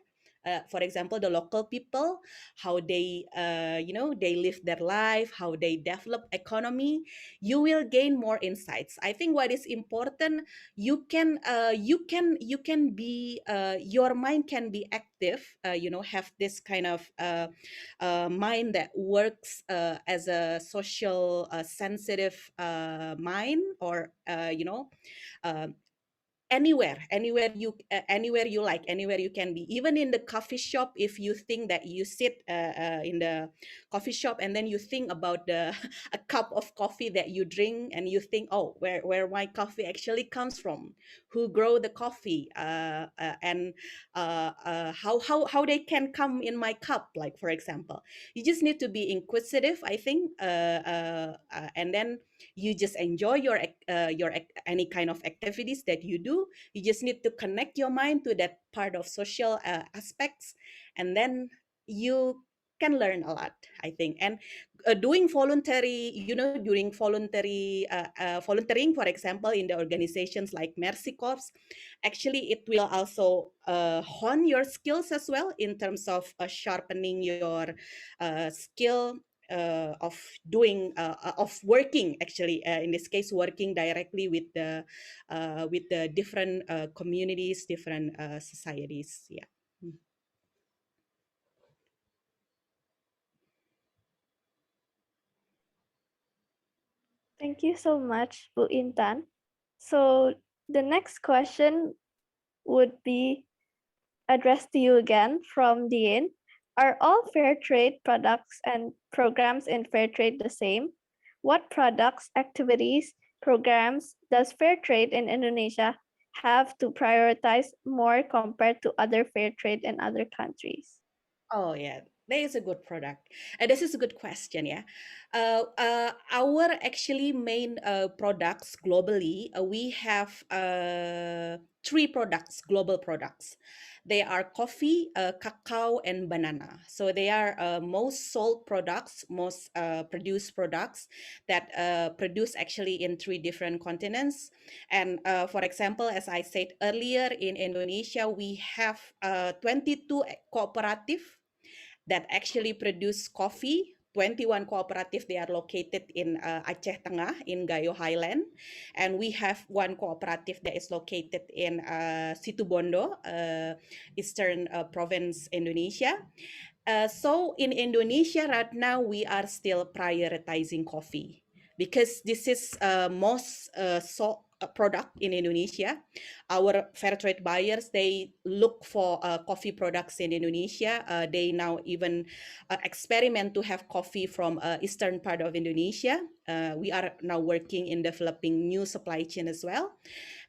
For example, the local people, how they they live their life, how they develop economy. You will gain more insights. I think what is important, you can be your mind can be active, have this kind of mind that works as a social sensitive mind, or uh, anywhere you like, anywhere you can be, even in the coffee shop. If you think that you sit in the coffee shop, and then you think about the a cup of coffee that you drink, and you think, oh, where my coffee actually comes from, who grow the coffee, and how they can come in my cup, like, for example. You just need to be inquisitive, I think, and then you just enjoy any kind of activities that you do. You just need to connect your mind to that part of social aspects, and then you can learn a lot, I think. And doing voluntary, during volunteering, for example, in the organizations like Mercy Corps, actually it will also hone your skills as well, in terms of sharpening your skill of doing of working, actually, in this case, working directly with the different communities, different societies. Yeah. Thank you so much, Bu Intan. So the next question would be addressed to you again from Dean. Are all fair trade products and programs in fair trade the same? What products, activities, programs does fair trade in Indonesia have to prioritize more compared to other fair trade in other countries? Oh yeah, that is a good product. This is a good question. Yeah, our actually main products globally, we have three products, global products. They are coffee, cacao, and banana. So they are most sold products, most produced products that produce actually in three different continents. And for example, as I said earlier, in Indonesia, we have 22 cooperative that actually produce coffee. 21 cooperative, they are located in Aceh Tengah, in Gayo Highland. And we have one cooperative that is located in Situbondo, Eastern Province, Indonesia. So in Indonesia right now, we are still prioritizing coffee, because this is most product in Indonesia. Our fair trade buyers, they look for coffee products in Indonesia. They now even experiment to have coffee from eastern part of Indonesia. We are now working in developing new supply chain as well.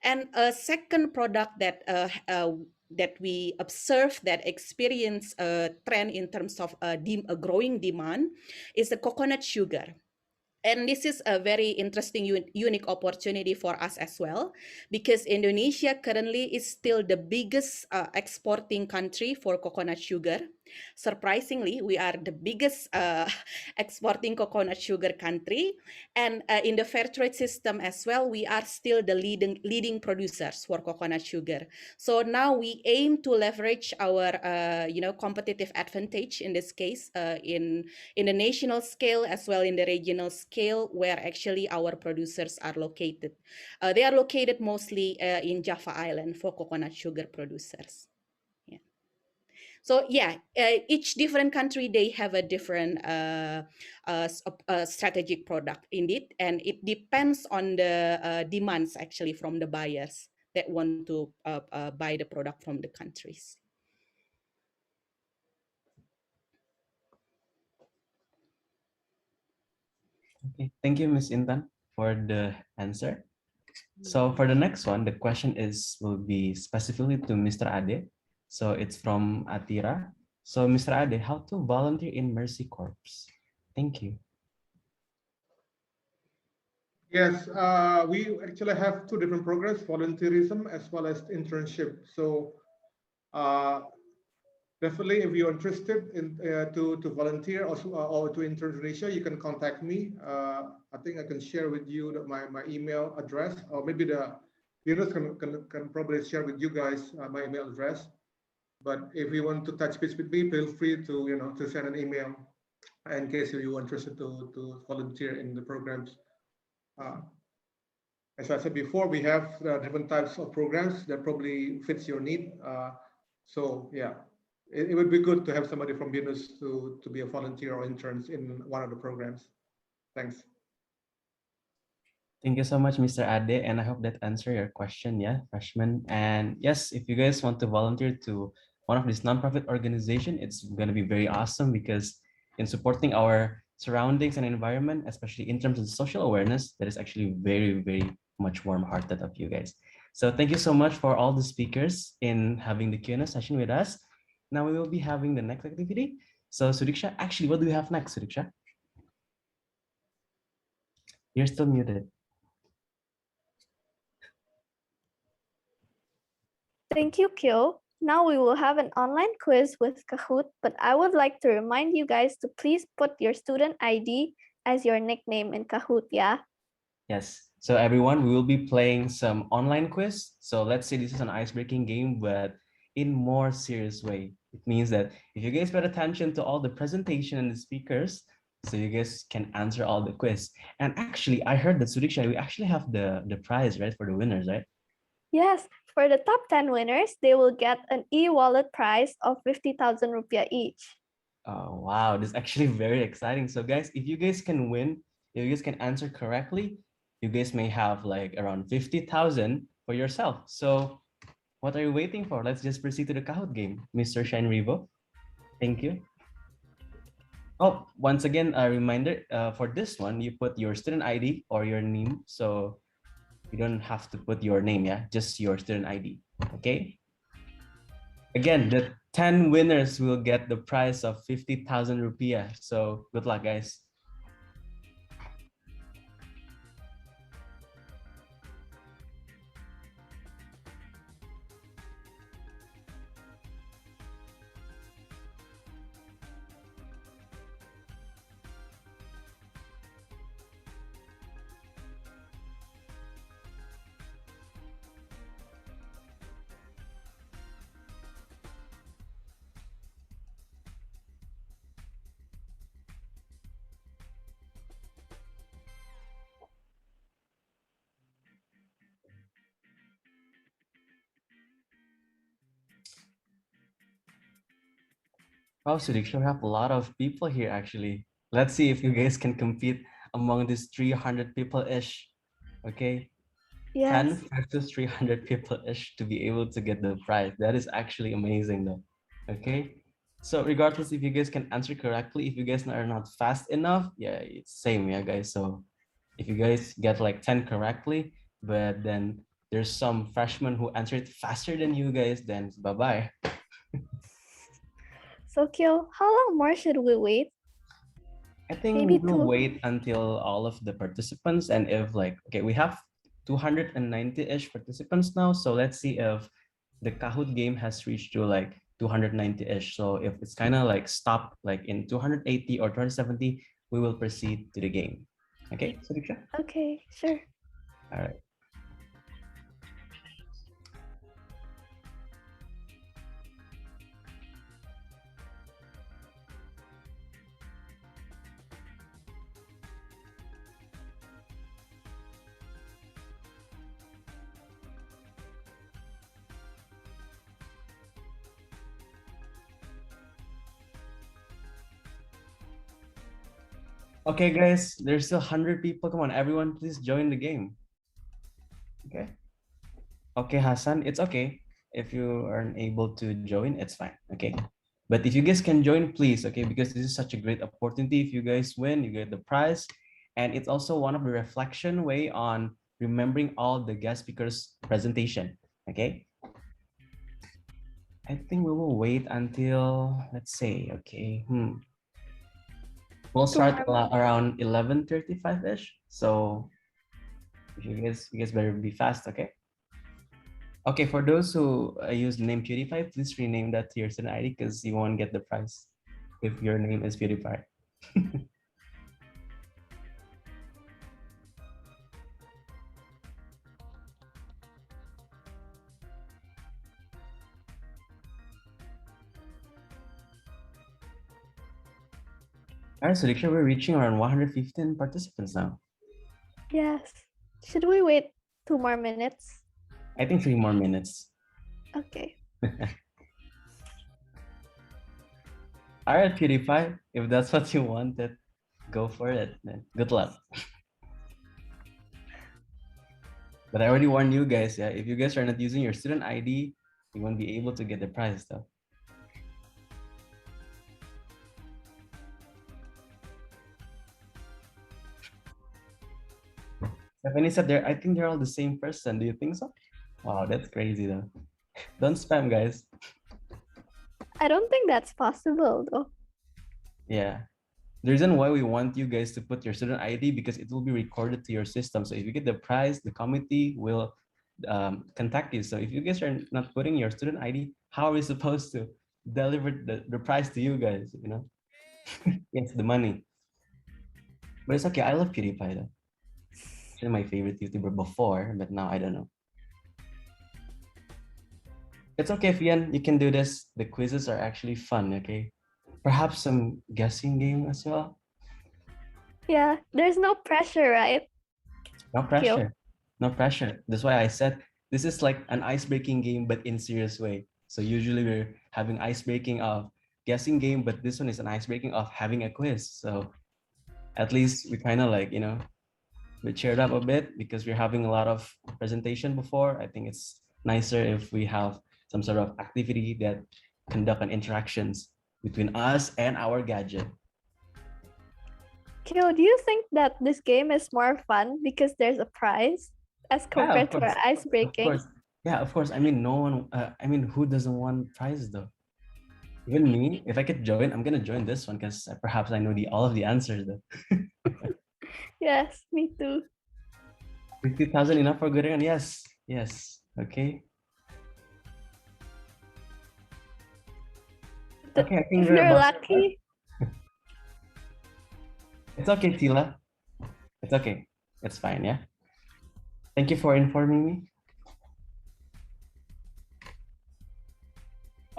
And a second product that we observe that experience a trend in terms of a growing demand is the coconut sugar. And this is a very interesting, unique opportunity for us as well, because Indonesia currently is still the biggest exporting country for coconut sugar. Surprisingly, we are the biggest exporting coconut sugar country. And in the fair trade system as well, we are still the leading producers for coconut sugar. So now we aim to leverage our competitive advantage in this case in the national scale as well in the regional scale, where actually our producers are located. They are located mostly in Java Island for coconut sugar producers. Yeah. So yeah, each different country, they have a different strategic product indeed, and it depends on the demands actually from the buyers that want to buy the product from the countries. Okay, thank you, Ms. Intan, for the answer. So for the next one, the question will be specifically to Mr. Ade. So it's from Atira. So Mr. Ade, how to volunteer in Mercy Corps? Thank you. Yes, we actually have two different programs, volunteerism as well as internship. So definitely, if you're interested in to volunteer or to intern in Indonesia, you can contact me. I think I can share with you my email address, or maybe the BINUS can probably share with you guys my email address. But if you want to touch base with me, feel free to to send an email in case you're interested to volunteer in the programs. As I said before, we have different types of programs that probably fits your need. So yeah, it would be good to have somebody from BINUS to be a volunteer or interns in one of the programs. Thanks. Thank you so much, Mr. Ade, and I hope that answered your question, yeah, freshman. And yes, if you guys want to volunteer to one of these nonprofit organization, it's gonna be very awesome because in supporting our surroundings and environment, especially in terms of social awareness, that is actually very, very much warm-hearted of you guys. So thank you so much for all the speakers in having the Q&A session with us. Now we will be having the next activity. So Sudiksha, actually, what do we have next, Sudiksha? You're still muted. Thank you, Kyo. Now we will have an online quiz with Kahoot, but I would like to remind you guys to please put your student ID as your nickname in Kahoot, yeah? Yes. So everyone, we will be playing some online quiz. So let's say this is an ice-breaking game, but in more serious way. It means that if you guys pay attention to all the presentation and the speakers, so you guys can answer all the quiz. And actually, I heard that Sudiksha, we actually have the prize, right, for the winners, right? Yes, for the top 10 winners, they will get an e-wallet prize of 50,000 rupiah each. Oh, wow, this is actually very exciting. So guys, if you guys can win, if you guys can answer correctly, you guys may have like around 50,000 for yourself. So what are you waiting for? Let's just proceed to the Kahoot game, Mr. Shine Revo. Thank you. Oh, once again, a reminder for this one, you put your student ID or your name. So you don't have to put your name, yeah, just your student ID, okay? Again, the 10 winners will get the prize of 50,000 rupiah. So good luck, guys. Wow, Sudiksha, we have a lot of people here actually. Let's see if you guys can compete among these 300 people-ish. Okay. Yes. 10 versus 300 people-ish to be able to get the prize. That is actually amazing though. Okay. So regardless if you guys can answer correctly, if you guys are not fast enough, yeah, it's same, yeah, guys. So if you guys get like 10 correctly, but then there's some freshmen who answered faster than you guys, then bye-bye. So Kyo, how long more should we wait? I think Maybe we'll two. wait until all of the participants, and if like, okay, we have 290-ish participants now, so let's see if the Kahoot game has reached to like 290-ish. So if it's kind of like stopped like in 280 or 270, we will proceed to the game. Okay, Sadiksha? Okay, sure. All right. Okay, guys, there's still 100 people. Come on, everyone, please join the game. Okay. Okay, Hassan, it's okay. If you aren't able to join, it's fine. Okay. But if you guys can join, please, okay, because this is such a great opportunity. If you guys win, you get the prize. And it's also one of the reflection way on remembering all the guest speakers presentation. Okay. I think we will wait until, let's say, okay. We'll start around 11:35-ish. So you guys better be fast, okay? Okay, for those who use the name PewDiePie, please rename that to your student ID because you won't get the prize if your name is PewDiePie. All right, so Diksha, we're reaching around 115 participants now. Yes. Should we wait 2 more minutes? I think 3 more minutes. Okay. All right, PewDiePie, if that's what you wanted, go for it, man. Good luck. But I already warned you guys, yeah, if you guys are not using your student ID, you won't be able to get the prize though. Stephanie said I think they're all the same person. Do you think so? Wow, that's crazy though. Don't spam, guys. I don't think that's possible though. Yeah. The reason why we want you guys to put your student ID because it will be recorded to your system. So if you get the prize, the committee will contact you. So if you guys are not putting your student ID, how are we supposed to deliver the prize to you guys, you know? Yes, the money. But it's okay. I love PewDiePie though. He's my favorite YouTuber before, but now I don't know. It's okay, Fian. You can do this. The quizzes are actually fun, okay? Perhaps some guessing game as well. Yeah, there's no pressure, right? No pressure. No pressure. That's why I said this is like an ice-breaking game, but in serious way. So usually we're having ice-breaking of guessing game, but this one is an ice-breaking of having a quiz. So at least we kind of like, you know, we cheered up a bit because we're having a lot of presentation before. I think it's nicer if we have some sort of activity that conduct an interactions between us and our gadget. Kyo, do you think that this game is more fun because there's a prize as compared to our ice breaking? Of course. Yeah, of course. I mean, no one, I mean, who doesn't want prizes though? Even me, if I could join, I'm gonna join this one because perhaps I know all of the answers though. Yes, me too. 50,000 enough for good run? Yes, yes. Okay. Okay, I think if you're lucky. It's okay, Tila. It's okay. It's fine, yeah? Thank you for informing me.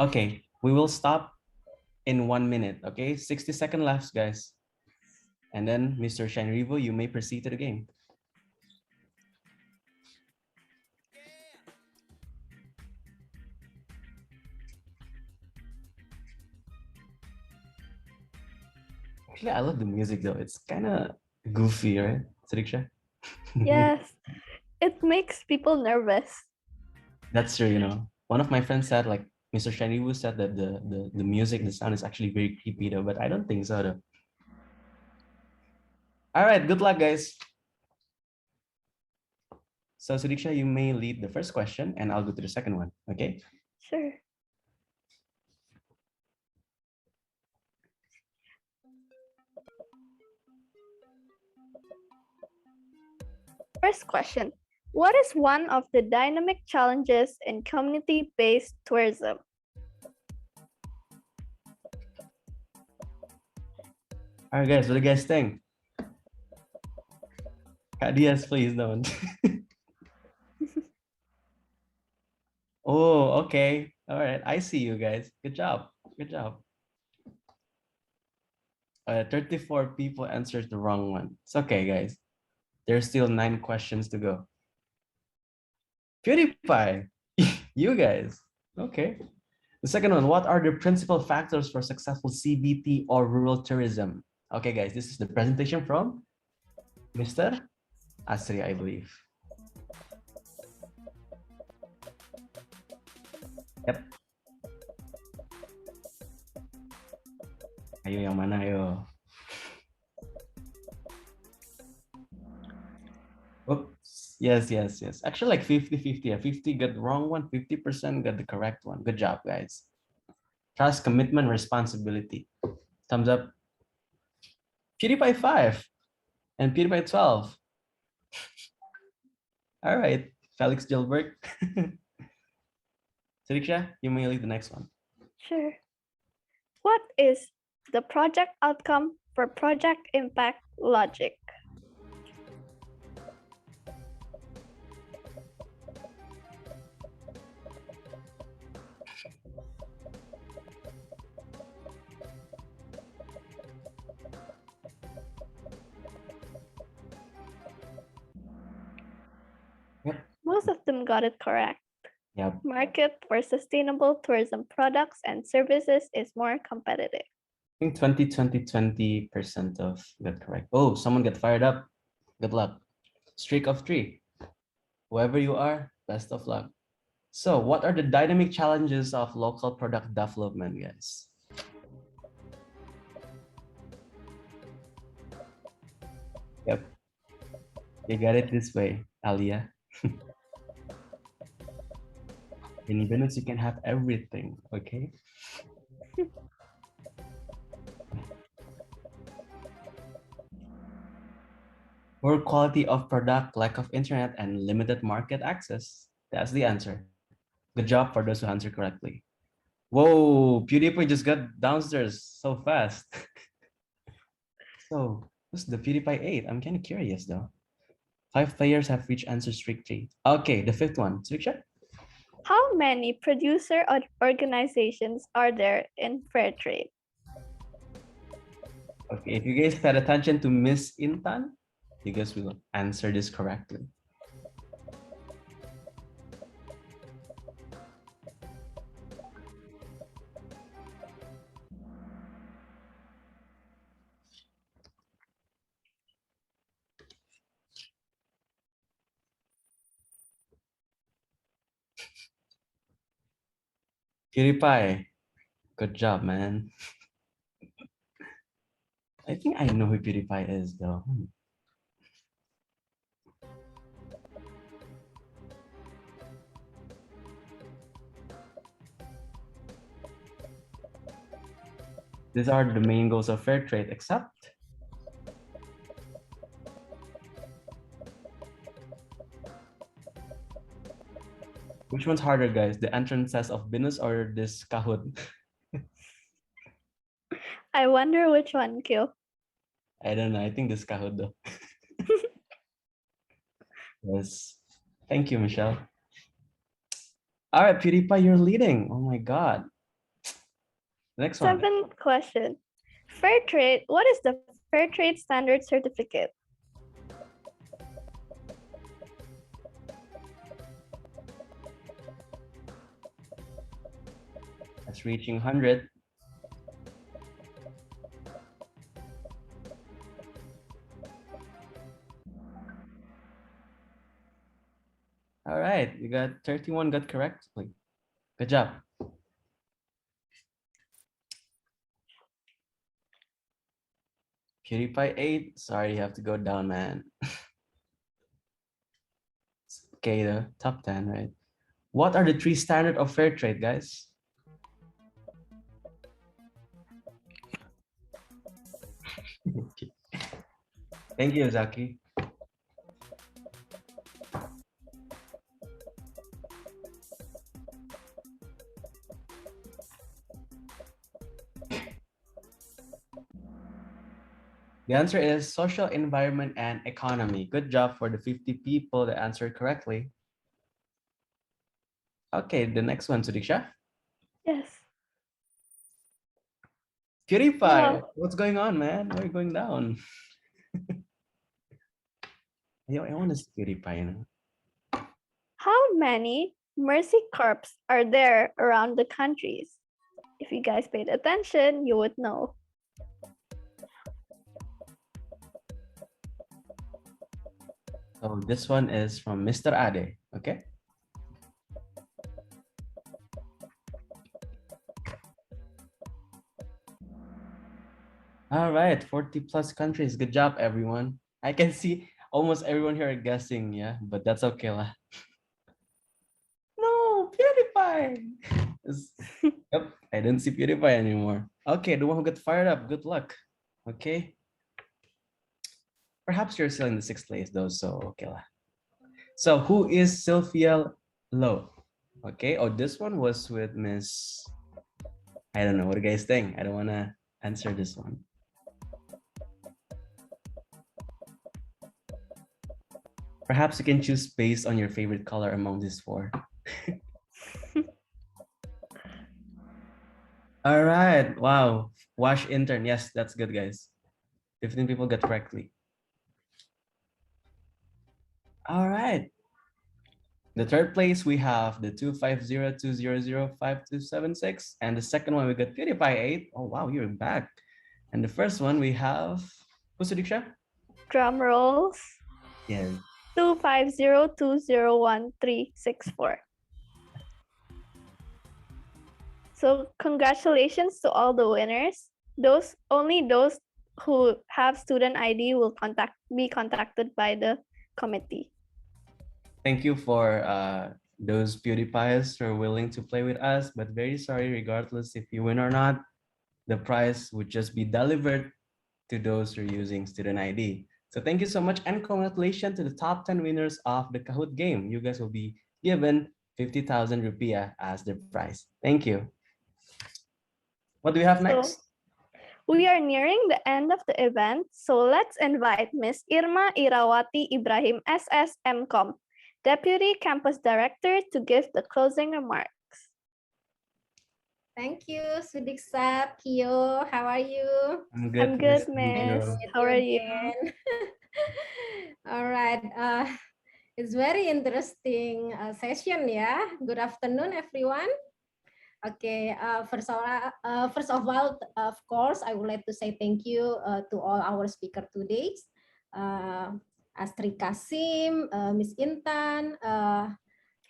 Okay, we will stop in 1 minute, okay? 60-second left, guys. And then, Mr. Shanrivo, you may proceed to the game. Actually, I love the music though. It's kind of goofy, right, Sadiksha? Yes, it makes people nervous. That's true, you know. One of my friends said, like, Mr. Shaniwu said that the music, the sound is actually very creepy though, but I don't think so though. All right, good luck, guys. So Sadiksha, you may lead the first question and I'll go to the second one, okay? Sure. First question. What is one of the dynamic challenges in community-based tourism? All right, guys, what do you guys think? Yes, please don't. Oh, okay. All right. I see you guys. Good job. Good job. 34 people answered the wrong one. It's okay, guys. There's still 9 questions to go. PewDiePie, you guys. Okay. The second one, what are the principal factors for successful CBT or rural tourism? Okay, guys, this is the presentation from Mr. Asri, I believe. Yep. Ayo yang mana ayo? Oops. Yes. Actually, like 50-50. 50 got the wrong one, 50% got the correct one. Good job, guys. Trust, commitment, responsibility. Thumbs up. PewDiePie 5 and PewDiePie 12. All right, Felix Gilbert. Sadiksha, you may lead the next one. Sure. What is the project outcome for project impact logic? Yep. Most of them got it correct. Yep. Market for sustainable tourism products and services is more competitive. I think 20% of got correct. Oh, someone got fired up. Good luck. Streak of 3. Whoever you are, best of luck. So what are the dynamic challenges of local product development, guys? Yep. You got it this way, Alia. In BINUS, you can have everything, okay? Poor quality of product, lack of internet, and limited market access. That's the answer. Good job for those who answered correctly. Whoa, PewDiePie just got downstairs so fast. So, who's the PewDiePie 8? I'm kind of curious though. 5 players have reached answer streak 3. Okay, the 5th one. Sriksha? How many producer organizations are there in fair trade? Okay, if you guys paid attention to Miss Intan, you guys will answer this correctly. PewDiePie, good job, man. I think I know who PewDiePie is though. These are the main goals of fair trade, except which one's harder, guys? The entrances of BINUS or this Kahoot? I wonder which one, Kyo. I don't know. I think this Kahoot though. Yes. Thank you, Michelle. All right, PewDiePie, you're leading. Oh my God. Next one. 7th question. Fair trade. What is the Fair Trade Standard Certificate? That's reaching 100. All right, you got 31 got correctly. Good job. PewDiePie 8. Sorry, you have to go down, man. Okay, the top 10, right? What are the 3 standards of fair trade, guys? Thank you, Zaki. The answer is social, environment, and economy. Good job for the 50 people that answered correctly. Okay, the next one, Sudiksha. Yes. PewDiePie, Wow. what's going on, man? Why are you going down? I want to see PewDiePie, you know. How many Mercy Corps are there around the countries? If you guys paid attention, you would know. So this one is from Mr. Ade, okay? All right, 40 plus countries. Good job, everyone. I can see almost everyone here are guessing, yeah, but that's okay lah. No, PewDiePie. Yep, I didn't see PewDiePie anymore. Okay, the one who got fired up, good luck. Okay. Perhaps you're still in the 6th place though, so okay lah. So who is Sylvia Lowe? Okay, oh, this one was with Miss, I don't know, what do you guys think? I don't want to answer this one. Perhaps you can choose based on your favorite color among these 4. All right, wow. Wash intern, yes, that's good, guys. 15 people got correctly. All right. The 3rd place, we have the 250-200-5276. And the 2nd one, we got PewDiePie 8. Oh, wow, you're back. And the 1st one, we have, who's Sudiksha? Drum rolls. Yeah. 250201364. So congratulations to all the winners. Only those who have student ID will be contacted by the committee. Thank you for those PewDiePies who are willing to play with us, but very sorry, regardless if you win or not, the prize would just be delivered to those who are using student ID. So thank you so much, and congratulations to the top 10 winners of the Kahoot game. You guys will be given 50,000 rupiah as the prize. Thank you. What do we have next? So, we are nearing the end of the event, so let's invite Ms. Irma Irawati Ibrahim SSMCom, Deputy Campus Director, to give the closing remarks. Thank you, Sudiksha, Kyo. How are you? I'm good. I'm good, Nice to meet Miss. you. How are you? All right. It's very interesting session, yeah. Good afternoon, everyone. Okay. First of all, of course, I would like to say thank you to all our speaker today, Astri Kasim, Miss Intan,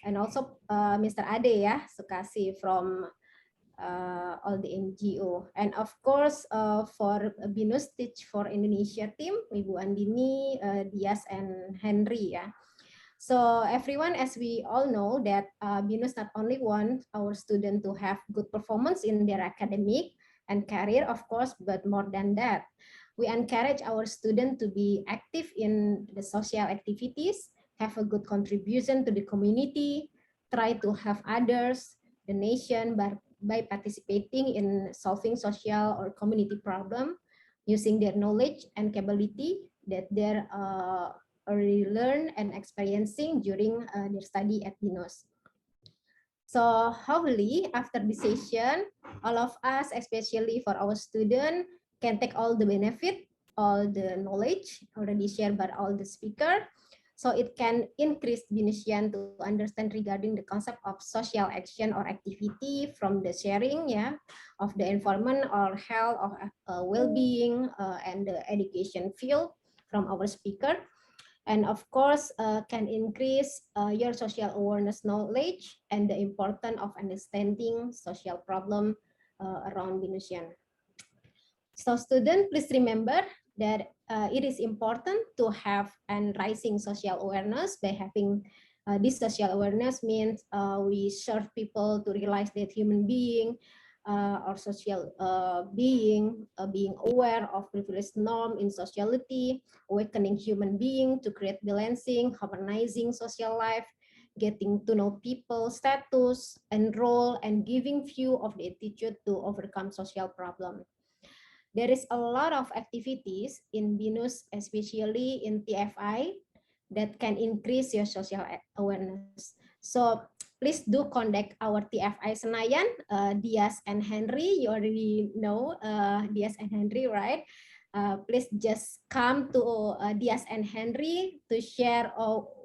and also Mr. Ade, ya, Sukasi from all the NGO, and of course for BINUS Teach for Indonesia team, Ibu Andini, Dias, and Henry, ya. So everyone, as we all know, that BINUS not only want our student to have good performance in their academic and career, of course, but more than that, we encourage our student to be active in the social activities, have a good contribution to the community, try to have others, the nation, by participating in solving social or community problem, using their knowledge and capability that they're already learned and experiencing during their study at BINUS. So hopefully after this session, all of us, especially for our student, can take all the benefit, all the knowledge already shared by all the speaker, so it can increase BINUSian to understand regarding the concept of social action or activity from the sharing, yeah, of the environment or health or well-being and the education field from our speaker. And of course, can increase your social awareness knowledge and the importance of understanding social problem around BINUSian. So students, please remember that it is important to have and rising social awareness. By having this social awareness means we serve people to realize that human being or social being aware of privileged norm in sociality, awakening human being to create balancing, harmonizing social life, getting to know people, status, and role, and giving view of the attitude to overcome social problem. there is a lot of activities in BINUS, especially in TFI, that can increase your social awareness. So please do contact our TFI Senayan, Dias and Henry. You already know Dias and Henry, right? Please just come to Dias and Henry to share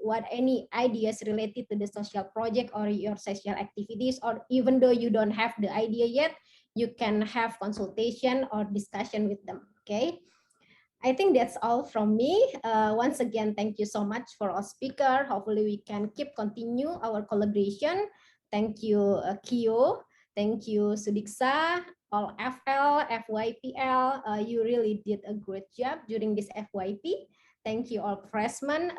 what any ideas related to the social project or your social activities, or even though you don't have the idea yet, you can have consultation or discussion with them, okay? I think that's all from me. Once again, thank you so much for our speaker. Hopefully we can continue our collaboration. Thank you, Kyo. Thank you, Sudiksa, all FL, FYPL. You really did a great job during this FYP. Thank you all freshmen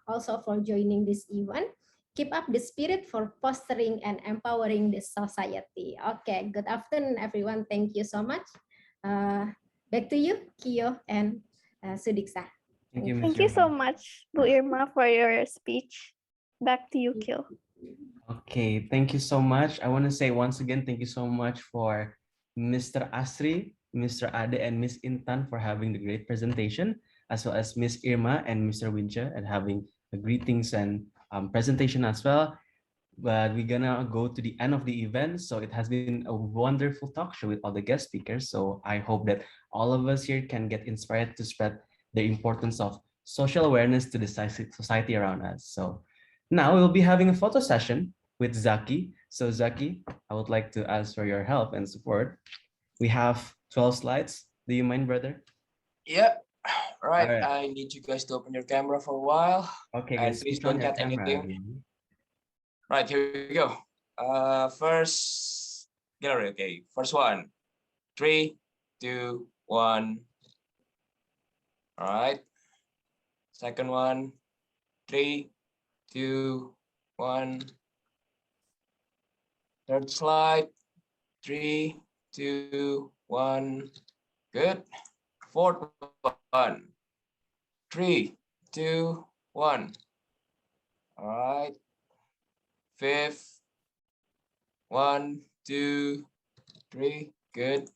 also for joining this event. Keep up the spirit for fostering and empowering this society. Okay, good afternoon, everyone. Thank you so much. Back to you, Kyo and Sudiksa. Thank you, Thank Ms. you so Irma. much, Bu Irma, for your speech. Back to you, Kyo. Okay, thank you so much. I want to say once again, thank you so much for Mr. Asri, Mr. Ade, and Ms. Intan for having the great presentation, as well as Ms. Irma and Mr. Wincha and having the greetings and presentation as well. But we're gonna go to the end of the event. So it has been a wonderful talk show with all the guest speakers. So I hope that all of us here can get inspired to spread the importance of social awareness to the society around us. So now we'll be having a photo session with Zaki. So Zaki, I would like to ask for your help and support. We have 12 slides. Do you mind, brother? Yeah. Right. All right. I need you guys to open your camera for a while. Okay, And guys, please switch on don't your cut camera anything. again. Right, here we go. First gallery. Okay, first one. 3, 2, 1. All right. Second one. 3, 2, 1. Third slide. 3, 2, 1. Good. Fourth one. 3, 2, 1. All right. Fifth. 1, 2, 3. Good.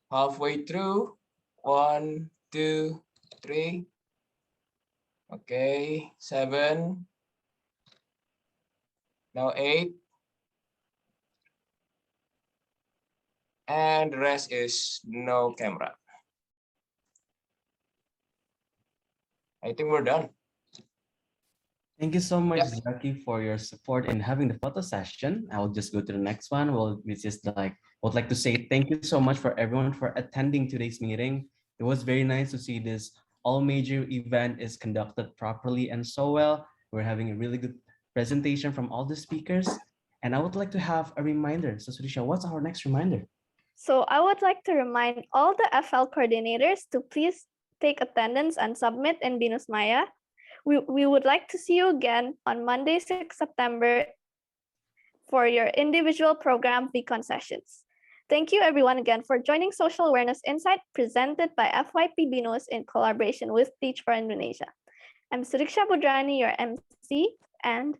Halfway through. 1, 2, 3. Okay. 7. Now 8. And the rest is no camera. I think we're done. Thank you so much, Zaki, for your support in having the photo session. I will just go to the next one. Which is like, I would like to say thank you so much for everyone for attending today's meeting. It was very nice to see this all major event is conducted properly and so well. We're having a really good presentation from all the speakers. And I would like to have a reminder. So Sudisha, what's our next reminder? So I would like to remind all the FL coordinators to please take attendance and submit in BINUS Maya. We would like to see you again on Monday, 6 September for your individual program recon sessions. Thank you everyone again for joining Social Awareness Insight presented by FYP BINUS in collaboration with Teach for Indonesia. I'm Suriksha Budrani, your MC, and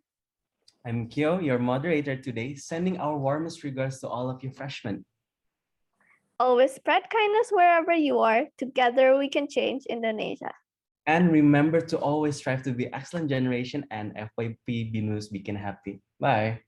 I'm Kyo, your moderator today, sending our warmest regards to all of you freshmen. always spread kindness wherever you are. Together we can change Indonesia. And remember to always strive to be excellent generation and FYP BINUS Bikin Happy. Bye.